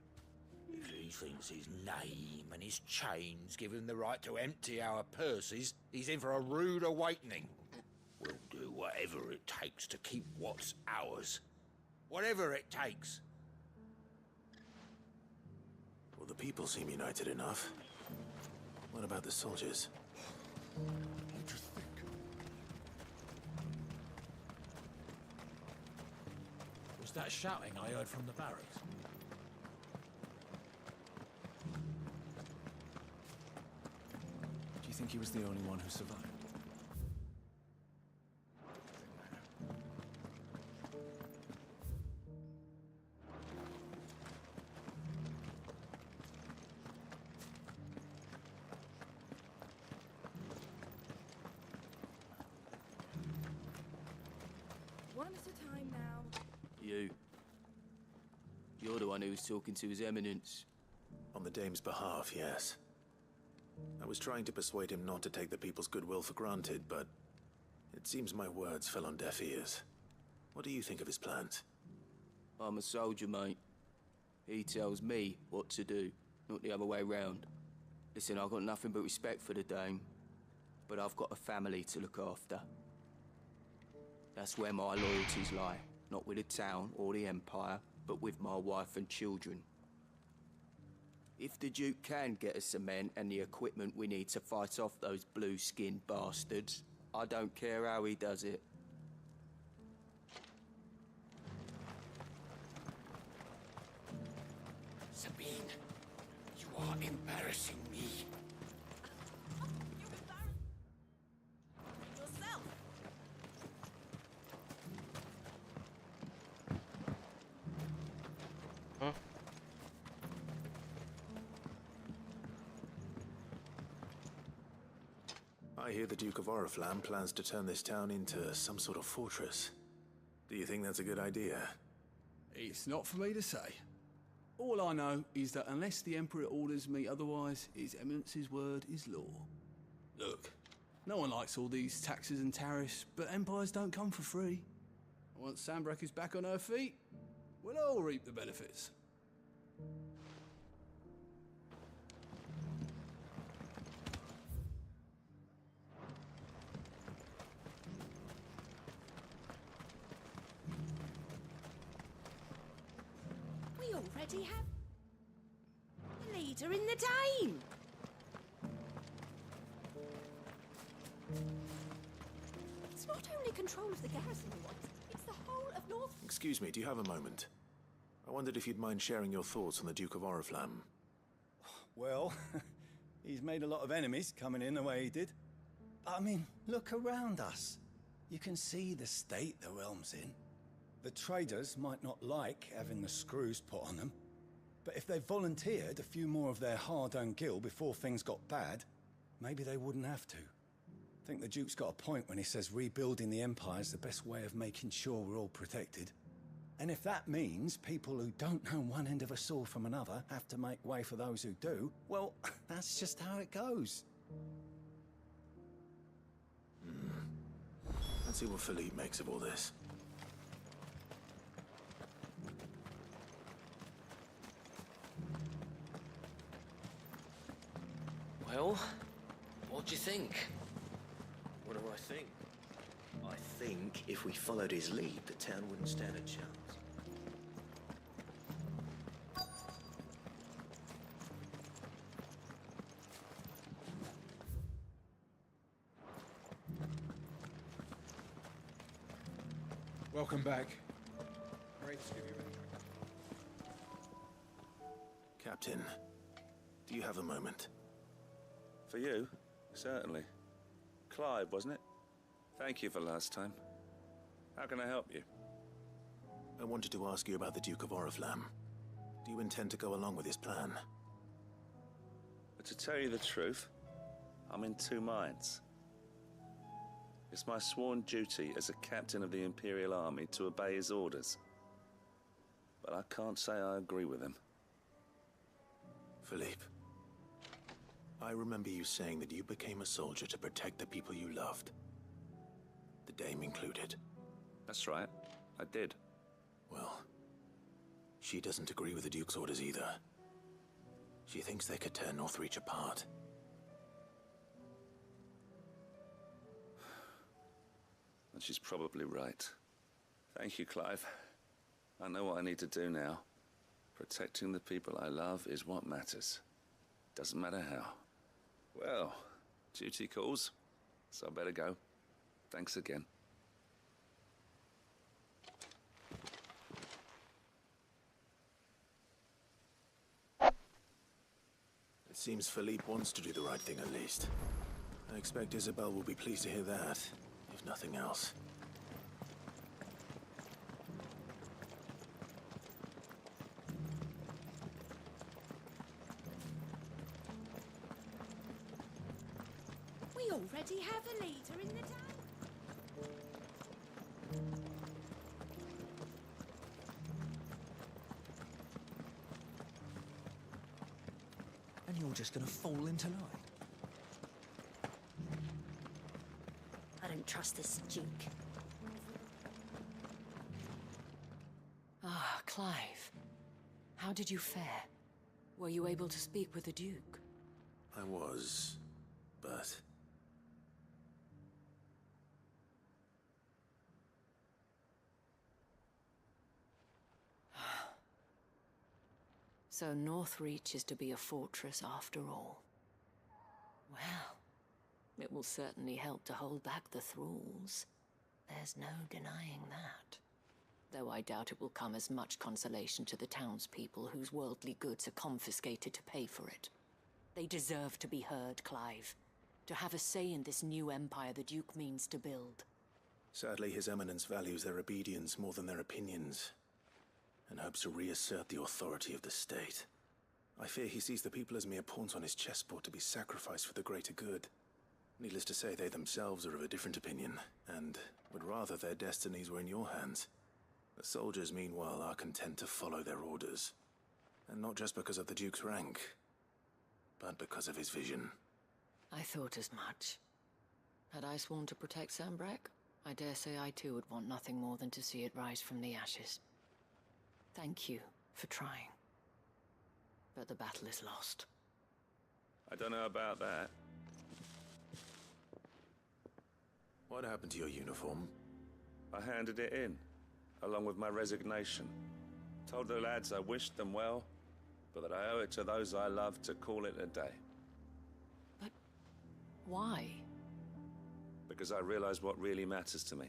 If he thinks his name and his chains give him the right to empty our purses, he's in for a rude awakening. We'll do whatever it takes to keep what's ours. Whatever it takes. Well, the people seem united enough. What about the soldiers? Was that shouting I heard from the barracks? Do you think he was the only one who survived? One at a time now. You. You're the one who was talking to His Eminence. On the Dame's behalf, yes. I was trying to persuade him not to take the people's goodwill for granted, but it seems my words fell on deaf ears. What do you think of his plans? I'm a soldier, mate. He tells me what to do, not the other way round. Listen, I've got nothing but respect for the Dame. but I've got a family to look after. That's where my loyalties lie, not with the town or the Empire, but with my wife and children. If the Duke can get us cement and the equipment we need to fight off those blue-skinned bastards, I don't care how he does it. Sabine, you are embarrassing me. Yourself. Huh? I hear the Duke of Oriflamme plans to turn this town into some sort of fortress. Do you think that's a good idea? It's not for me to say. All I know is that unless the Emperor orders me otherwise, His Eminence's word is law. Look, no one likes all these taxes and tariffs, but empires don't come for free. Once Sandbreck is back on her feet, we'll all reap the benefits. We already have a leader in the Dame. It's not only control of the garrison we want, it's the whole of North... Excuse me, do you have a moment? I wondered if you'd mind sharing your thoughts on the Duke of Oriflamme. Well, he's made a lot of enemies coming in the way he did. I mean, look around us. You can see the state the realm's in. The traders might not like having the screws put on them, but if they volunteered a few more of their hard-earned gil before things got bad, maybe they wouldn't have to. I think the Duke's got a point when he says rebuilding the Empire is the best way of making sure we're all protected. And if that means people who don't know one end of a sword from another have to make way for those who do, well, that's just how it goes. Let's see what Philippe makes of all this. Well, what do you think? What do I think? I think if we followed his lead, the town wouldn't stand a chance. Welcome back. Great to give you back. Captain, do you have a moment? For you? Certainly. Clive, wasn't it? Thank you for last time. How can I help you? I wanted to ask you about the Duke of Oriflamme. Do you intend to go along with his plan? But to tell you the truth, I'm in two minds. It's my sworn duty as a captain of the Imperial Army to obey his orders. But I can't say I agree with him. Philippe, I remember you saying that you became a soldier to protect the people you loved. The Dame included. That's right, I did. Well, she doesn't agree with the Duke's orders either. She thinks they could tear Northreach apart. And she's probably right. Thank you, Clive. I know what I need to do now. Protecting the people I love is what matters. Doesn't matter how. Well, duty calls, so I better go. Thanks again. It seems Philippe wants to do the right thing at least. I expect Isabel will be pleased to hear that, if nothing else. We already have a leader in the town. And you're just gonna fall into line. I don't trust this Duke. Ah, Clive. How did you fare? Were you able to speak with the Duke? I was, but So Northreach is to be a fortress after all. Well, it will certainly help to hold back the thralls. There's no denying that. Though I doubt it will come as much consolation to the townspeople whose worldly goods are confiscated to pay for it. They deserve to be heard, Clive. To have a say in this new empire the Duke means to build. Sadly, His Eminence values their obedience more than their opinions, and hopes to reassert the authority of the state. I fear he sees the people as mere pawns on his chessboard to be sacrificed for the greater good. Needless to say, they themselves are of a different opinion, and would rather their destinies were in your hands. The soldiers, meanwhile, are content to follow their orders. And not just because of the Duke's rank, but because of his vision. I thought as much. Had I sworn to protect Sandbreck, I dare say I too would want nothing more than to see it rise from the ashes. Thank you for trying. But the battle is lost. I don't know about that. What happened to your uniform? I handed it in, along with my resignation. Told the lads I wished them well, but that I owe it to those I love to call it a day. But why? Because I realize what really matters to me.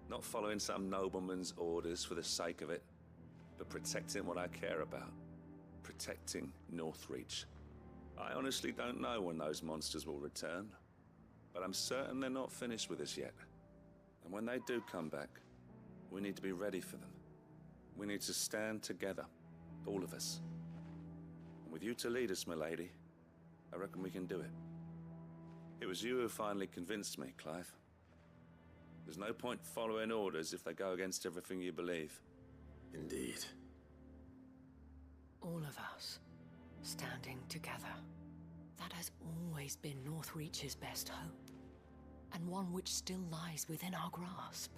Not following some nobleman's orders for the sake of it, but protecting what I care about. Protecting Northreach. I honestly don't know when those monsters will return, but I'm certain they're not finished with us yet. And when they do come back, we need to be ready for them. We need to stand together, all of us. And with you to lead us, milady, I reckon we can do it. It was you who finally convinced me, Clive. There's no point following orders if they go against everything you believe. Indeed. All of us, standing together. That has always been Northreach's best hope, and one which still lies within our grasp.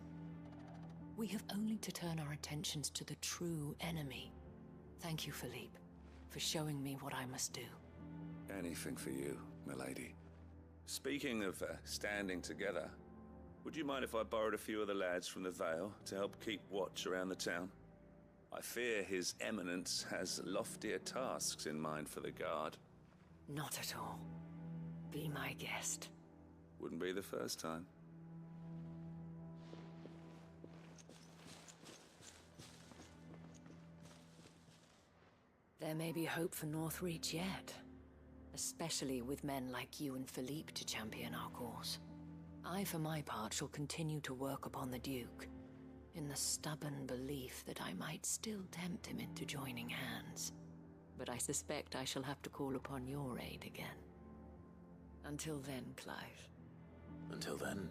We have only to turn our attentions to the true enemy. Thank you, Philippe, for showing me what I must do. Anything for you, milady. Speaking of standing together, would you mind if I borrowed a few of the lads from the Vale to help keep watch around the town? I fear His Eminence has loftier tasks in mind for the guard. Not at all. Be my guest. Wouldn't be the first time. There may be hope for Northreach yet. Especially with men like you and Philippe to champion our cause. I, for my part, shall continue to work upon the Duke, in the stubborn belief that I might still tempt him into joining hands. But I suspect I shall have to call upon your aid again. Until then, Clive. Until then.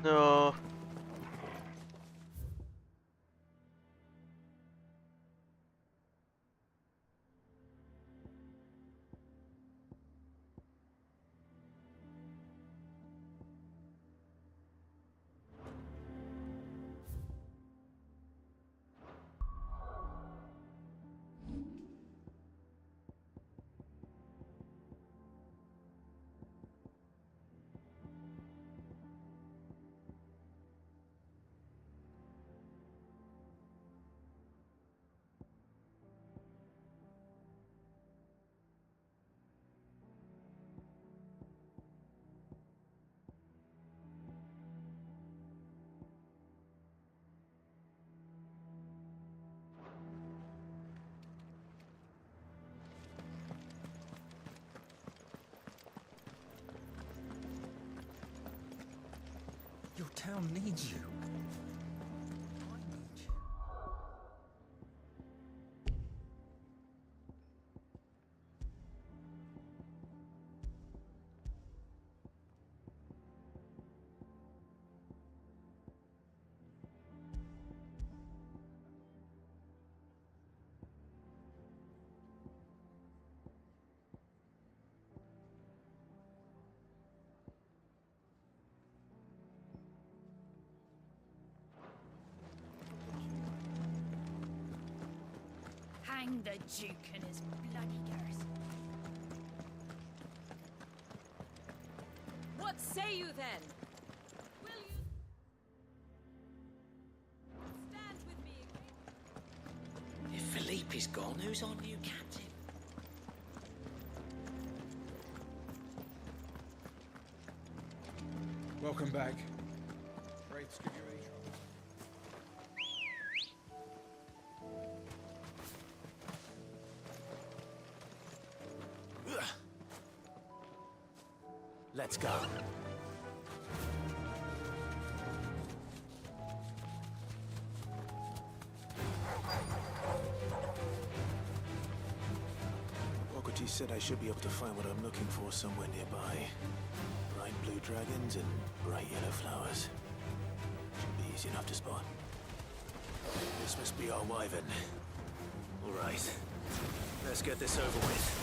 No. Your town needs you. Hang the Duke and his bloody girth. What say you then? Will you stand with me again? If Philippe is gone, who's our new captain? Welcome back. Wraiths give you any trouble? Let's go. Walkerty said I should be able to find what I'm looking for somewhere nearby. Bright blue dragons and bright yellow flowers. Should be easy enough to spot. This must be our wyvern. All right. Let's get this over with.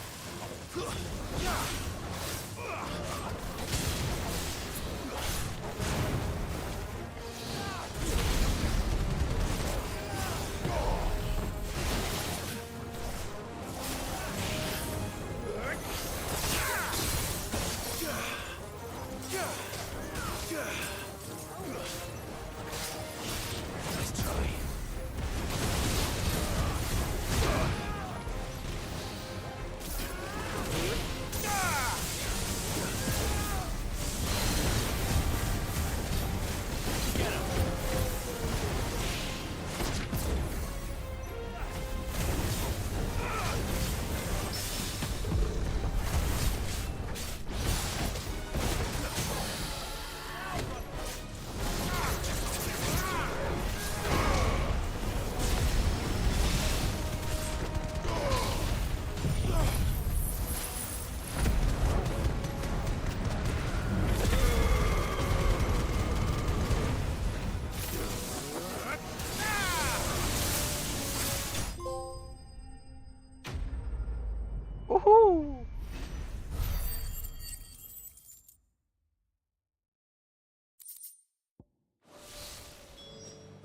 Woohoo!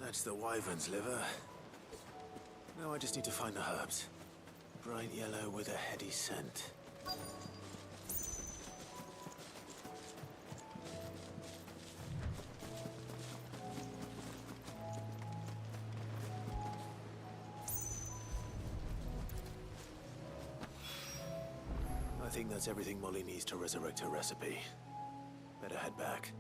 That's the wyvern's liver. Now I just need to find the herbs. Bright yellow with a heady scent. I think that's everything Molly needs to resurrect her recipe. Better head back.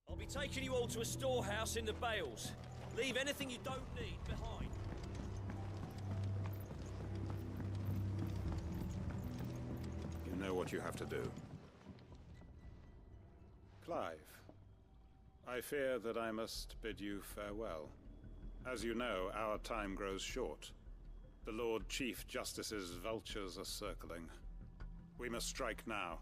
I'll be taking you all to a storehouse in the Bales. Leave anything you don't need behind. You know what you have to do. Clive, I fear that I must bid you farewell. As you know, our time grows short. The Lord Chief Justice's vultures are circling. We must strike now.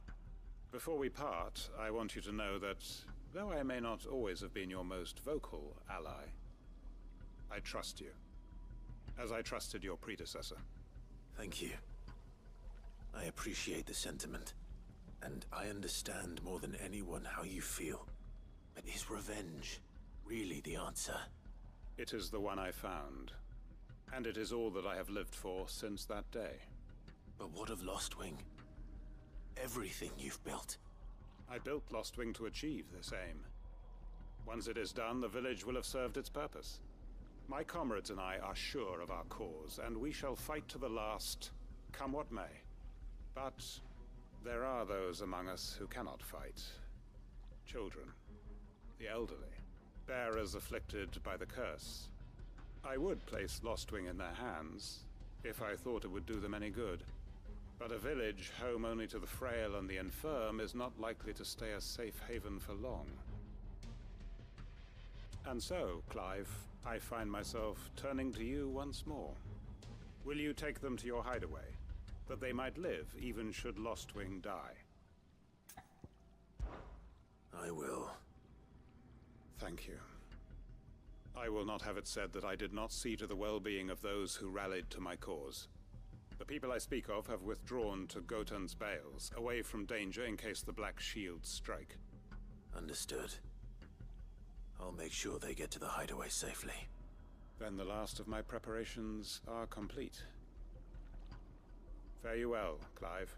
Before we part, I want you to know that, though I may not always have been your most vocal ally, I trust you, as I trusted your predecessor. Thank you. I appreciate the sentiment, and I understand more than anyone how you feel. But is revenge really the answer? It is the one I found, and it is all that I have lived for since that day. But what of Lostwing? Everything you've built. I built Lostwing to achieve this aim. Once it is done, the village will have served its purpose. My comrades and I are sure of our cause, and we shall fight to the last, come what may. But there are those among us who cannot fight. Children, the elderly, bearers afflicted by the curse. I would place Lostwing in their hands, if I thought it would do them any good. But a village home only to the frail and the infirm is not likely to stay a safe haven for long. And so, Clive, I find myself turning to you once more. Will you take them to your hideaway, that they might live even should Lostwing die? I will. Thank you. I will not have it said that I did not see to the well-being of those who rallied to my cause. The people I speak of have withdrawn to Gotan's Bales, away from danger in case the Black Shields strike. Understood. I'll make sure they get to the hideaway safely. Then the last of my preparations are complete. Fare you well, Clive.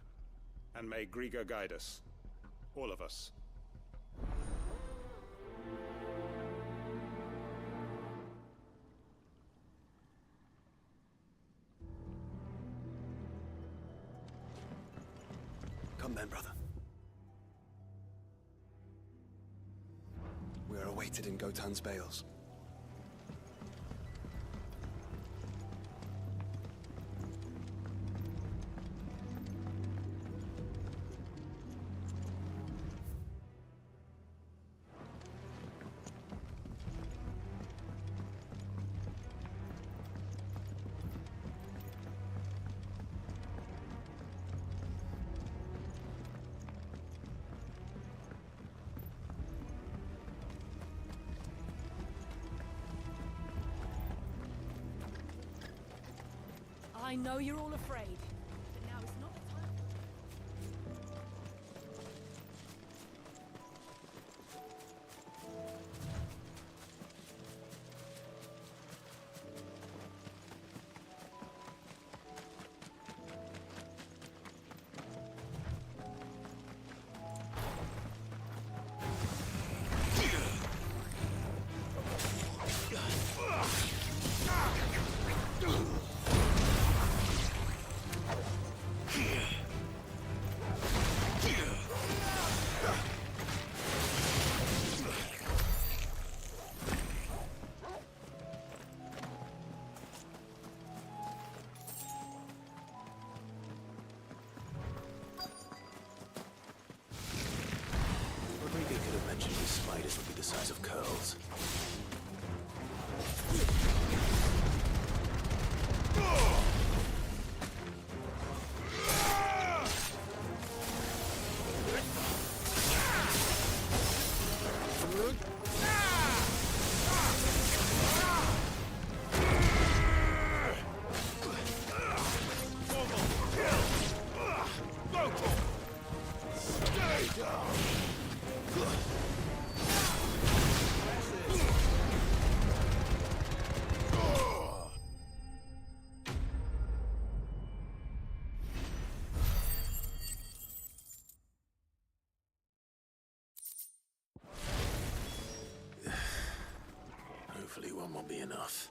And may Griga guide us. All of us. Come then, brother. We are awaited in Gotan's Bales. I know you're all afraid, but now is not the time. Rodrigo could have mentioned these spiders would be the size of curls. Stay down! Hopefully one won't be enough.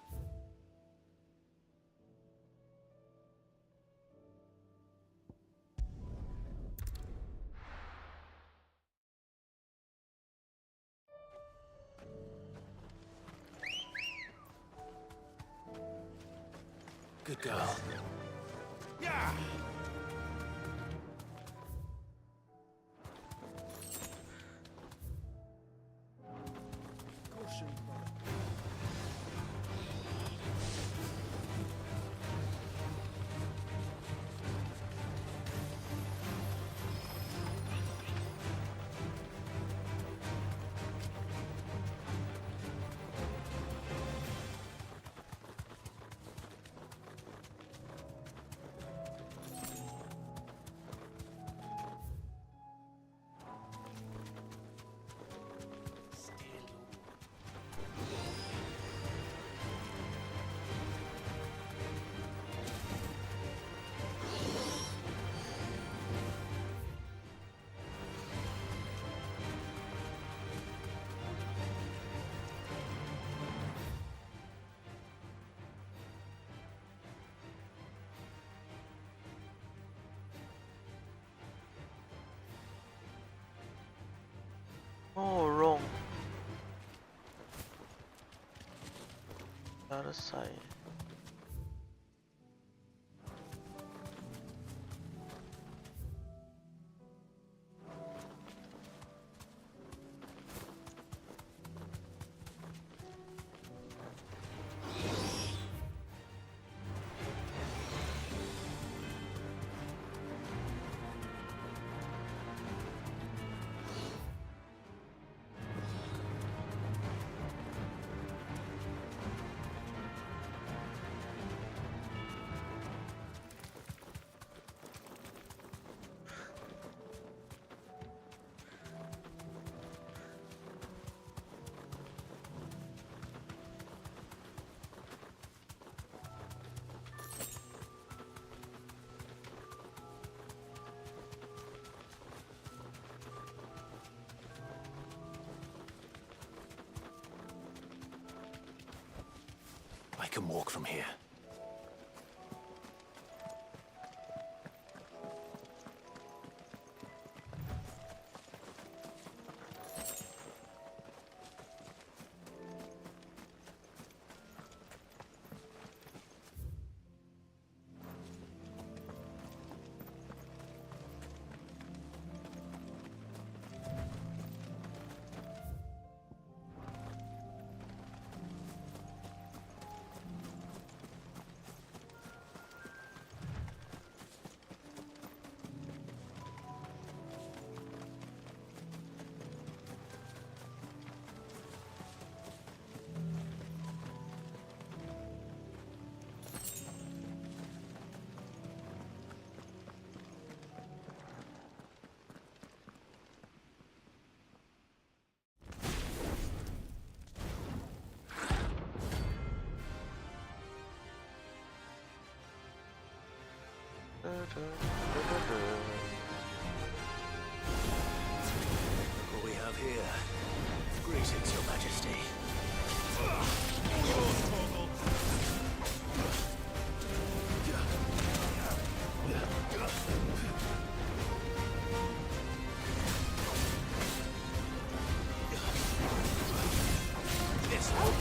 Good girl. Yeah! Caution, brother. Oh, wrong. Other side. I can walk from here. Look what we have here. Greetings, Your Majesty. This one.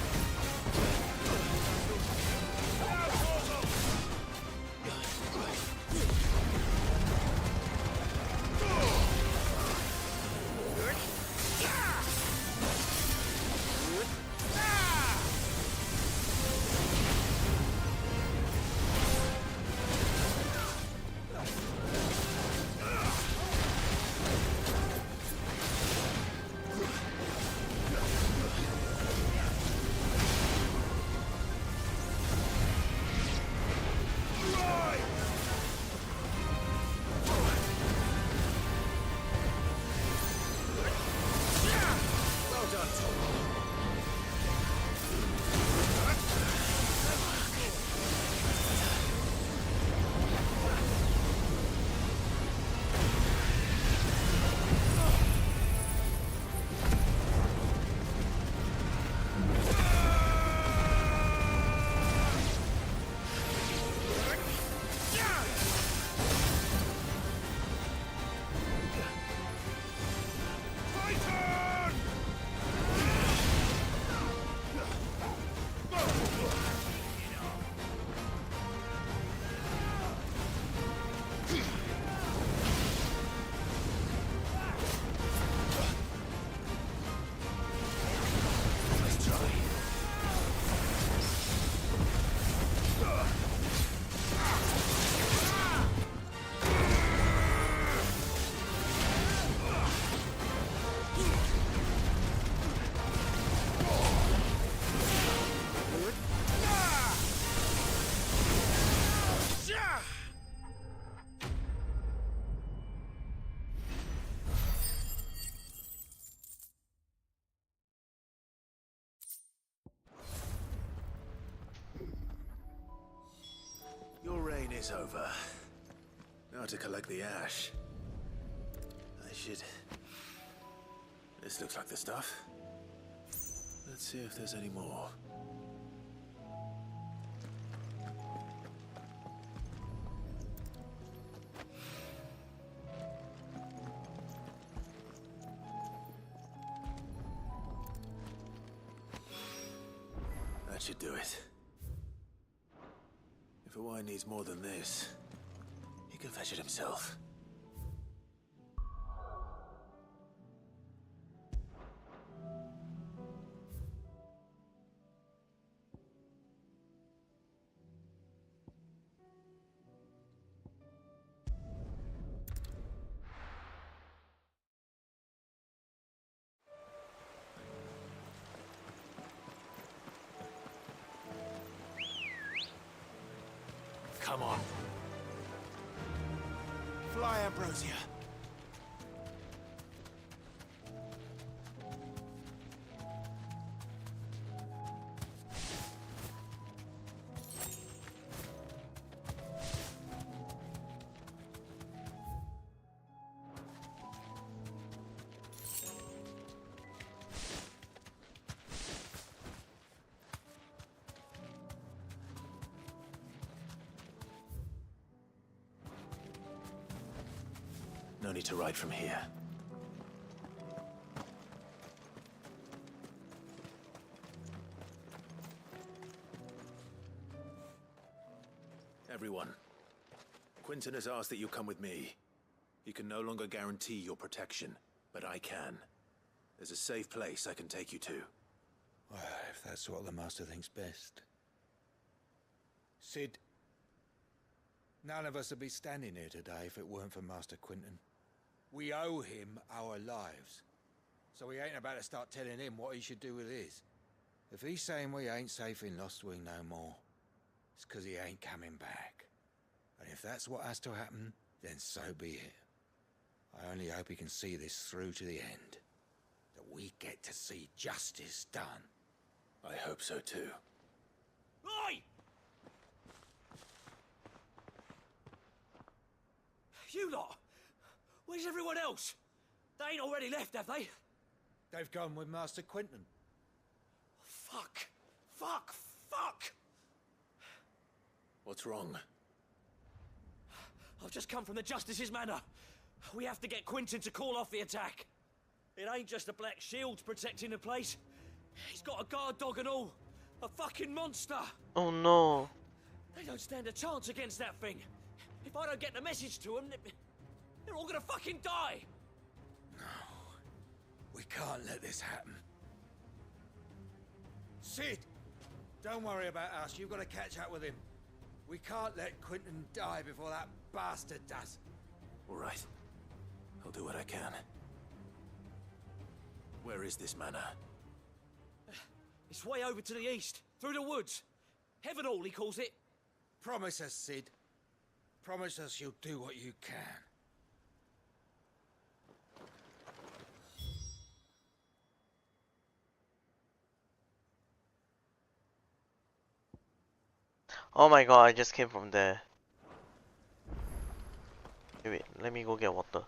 Your reign is over. Now to collect the ash. I should... This looks like the stuff. Let's see if there's any more. That should do it. If Hawaii needs more than this, he can fetch it himself. Come on. Fly, Ambrosia. No need to ride from here. Everyone, Quinton has asked that you come with me. He can no longer guarantee your protection, but I can. There's a safe place I can take you to. Well, if that's what the Master thinks best. Sid, none of us would be standing here today if it weren't for Master Quinton. We owe him our lives. So we ain't about to start telling him what he should do with his. If he's saying we ain't safe in Lost Wing no more, it's 'cause he ain't coming back. And if that's what has to happen, then so be it. I only hope he can see this through to the end. That we get to see justice done. I hope so too. Oi! You lot! Where's everyone else? They ain't already left, have they? They've gone with Master Quinton. Fuck! Fuck! Fuck! What's wrong? I've just come from the Justice's manor. We have to get Quinton to call off the attack. It ain't just the Black Shields protecting the place. He's got a guard dog and all. A fucking monster. Oh no. They don't stand a chance against that thing. If I don't get the message to them, they're all gonna fucking die. We can't let this happen. Sid! Don't worry about us. You've got to catch up with him. We can't let Quinton die before that bastard does. All right. I'll do what I can. Where is this manor? It's way over to the east, through the woods. Heaven Hall, he calls it. Promise us, Sid. Promise us you'll do what you can. Oh my god, I just came from there. Wait, let me go get water.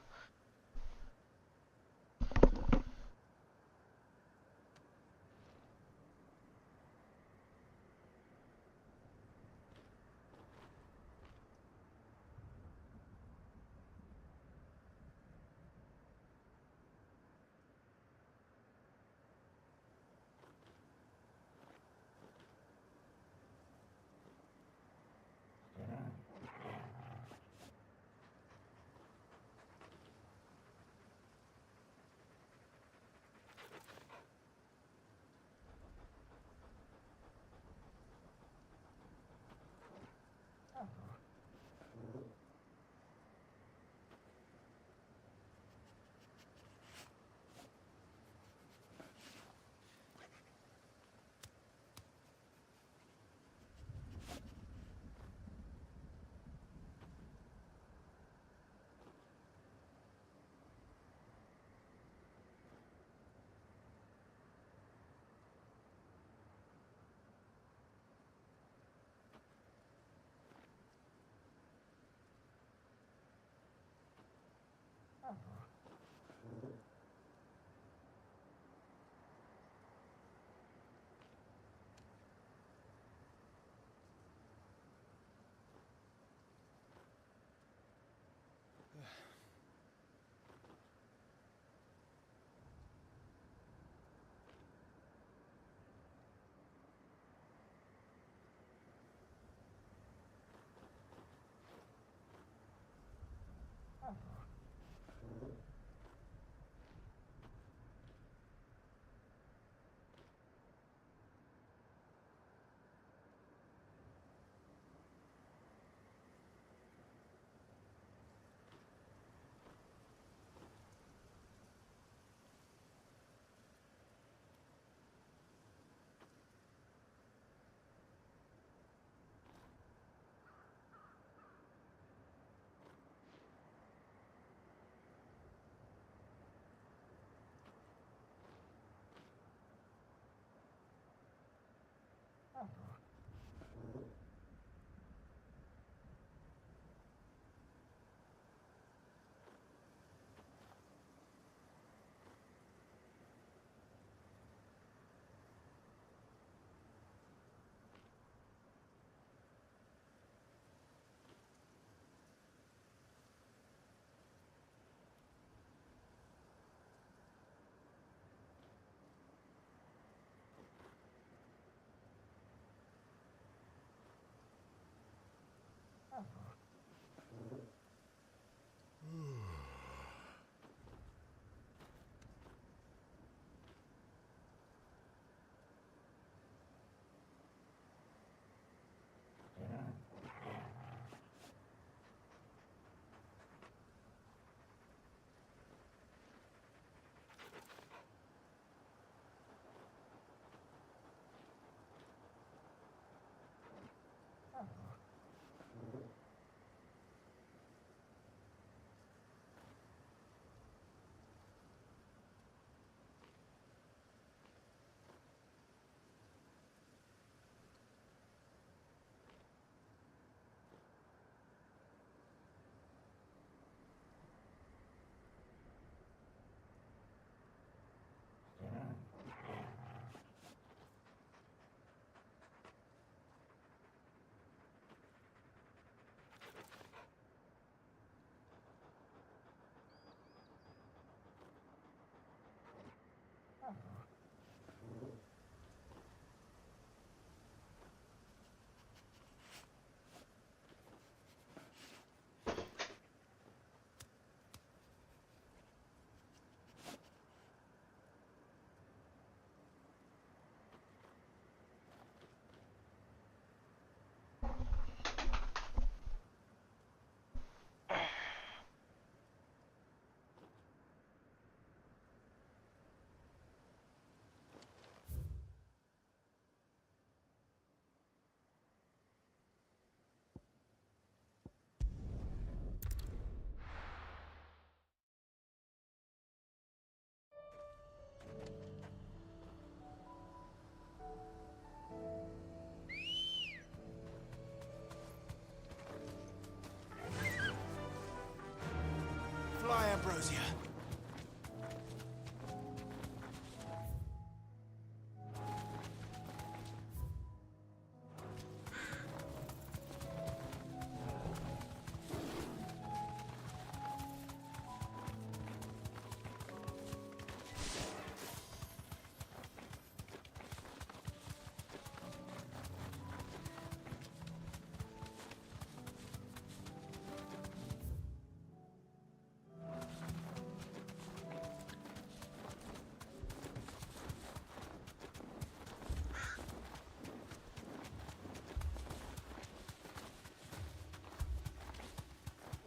Ambrosia.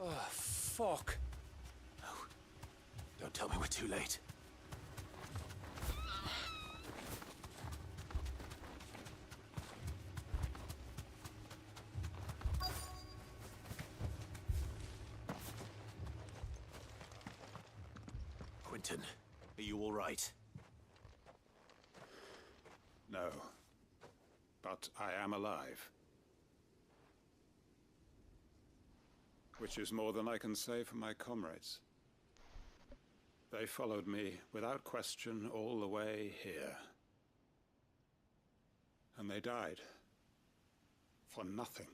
Oh, fuck. No. Don't tell me we're too late. Quentin, are you all right? No. But I am alive. Which is more than I can say for my comrades. They followed me without question all the way here. And they died. For nothing.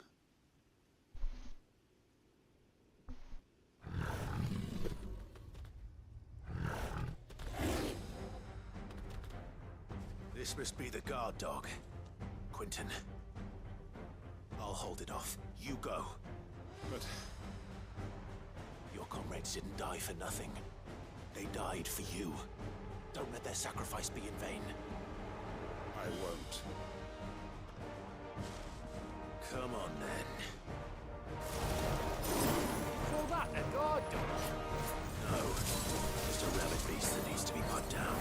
This must be the guard dog. Quentin. I'll hold it off. You go. But... your comrades didn't die for nothing. They died for you. Don't let their sacrifice be in vain. I won't. Come on, then. Call that a guard dog? No. Just a rabbit beast that needs to be put down.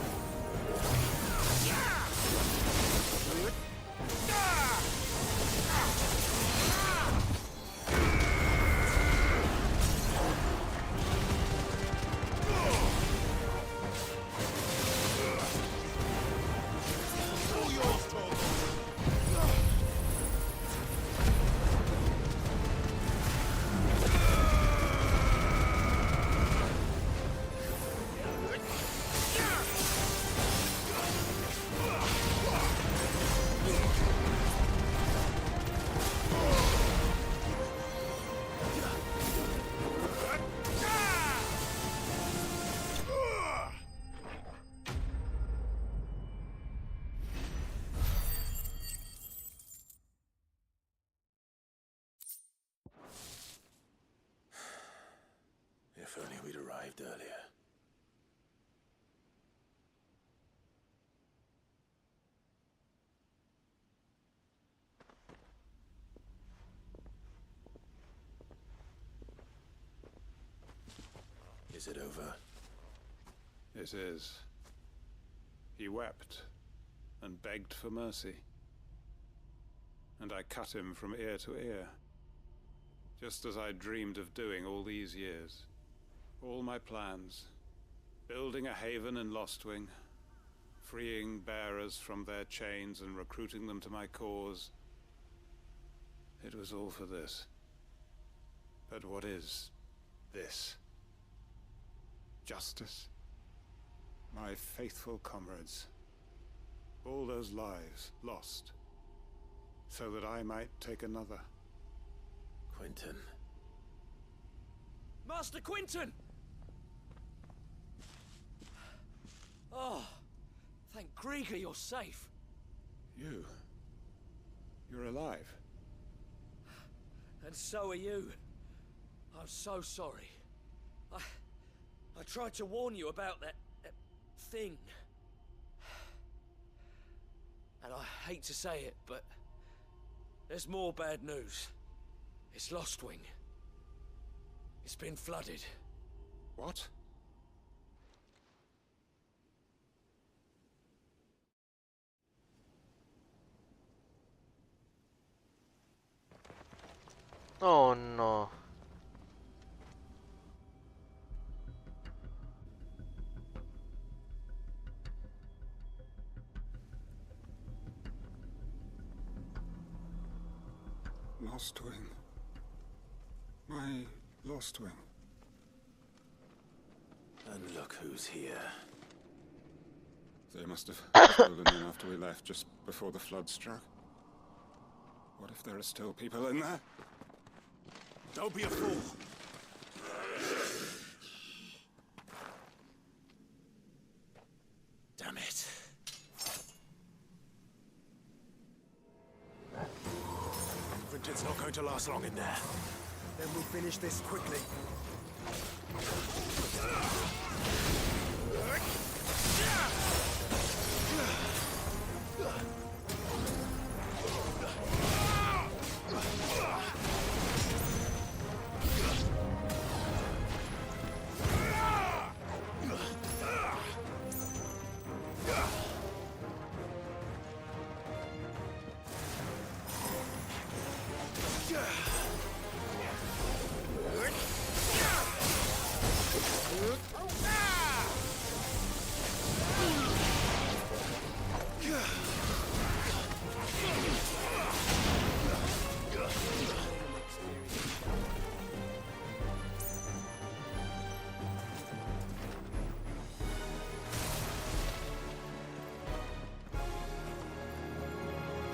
If only we'd arrived earlier. Is it over? It is. He wept and begged for mercy. And I cut him from ear to ear. Just as I dreamed of doing all these years. All my plans. Building a haven in Lostwing. Freeing bearers from their chains and recruiting them to my cause. It was all for this. But what is this? Justice? My faithful comrades. All those lives lost. So that I might take another. Quentin. Master Quentin! Oh, thank Grieger you're safe. You're alive. And so are you. I'm so sorry. I tried to warn you about that thing. And I hate to say it, but there's more bad news. It's Lostwing. It's been flooded. What? Oh no. Lostwing. My Lostwing. And look who's here. They must have stolen in after we left, just before the flood struck. What if there are still people in there? Don't be a fool. Damn it. Quinton's not going to last long in there. Then we finish this quickly.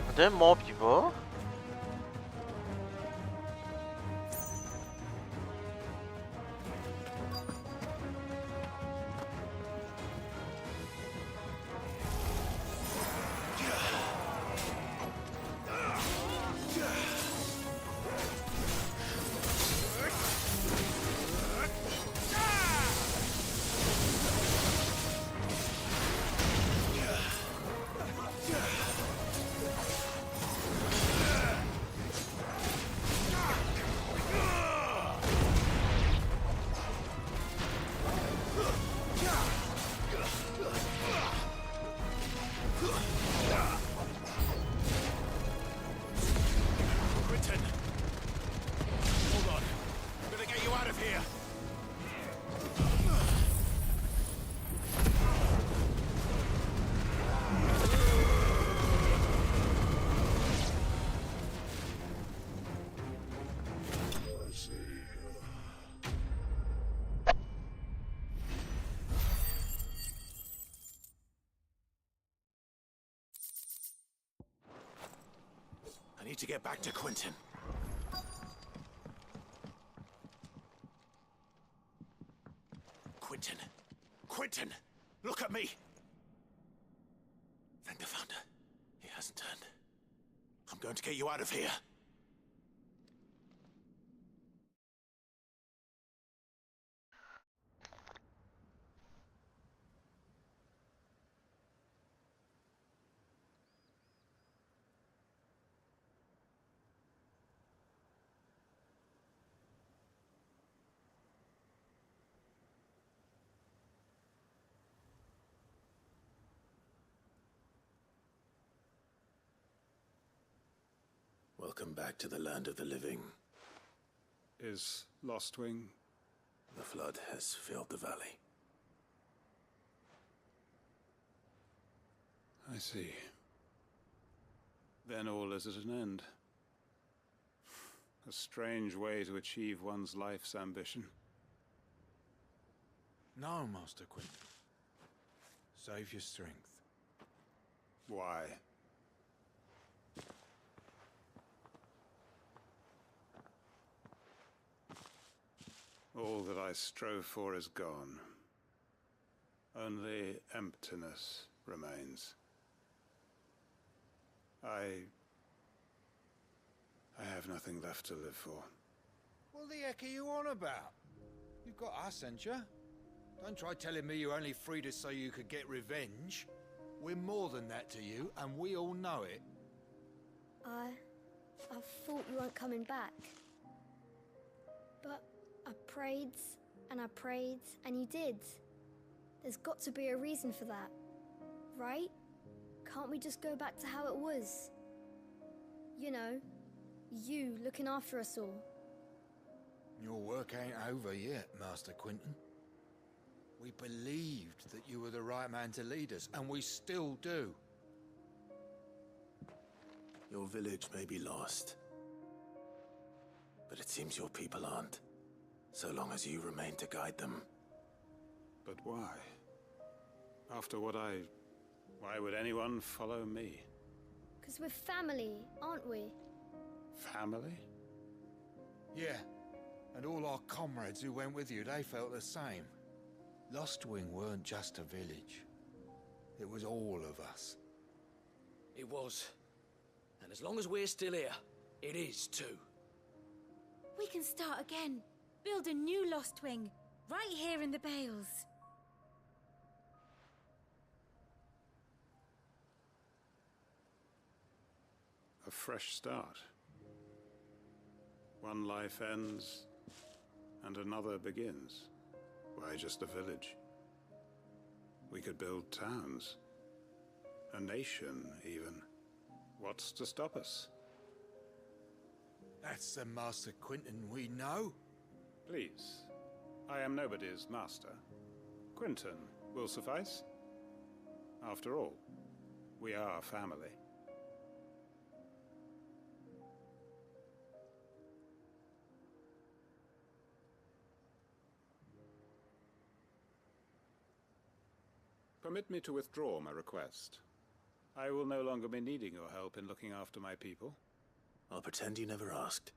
Are there more people? I need to get back to Quinton. Quinton! Quinton! Look at me! Thank the Founder. He hasn't turned. I'm going to get you out of here. Welcome back to the land of the living. Is Lostwing? The flood has filled the valley. I see. Then all is at an end. A strange way to achieve one's life's ambition. No, Master Quinton. Save your strength. Why? All that I strove for is gone. Only emptiness remains. I have nothing left to live for. What the heck are you on about? You've got us, ain't you? Don't try telling me you only freed us so you could get revenge. We're more than that to you, and we all know it. I thought you weren't coming back. But I prayed, and you did. There's got to be a reason for that, right? Can't we just go back to how it was? You know, you looking after us all. Your work ain't over yet, Master Quinton. We believed that you were the right man to lead us, and we still do. Your village may be lost, but it seems your people aren't, so long as you remain to guide them. But why? After what why would anyone follow me? 'Cause we're family, aren't we? Family? Yeah, and all our comrades who went with you, they felt the same. Lostwing weren't just a village. It was all of us. It was. And as long as we're still here, it is too. We can start again. Build a new Lost Wing, right here in the Bales. A fresh start. One life ends, and another begins. Why just a village? We could build towns. A nation, even. What's to stop us? That's the Master Quinton we know. Please. I am nobody's master. Quinton will suffice. After all, we are family. Permit me to withdraw my request. I will no longer be needing your help in looking after my people. I'll pretend you never asked.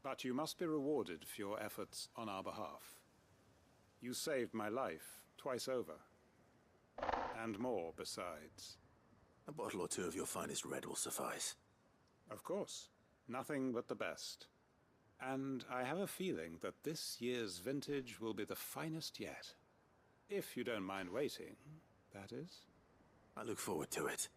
But you must be rewarded for your efforts on our behalf. You saved my life twice over. And more besides. A bottle or two of your finest red will suffice. Of course. Nothing but the best. And I have a feeling that this year's vintage will be the finest yet. If you don't mind waiting, that is. I look forward to it.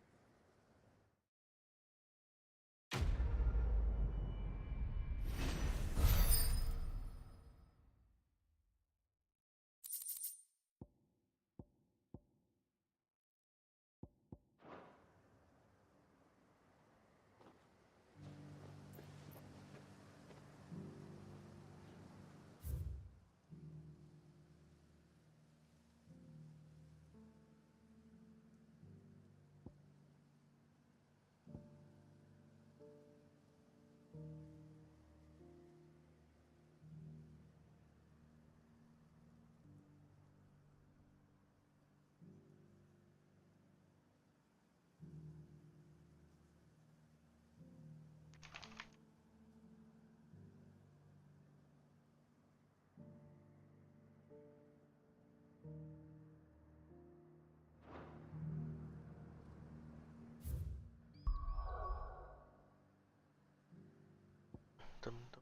Dum, dum.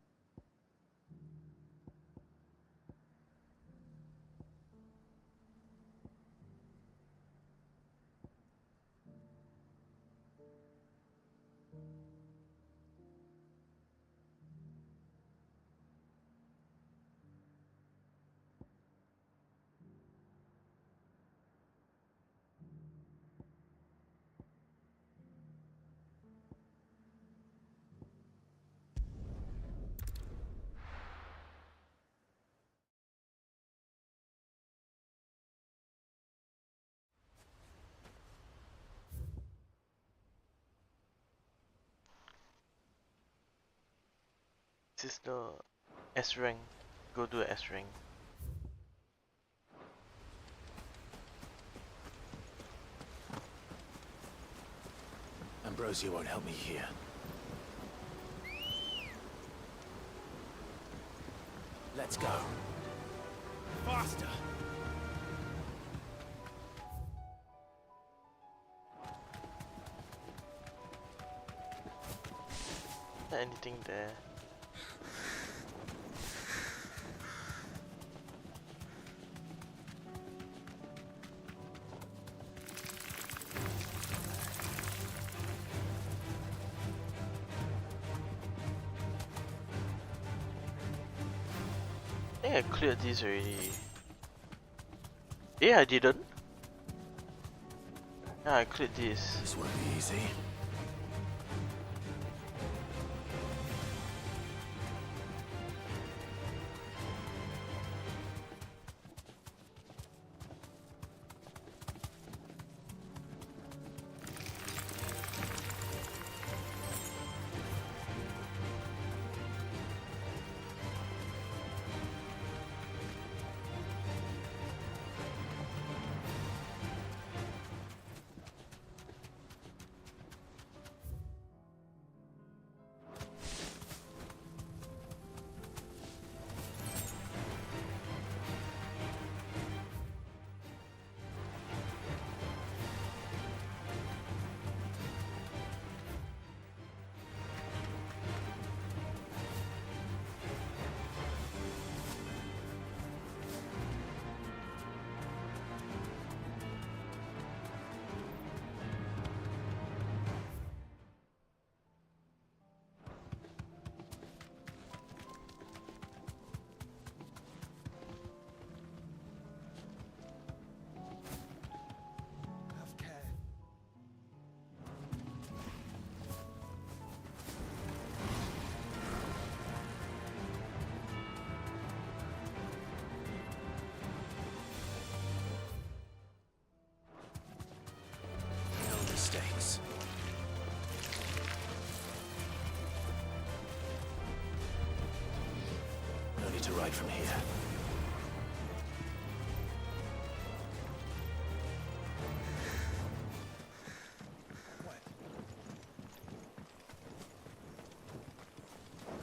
This is the S rank. Go to S rank. Ambrosia won't help me here. Let's go. Faster! Anything there? I think I cleared these already. Yeah, I didn't. Yeah, I cleared this. This won't be easy. decide from here.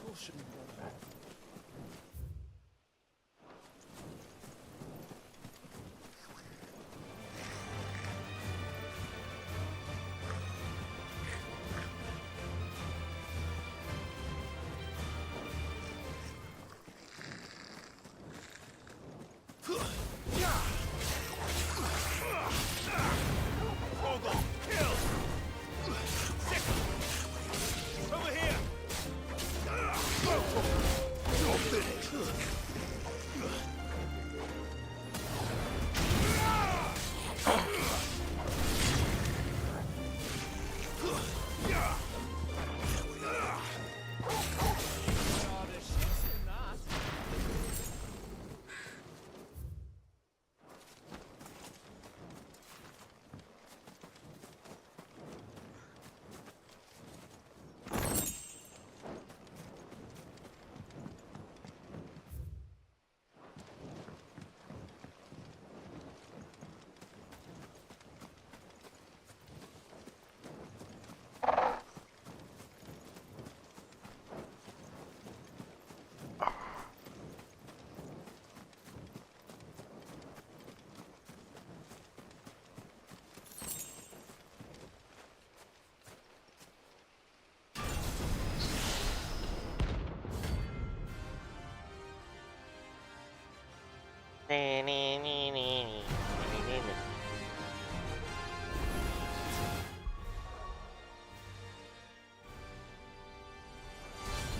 Caution, brother.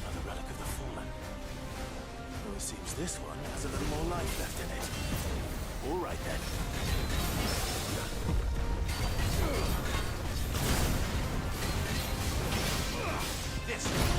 Another relic of the fallen. Well, it seems this one has a little more life left in it. All right then. This one.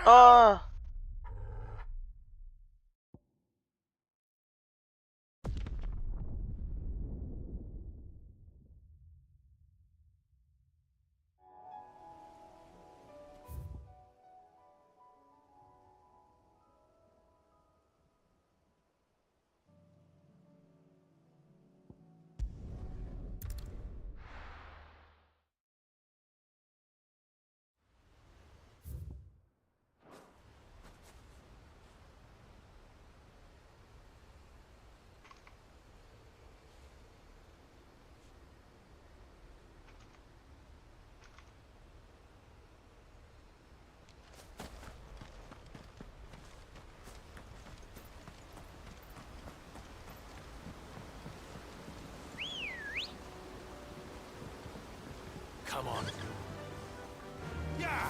Ah! Come on. Yeah!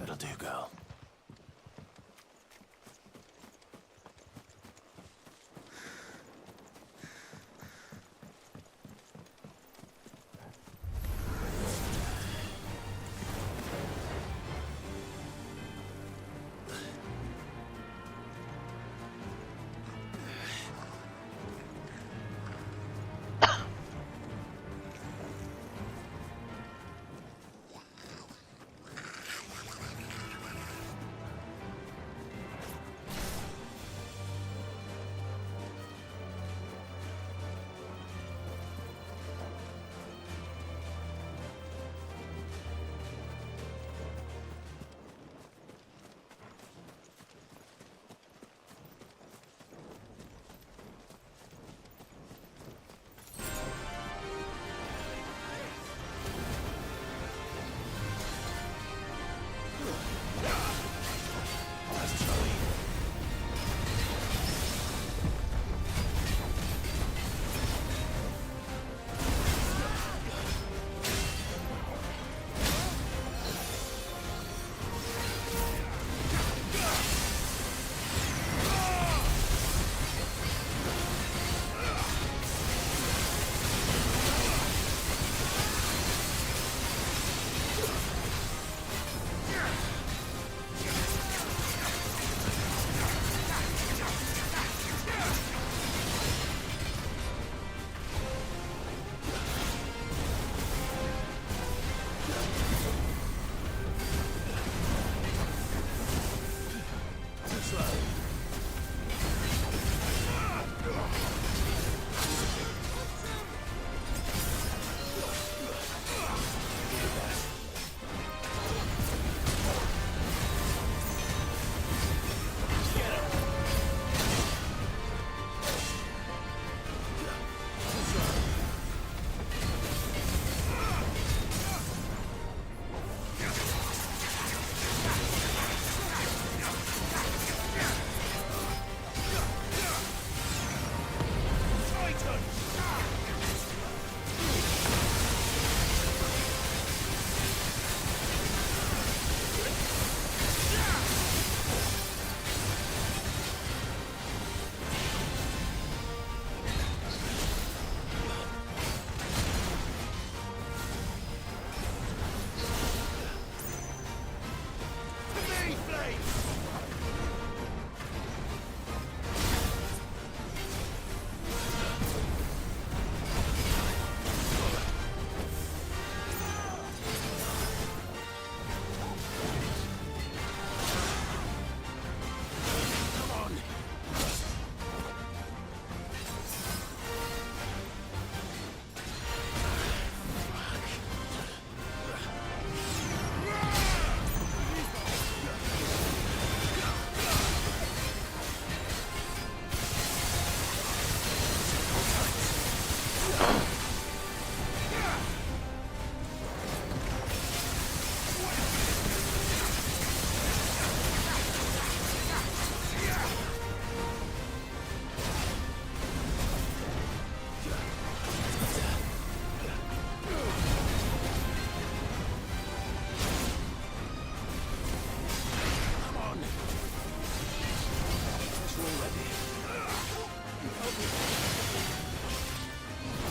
That'll do, girl.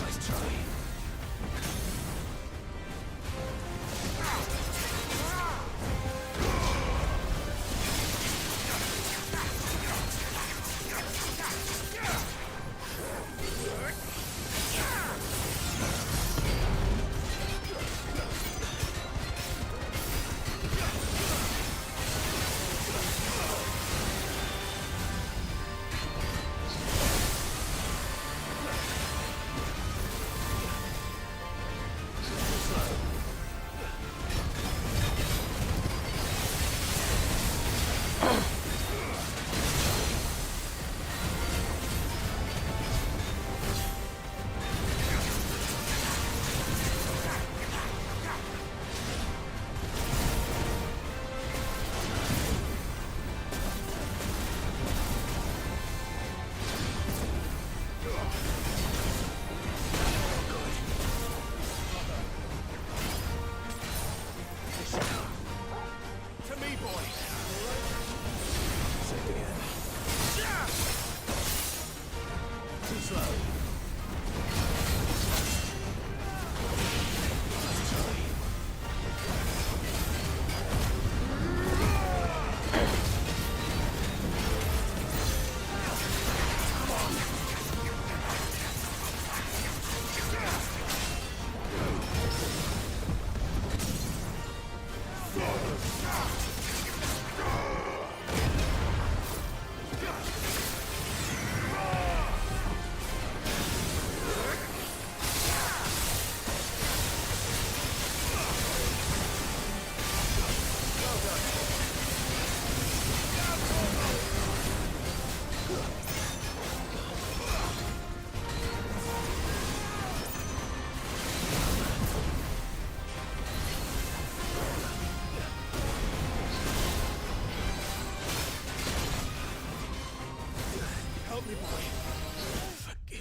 Nice try.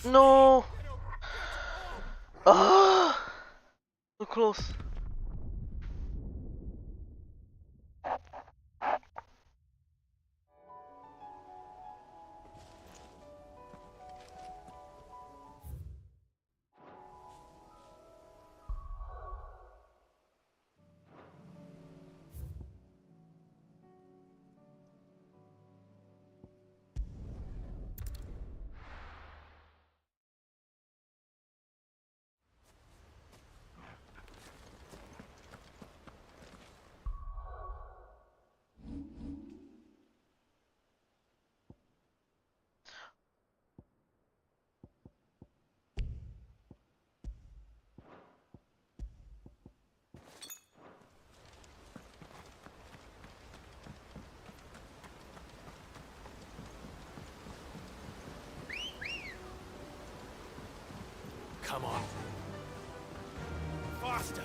No! Ah! So close. Come on. Faster!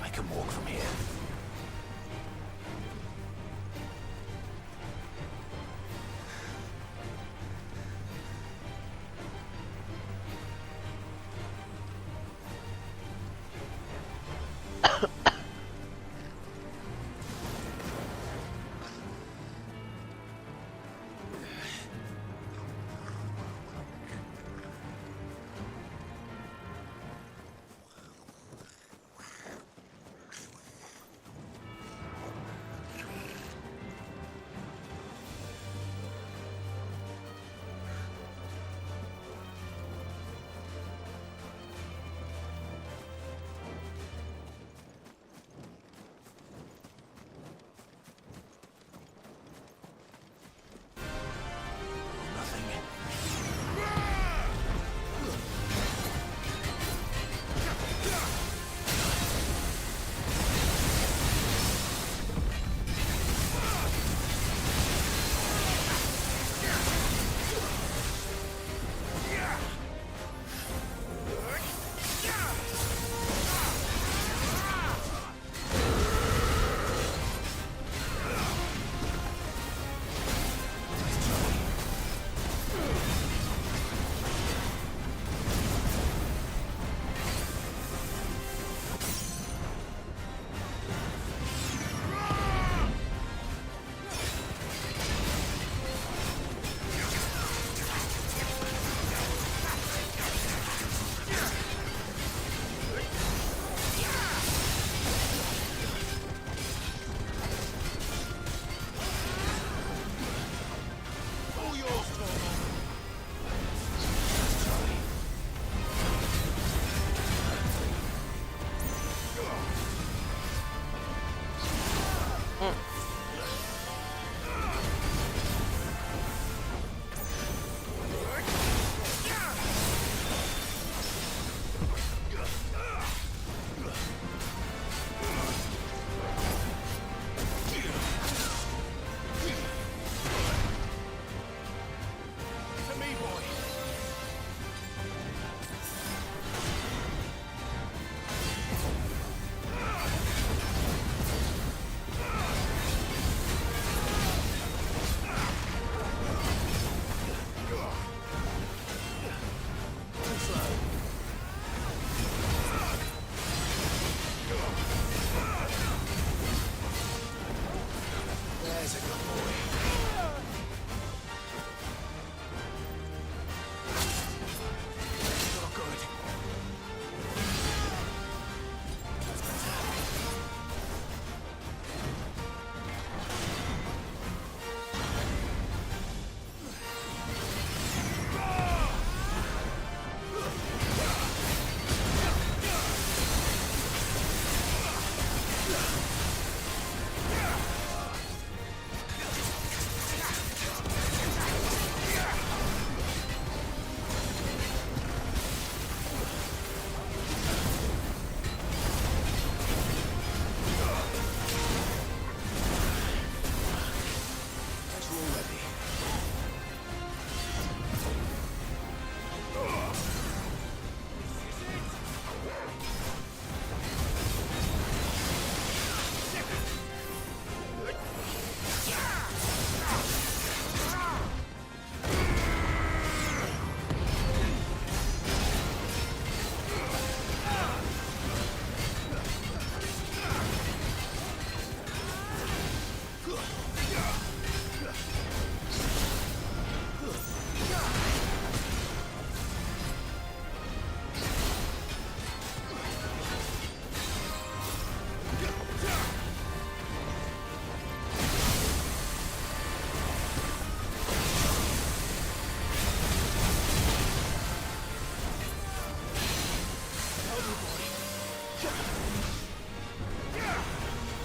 I can walk from here.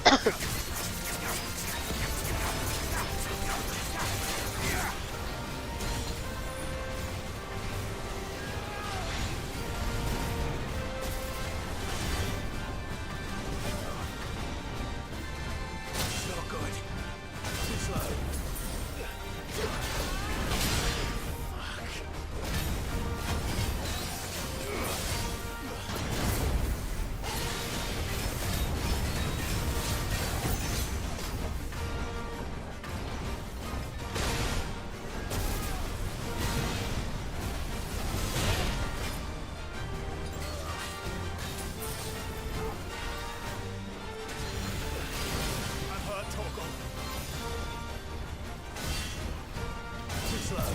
Not good. Too slow. I'm hurt, Torgal. Too slow.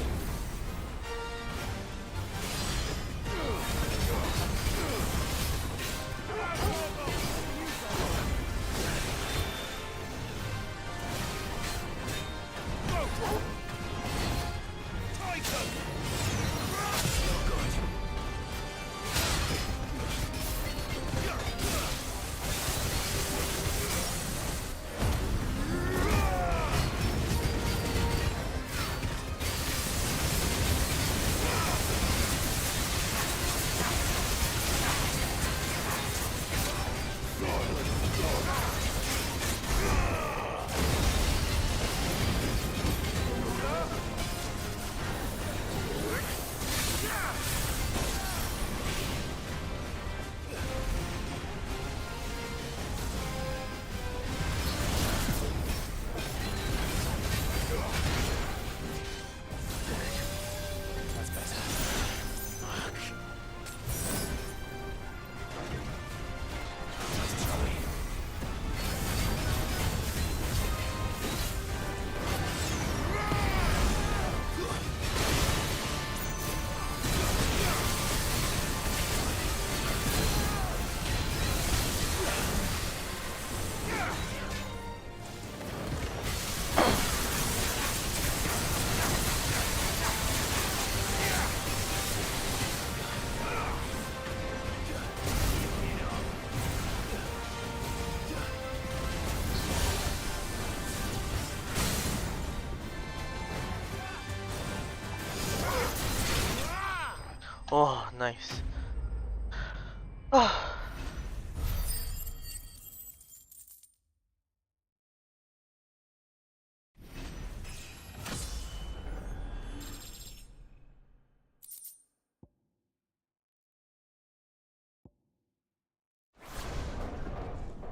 That's better. Fuck. Let's try. Oh, nice. Oh.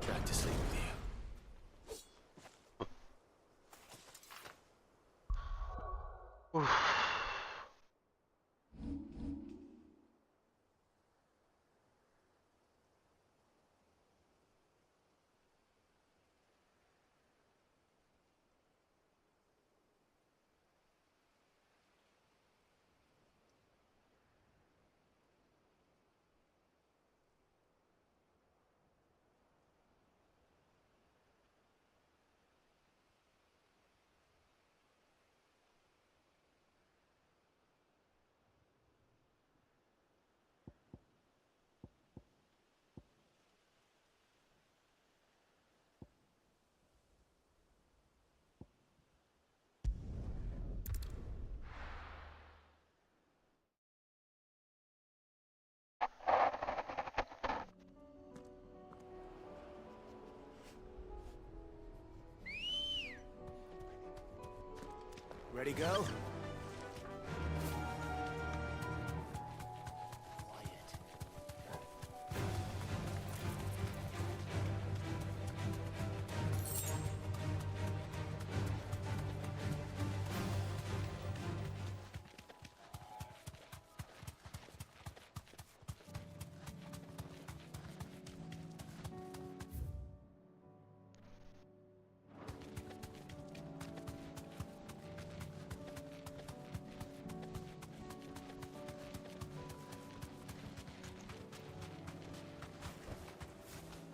Back to sleep with you. Oof. Ready, go?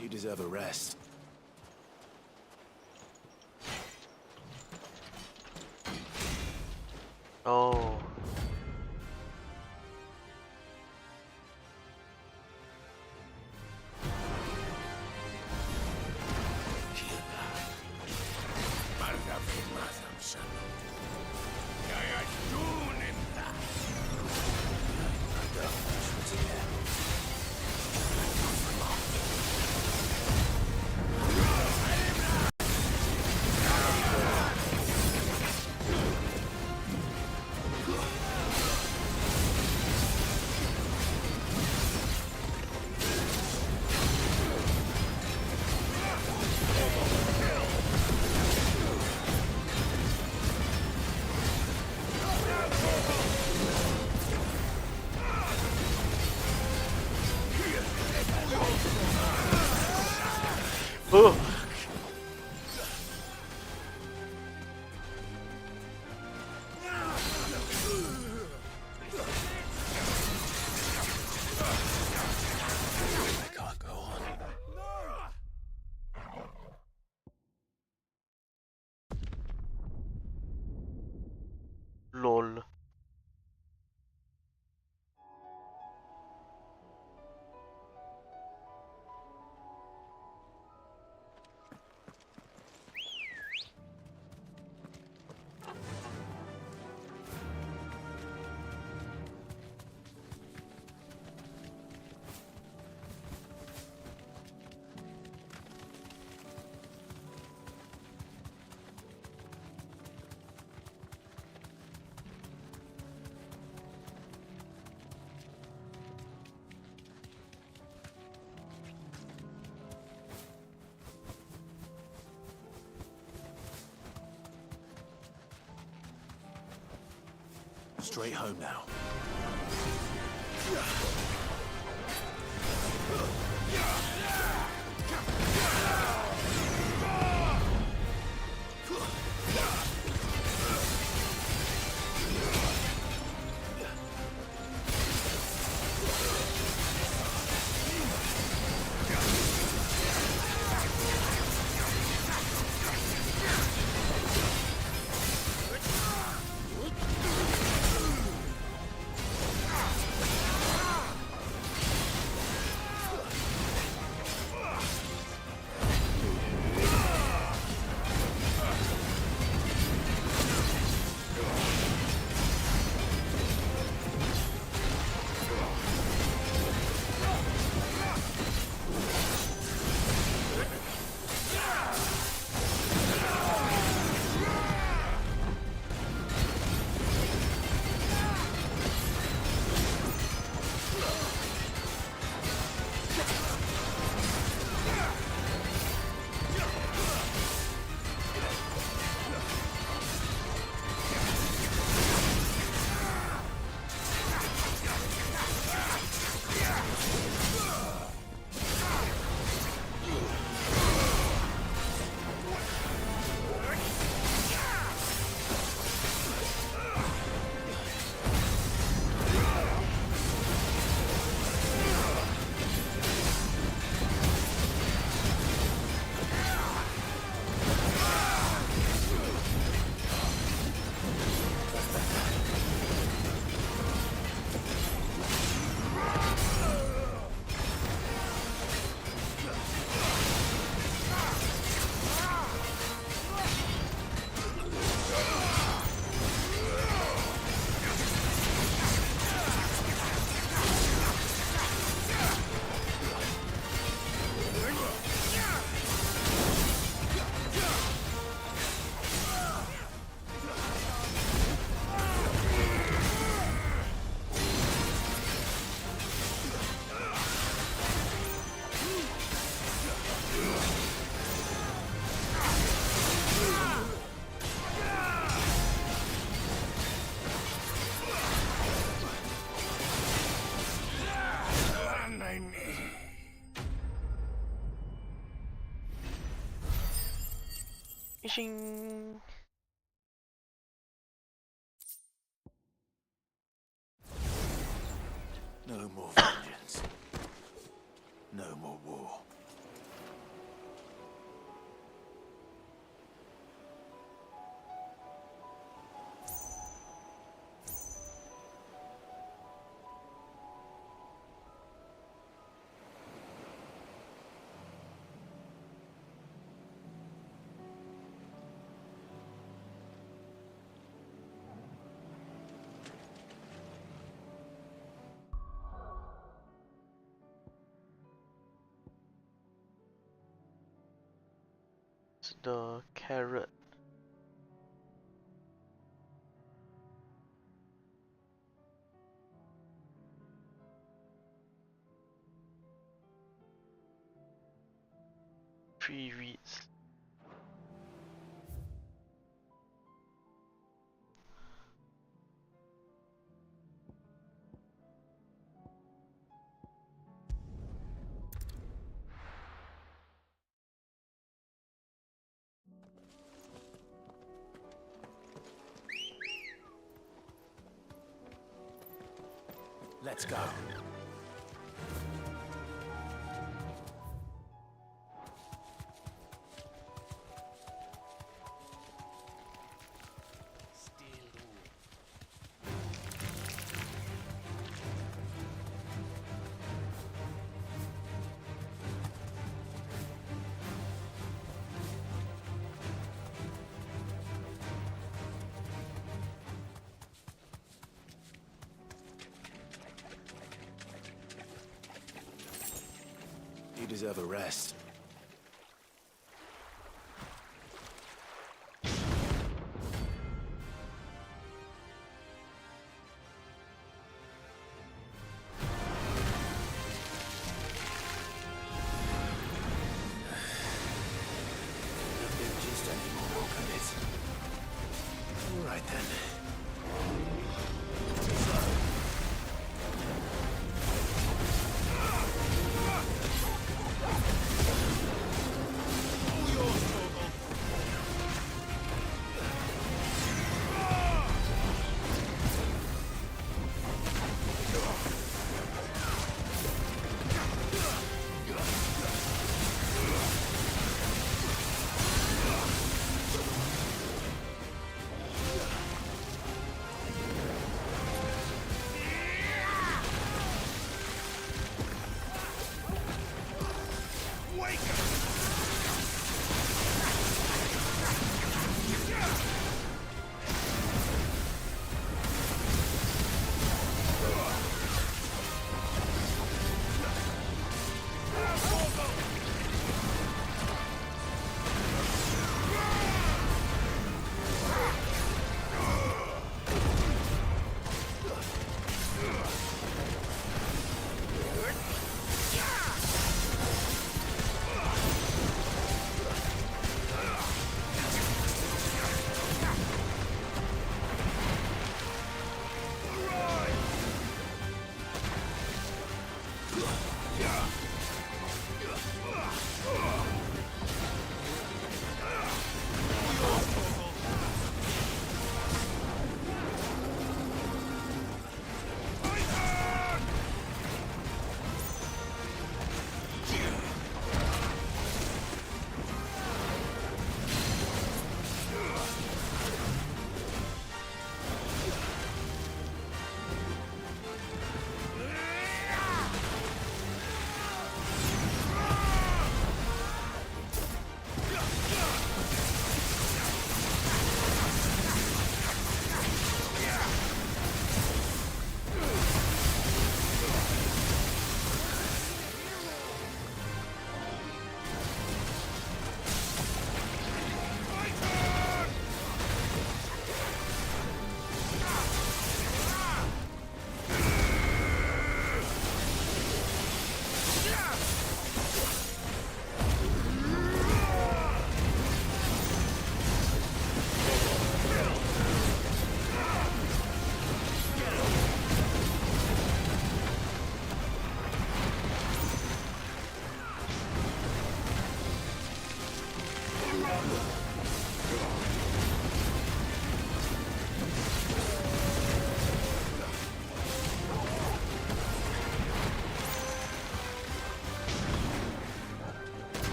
You deserve a rest. Oh. Oh! I can't go on. LOL. Straight home now. Fishing. No more vengeance. No more war. It's the carrot. Three reeds. Let's go. You deserve a rest. Nothing just anymore, could it? All right then.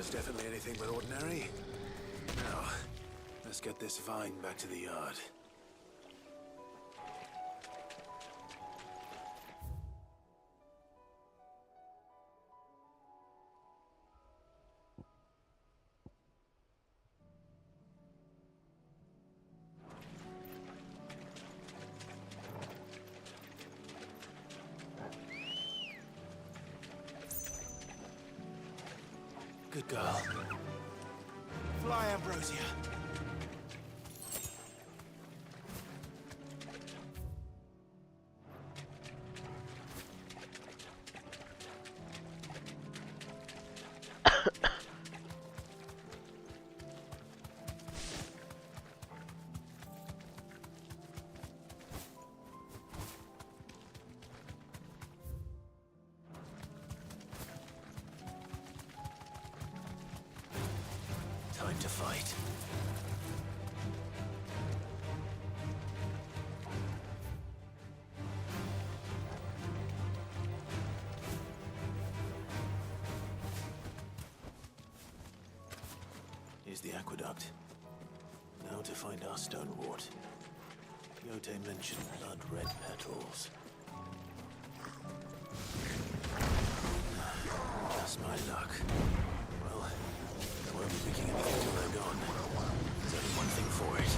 was definitely anything but ordinary. Now, let's get this vine back to the yard. Good girl. Fly, Ambrosia. Time to fight. Here's the aqueduct. Now to find our stonewort. Quixote mentioned blood-red petals. Just my luck. Well, I won't be picking anything till they're gone. There's only one thing for it.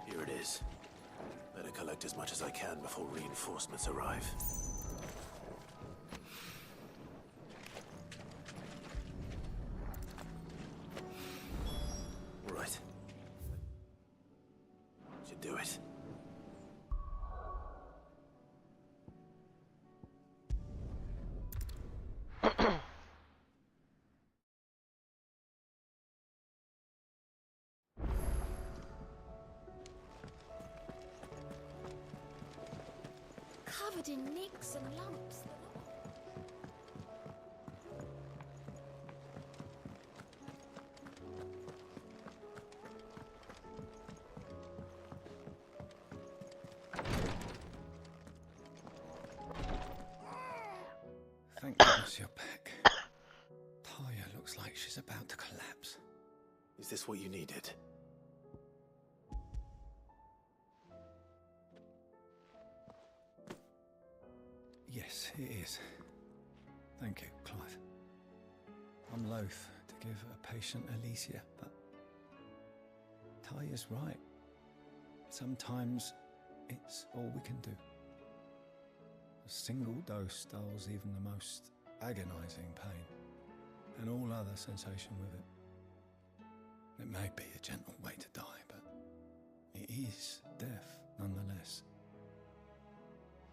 Here it is. Better collect as much as I can before reinforcements arrive. Right. Should do it. Covered in nicks and lumps. Thank goodness you're back. Talia looks like she's about to collapse. Is this what you needed? Yes, it is. Thank you, Clive. I'm loath to give a patient Alicia, but Talia's right. Sometimes it's all we can do. A single dose dulls even the most agonizing pain, and all other sensation with it. It may be a gentle way to die, but it is death nonetheless.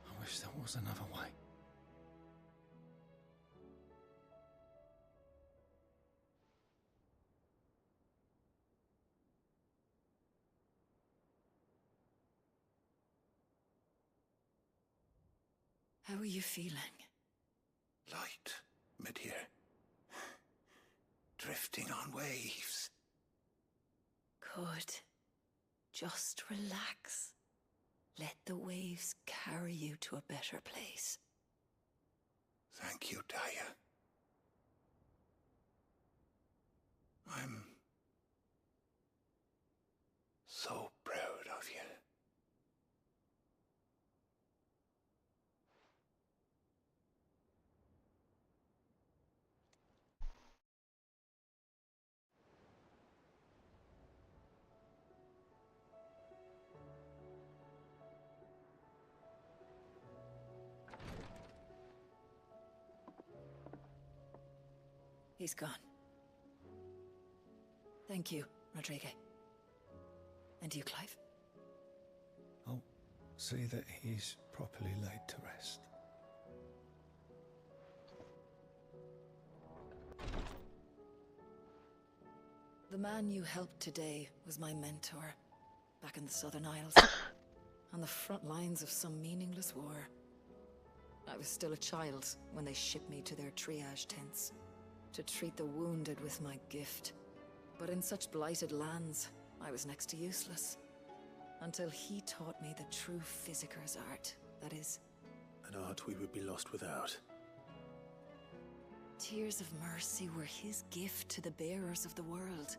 I wish there was another way. How are you feeling? Light, mid-here. Drifting on waves. Good. Just relax. Let the waves carry you to a better place. Thank you, Daya. I'm so proud of you. He's gone. Thank you, Rodrigo. And you, Clive? I'll see that he's properly laid to rest. The man you helped today was my mentor, back in the Southern Isles, on the front lines of some meaningless war. I was still a child when they shipped me to their triage tents, to treat the wounded with my gift. But in such blighted lands, I was next to useless. Until he taught me the true physicker's art, that is. An art we would be lost without. Tears of mercy were his gift to the bearers of the world.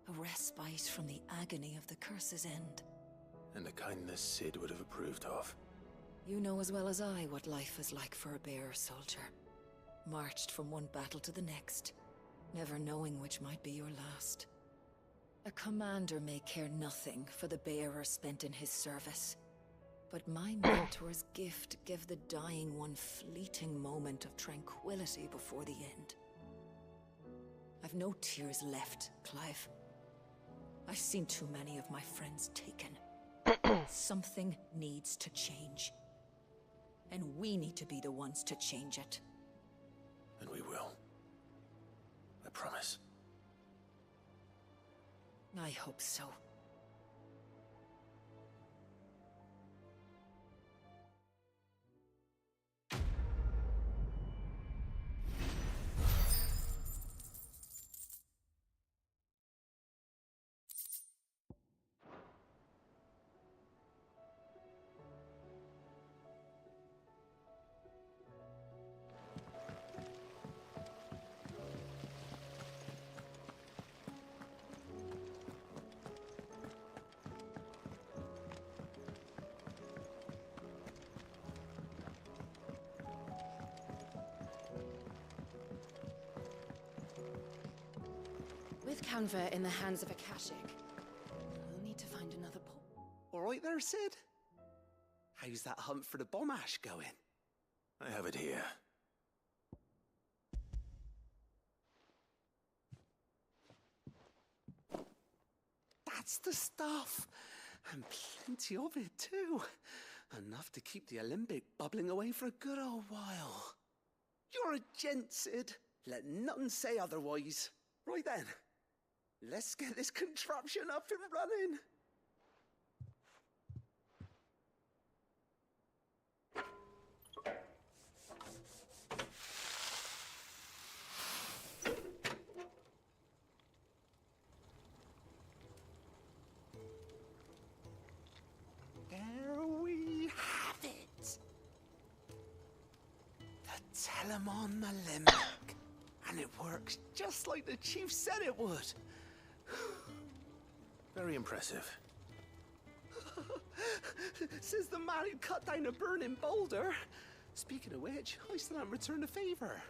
A respite from the agony of the curse's end. And a kindness Sid would have approved of. You know as well as I what life is like for a bearer soldier. Marched from one battle to the next, never knowing which might be your last. A commander may care nothing for the bearer spent in his service. But my mentor's gift gave the dying one fleeting moment of tranquility before the end. I've no tears left, Clive. I've seen too many of my friends taken. Something needs to change. And we need to be the ones to change it. And we will. I promise. I hope so. With Canva in the hands of Akashic, we'll need to find another All right there, Sid? How's that hunt for the bomb ash going? I have it here. That's the stuff! And plenty of it, too. Enough to keep the Olympic bubbling away for a good old while. You're a gent, Sid. Let nothing say otherwise. Right then. Let's get this contraption up and running. There we have it. The Telemon Alembic. And it works just like the chief said it would. Very impressive. Says the man who cut down a burning boulder. Speaking of which, I still haven't returned the favor.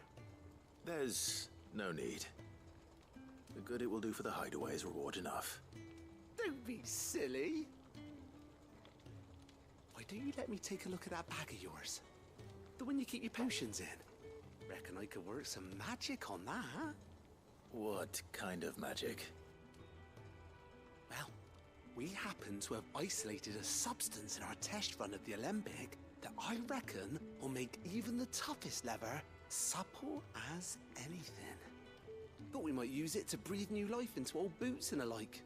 There's no need. The good it will do for the hideaway is reward enough. Don't be silly. Why don't you let me take a look at that bag of yours? The one you keep your potions in. Reckon I could work some magic on that, huh? What kind of magic? Well, we happen to have isolated a substance in our test run of the Alembic that I reckon will make even the toughest leather supple as anything. Thought we might use it to breathe new life into old boots and the like.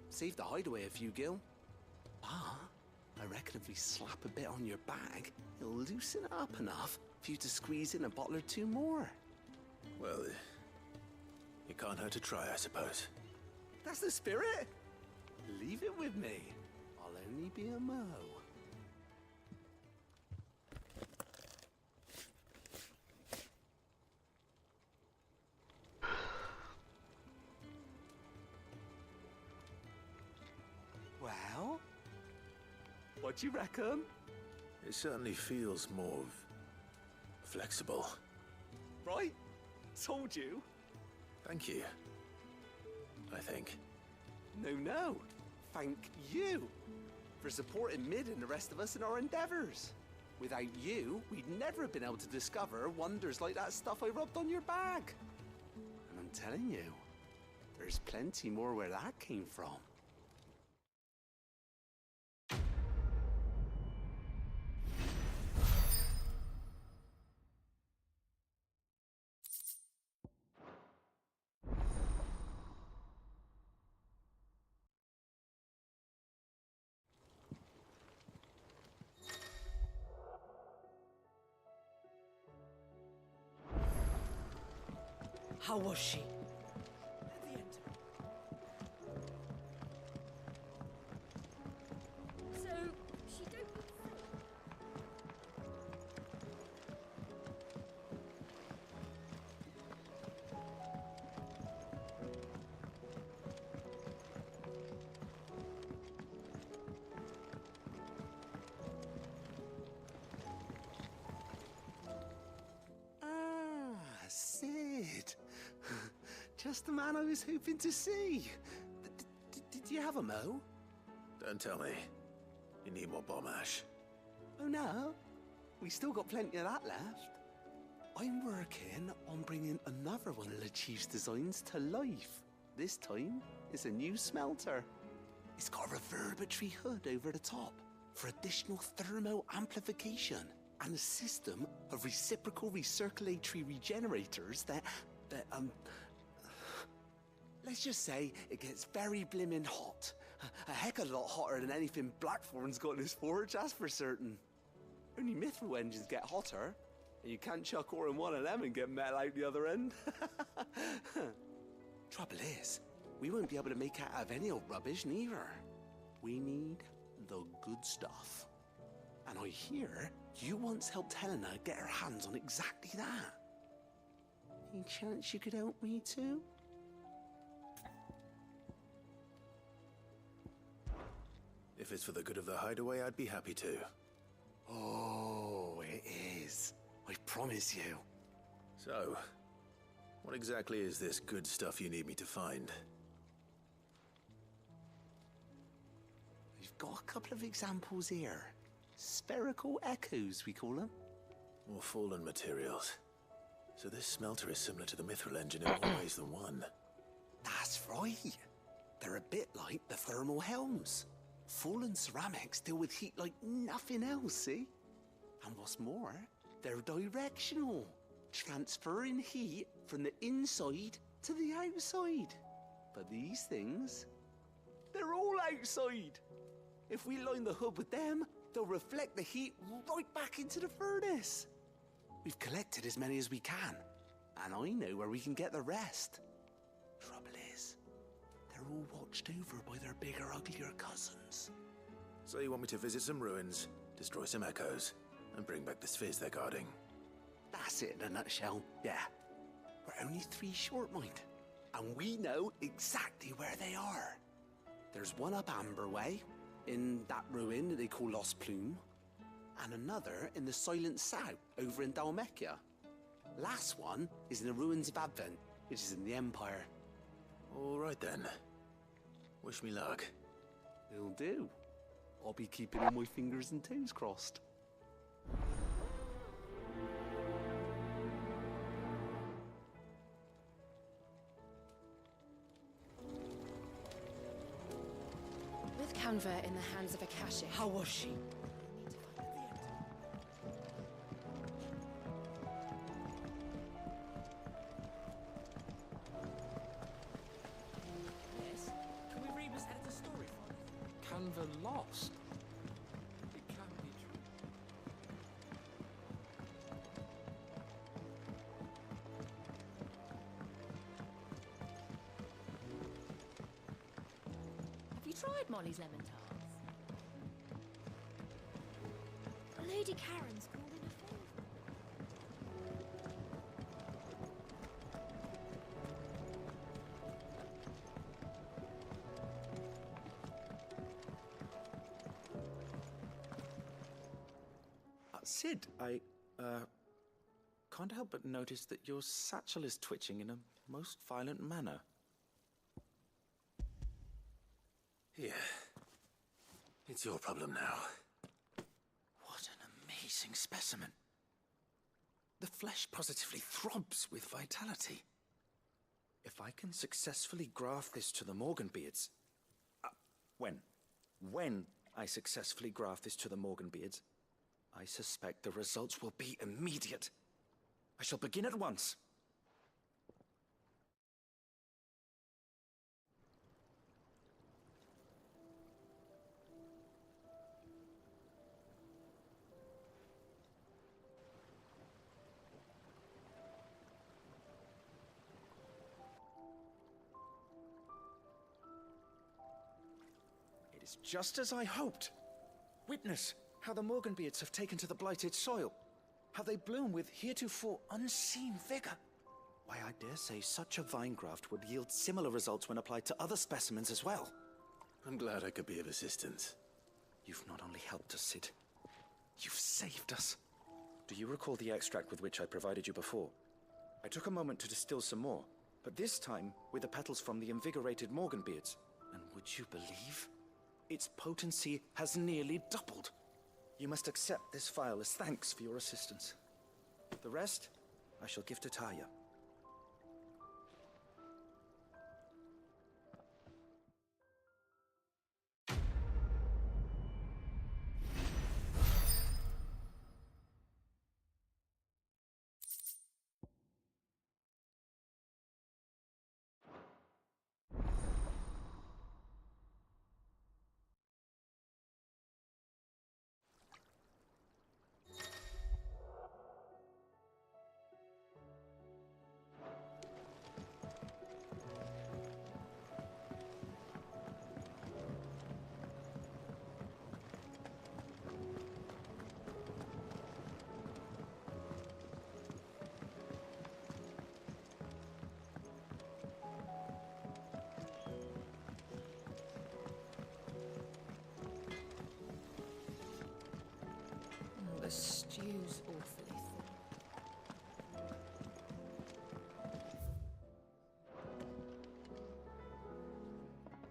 Save the hideaway a few gil. But I reckon if we slap a bit on your bag, it'll loosen it up enough for you to squeeze in a bottle or two more. Well, it can't hurt to try, I suppose. That's the spirit. Leave it with me. I'll only be a mo. Well, what do you reckon? It certainly feels more flexible. Right? Told you. Thank you. I think. No. Thank you for supporting Mid and the rest of us in our endeavors. Without you, we'd never have been able to discover wonders like that stuff I rubbed on your bag. And I'm telling you, there's plenty more where that came from. How was she? So, she don't look safe. Ah, Sid. Just the man I was hoping to see. Did you have a mo? Don't tell me. You need more bomb ash. Oh no, we still got plenty of that left. I'm working on bringing another one of the Chief's designs to life. This time, it's a new smelter. It's got a reverberatory hood over the top for additional thermal amplification and a system of reciprocal recirculatory regenerators that let's just say it gets very blimmin' hot. A heck of a lot hotter than anything Blackthorn's got in his forge, that's for certain. Only mithril engines get hotter, and you can't chuck ore in one of them and get metal out the other end. Trouble is, we won't be able to make it out of any old rubbish neither. We need the good stuff. And I hear you once helped Helena get her hands on exactly that. Any chance you could help me too? If it's for the good of the hideaway, I'd be happy to. Oh, it is. I promise you. So, what exactly is this good stuff you need me to find? We've got a couple of examples here. Spherical echoes, we call them. More fallen materials. So this smelter is similar to the mithril engine in more ways than one. That's right. They're a bit like the thermal helms. Fallen ceramics deal with heat like nothing else, see? And what's more, they're directional, transferring heat from the inside to the outside. But these things, they're all outside. If we line the hood with them, they'll reflect the heat right back into the furnace. We've collected as many as we can, and I know where we can get the rest. Trouble is, they're all watched over by their bigger, uglier cousins. So you want me to visit some ruins, destroy some echoes, and bring back the spheres they're guarding? That's it in a nutshell, yeah. We're only 3 short, mind, and we know exactly where they are. There's one up Amber Way, in that ruin that they call Lost Plume, and another in the Silent South, over in Dalmekia. Last one is in the ruins of Advent, which is in the Empire. All right then. Wish me luck. It'll do. I'll be keeping all my fingers and toes crossed. With Canva in the hands of Akashic. How was she? Yes? Can we read Miss Editor's story for me? Canva lost? tried Molly's lemon tarts? Lady Karen's called in a favour. Sid, I can't help but notice that your satchel is twitching in a most violent manner. Here. It's your problem now. What an amazing specimen. The flesh positively throbs with vitality. If I can successfully graft this to the Morganbeards... When I successfully graft this to the Morganbeards, I suspect the results will be immediate. I shall begin at once. It is just as I hoped. Witness how the Morganbeards have taken to the blighted soil. How they bloom with heretofore unseen vigor. Why, I dare say such a vine graft would yield similar results when applied to other specimens as well. I'm glad I could be of assistance. You've not only helped us, Sid, you've saved us. Do you recall the extract with which I provided you before? I took a moment to distill some more, but this time with the petals from the invigorated Morganbeards. And would you believe? Its potency has nearly doubled. You must accept this vial as thanks for your assistance. The rest, I shall give to Taya. The stew's awfully thick.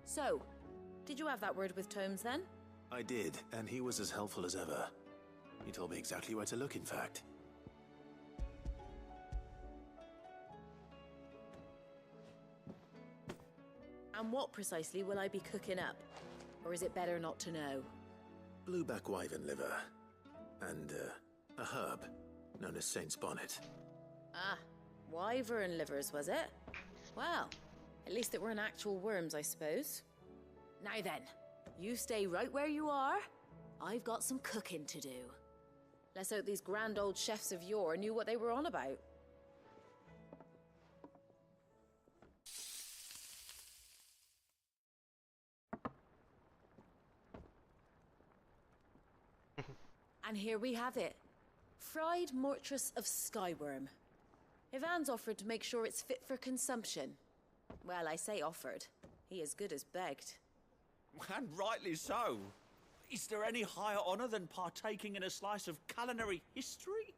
So, did you have that word with Tomes then? I did, and he was as helpful as ever. He told me exactly where to look, in fact. And what precisely will I be cooking up? Or is it better not to know? Blueback wyvern liver. And, a herb known as Saint's Bonnet. Ah, wyvern livers, was it? Well, at least it weren't actual worms, I suppose. Now then, you stay right where you are. I've got some cooking to do. Let's hope these grand old chefs of yore knew what they were on about. And here we have it. Fried mortress of skyworm. Ivan's offered to make sure it's fit for consumption. Well, I say offered. He as good as begged. And rightly so. Is there any higher honor than partaking in a slice of culinary history?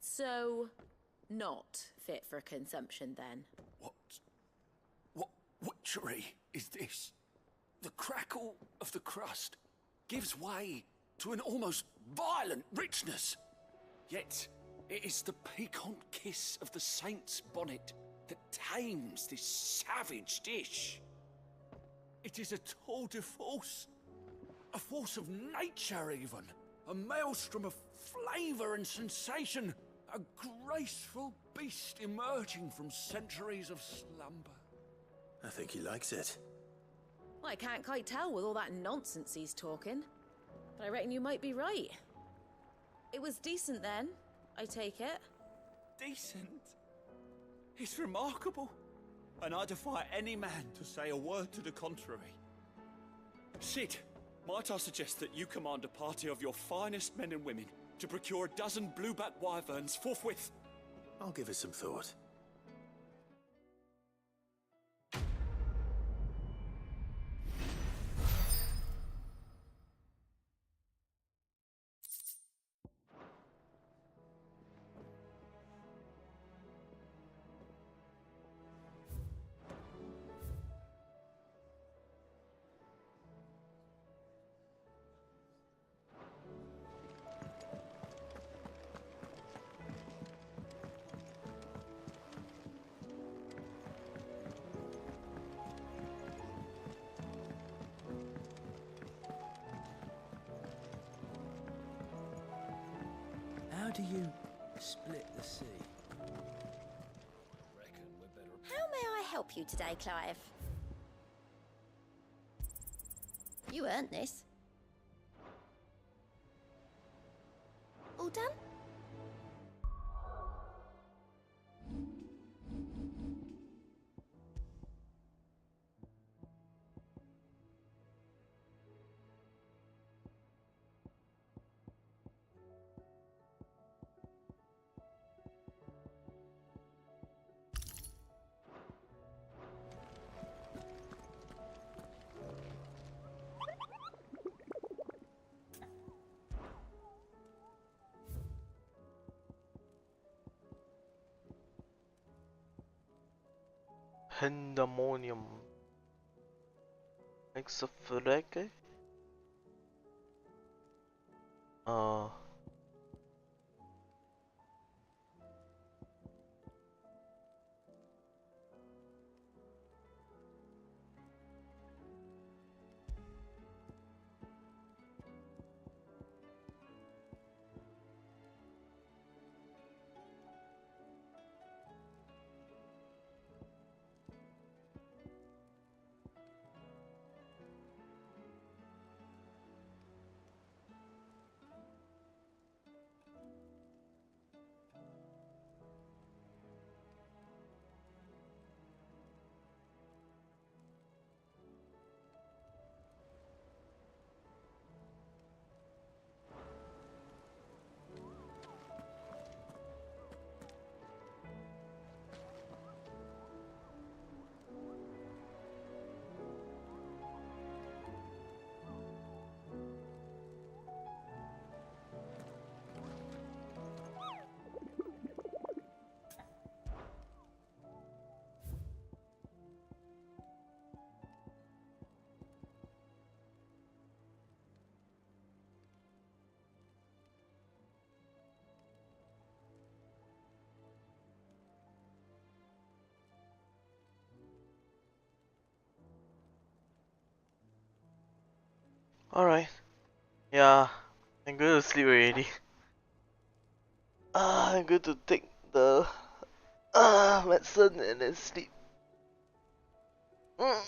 So, not fit for consumption then? What witchery is this? The crackle of the crust gives way to an almost violent richness. Yet, it is the piquant kiss of the Saint's Bonnet that tames this savage dish. It is a tour de force. A force of nature, even. A maelstrom of flavour and sensation. A graceful beast emerging from centuries of slumber. I think he likes it. Well, I can't quite tell with all that nonsense he's talking. But I reckon you might be right. It was decent then, I take it. Decent? It's remarkable. And I defy any man to say a word to the contrary. Sid, might I suggest that you command a party of your finest men and women to procure a dozen blueback wyverns forthwith? I'll give it some thought. How do you split the sea? How may I help you today, Clive? You earned this. All done? Pandemonium. FFXVVI? Alright. Yeah, I'm going to sleep already. I'm going to take the medicine and then sleep. I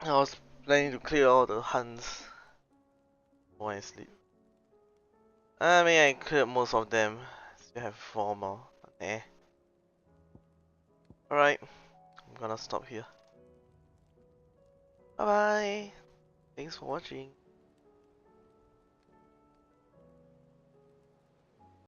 was planning to clear all the hunts before I sleep. I mean, I cleared most of them. Still have 4 more. Eh. Alright, I'm gonna stop here. Bye bye. Thanks for watching.